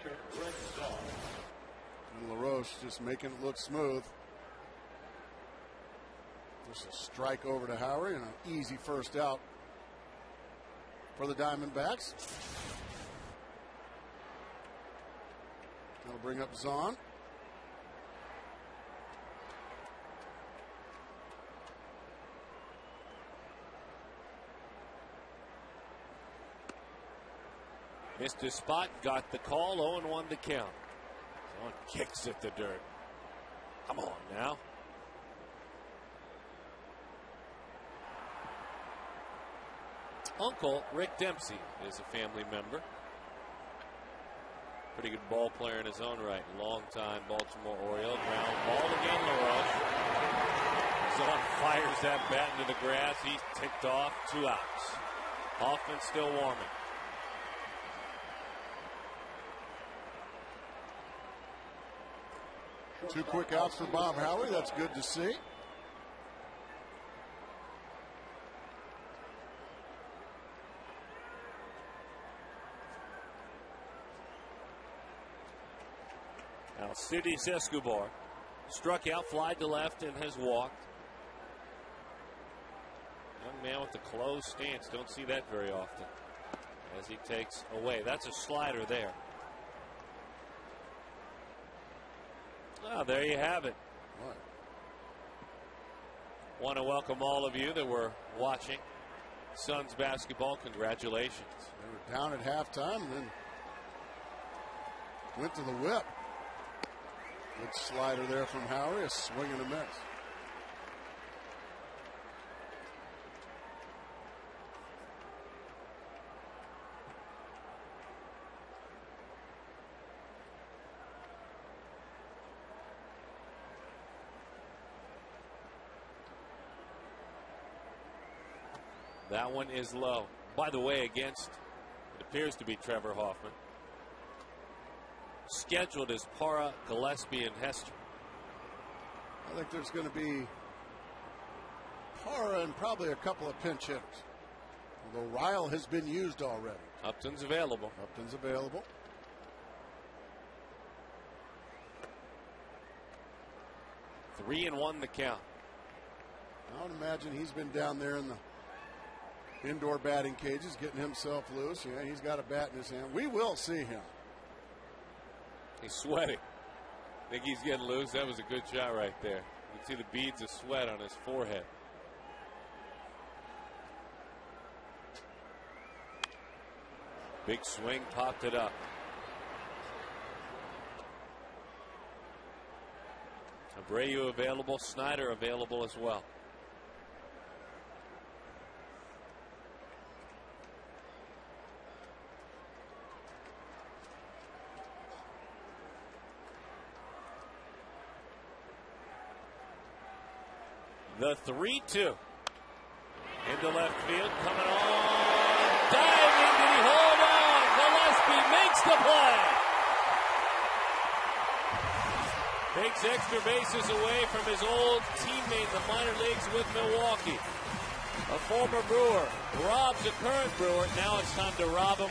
LaRoche just making it look smooth. Just a strike over to Howry and an easy first out for the Diamondbacks. That'll bring up Zahn. Missed his spot, got the call, 0-1 the count. Zahn kicks at the dirt. Come on now. Uncle Rick Dempsey is a family member. Pretty good ball player in his own right. Long-time Baltimore Oriole. Ground ball again, LaRoche. Zahn fires that bat into the grass. He's ticked off. 2 outs. Hoffman still warming. Two quick outs for Bob Howry. That's good to see. Alcides Escobar struck out, flied to left, and has walked. Young man with the closed stance. Don't see that very often as he takes away. That's a slider there. Well, there you have it. What? Want to welcome all of you that were watching Suns basketball. Congratulations. They were down at halftime and then went to the whip. Good slider there from Howry, a swing and a miss. That one is low. By the way, against, it appears to be Trevor Hoffman. Scheduled as Parra, Gillespie, and Hester. I think there's going to be Parra and probably a couple of pinch hitters. Although Ryle has been used already. Upton's available. Upton's available. Three and one the count. I would imagine he's been down there in the indoor batting cages getting himself loose. Yeah, he's got a bat in his hand. We will see him. He's sweating. Think he's getting loose. That was a good shot right there. You can see the beads of sweat on his forehead. Big swing, popped it up. Abreu available, Snyder available as well. The 3-2 into left field, coming on, diving, did he hold on? Gillespie makes the play. Takes extra bases away from his old teammate in the minor leagues with Milwaukee. A former Brewer robs a current Brewer. Now it's time to rob him.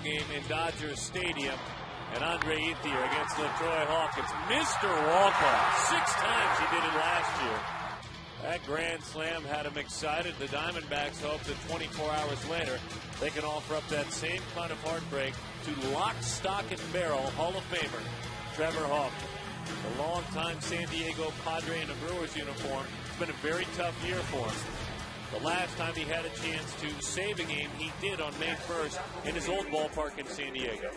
Game in Dodger Stadium, and Andre Ethier against LaTroy Hawk. It's Mr. Walker. 6 times he did it last year. That grand slam had him excited. The Diamondbacks hope that 24 hours later they can offer up that same kind of heartbreak to lock, stock, and barrel Hall of Famer Trevor Hawk. The longtime San Diego Padre in a Brewers uniform. It's been a very tough year for him. The last time he had a chance to save a game, he did on May 1st in his old ballpark in San Diego.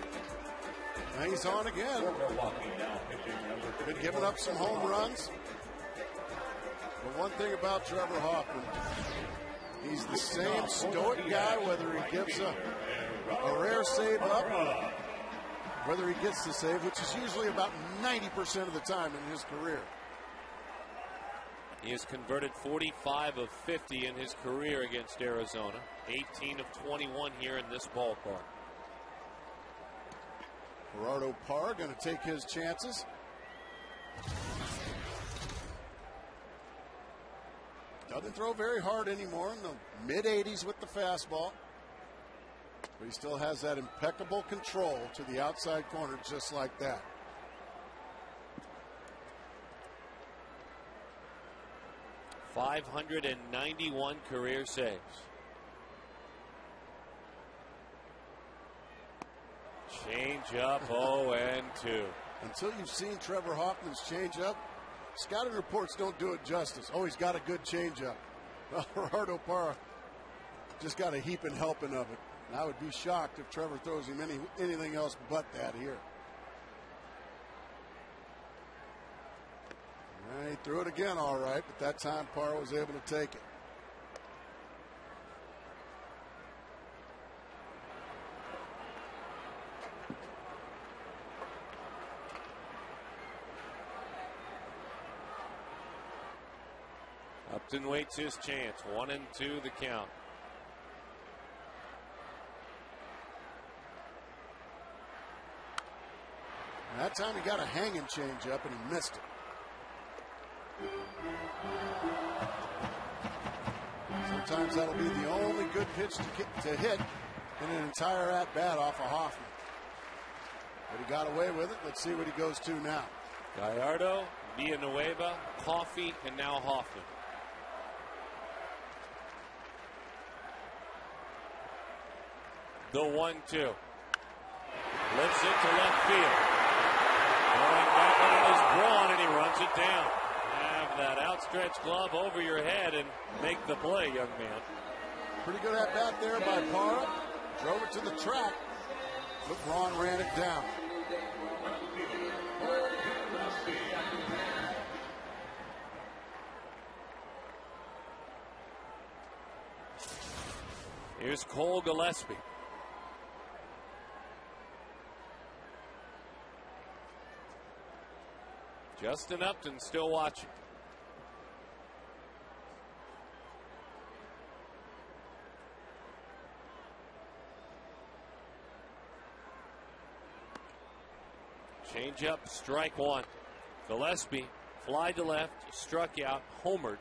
And he's on again. Been giving up some home runs. But one thing about Trevor Hoffman, he's the same stoic guy, whether he gives a rare save up or whether he gets the save, which is usually about 90% of the time in his career. He has converted 45 of 50 in his career against Arizona. 18 of 21 here in this ballpark. Gerardo Parra going to take his chances. Doesn't throw very hard anymore, in the mid-80s with the fastball. But he still has that impeccable control to the outside corner just like that. .591 career saves. Change up 0-2. Until you've seen Trevor Hoffman's changeup, scouting reports don't do it justice. Oh, he's got a good changeup. Well, Gerardo Parra just got a heaping helping of it. And I would be shocked if Trevor throws him anything else but that here. He threw it again all right, but that time Parra was able to take it. Upton waits his chance. 1-2 the count. And that time he got a hanging changeup and he missed it. Sometimes that'll be the only good pitch to hit in an entire at-bat off of Hoffman. But he got away with it. Let's see what he goes to now. Gallardo, Villanueva, Coffey, and now Hoffman. The 1-2. Lifts it to left field. Going back on it is Braun, and he runs it down. Have that outstretched glove over your head and make the play, young man. Pretty good at bat there by Parra. Drove it to the track, but Braun ran it down. Here's Cole Gillespie. Justin Upton still watching. Change up, strike one. Gillespie fly to left, struck out, homered.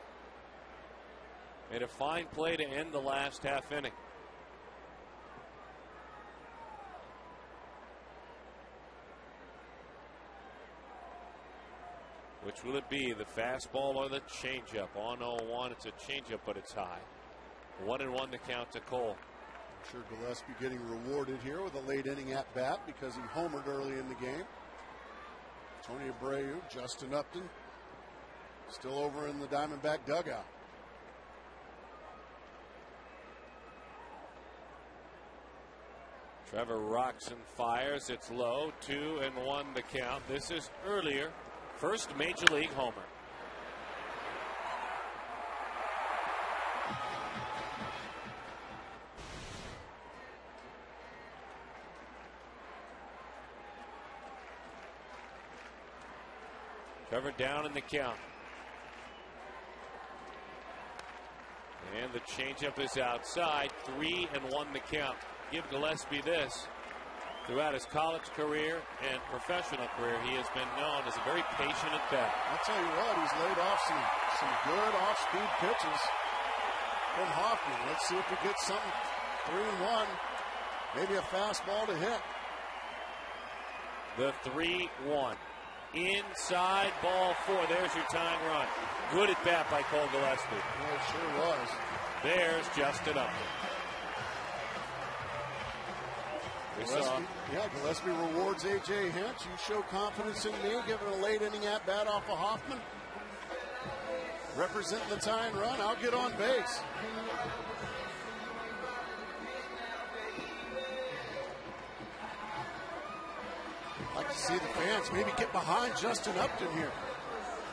Made a fine play to end the last half inning. Which will it be, the fastball or the changeup? On 0-1, it's a changeup, but it's high. 1-1 the count to Cole. I'm sure Gillespie getting rewarded here with a late inning at bat because he homered early in the game. Tony Abreu, Justin Upton, still over in the Diamondback dugout. Trevor rocks and fires. It's low. 2-1 the count. This is earlier. First major league homer. Trevor down in the count. And the changeup is outside. 3-1 the count. Give Gillespie this. Throughout his college career and professional career, he has been known as a very patient at bat. I'll tell you what, he's laid off some good off-speed pitches from Hoffman. Let's see if he gets something. 3-1, maybe a fastball to hit. The 3-1. Inside ball 4. There's your tying run. Good at bat by Cole Gillespie. Yeah, it sure was. There's Justin Upton. Gillespie rewards A.J. Hinch. You show confidence in me, giving a late inning at bat off of Hoffman. Representing the tying run, I'll get on base. I'd like to see the fans maybe get behind Justin Upton here.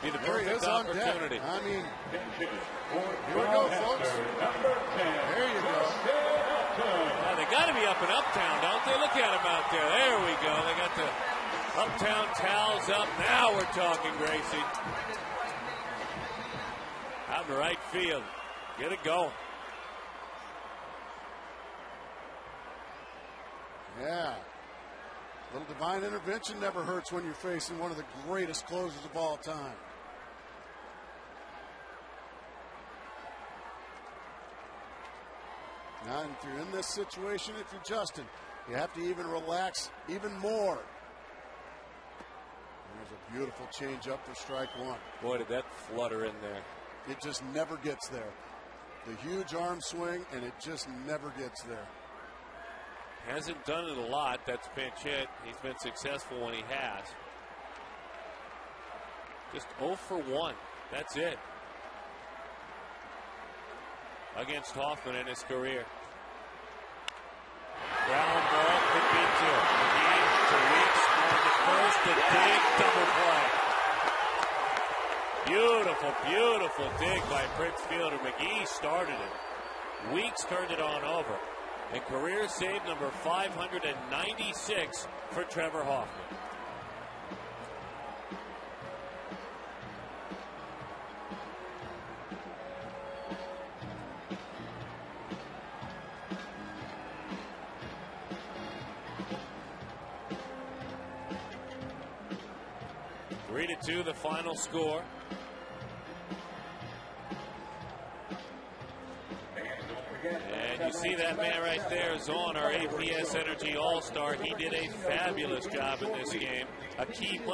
Be the perfect opportunity. I mean, here we go, folks. There you go. Well, they got to be up in Uptown, don't they? Look at them out there. There we go. They got the Uptown towels up. Now we're talking, Gracie. Out in right field. Get it going. Yeah. A little divine intervention never hurts when you're facing one of the greatest closers of all time. Now, if you're in this situation, if you're Justin, you have to even relax even more. There's a beautiful changeup for strike one. Boy, did that flutter in there. It just never gets there. The huge arm swing, and it just never gets there. Hasn't done it a lot. That's pinch hit. He's been successful when he has. Just 0 for 1. That's it. Against Hoffman in his career. Ground ball could be 2. McGee to Weeks on the first. A dig double play. Beautiful, beautiful dig by Prince Fielder. McGee started it. Weeks turned it on over. And career save number 596 for Trevor Hoffman. 3-2 the final score. And you see that man right there, Zorn, our APS Energy All-Star. He did a fabulous job in this game. A key play.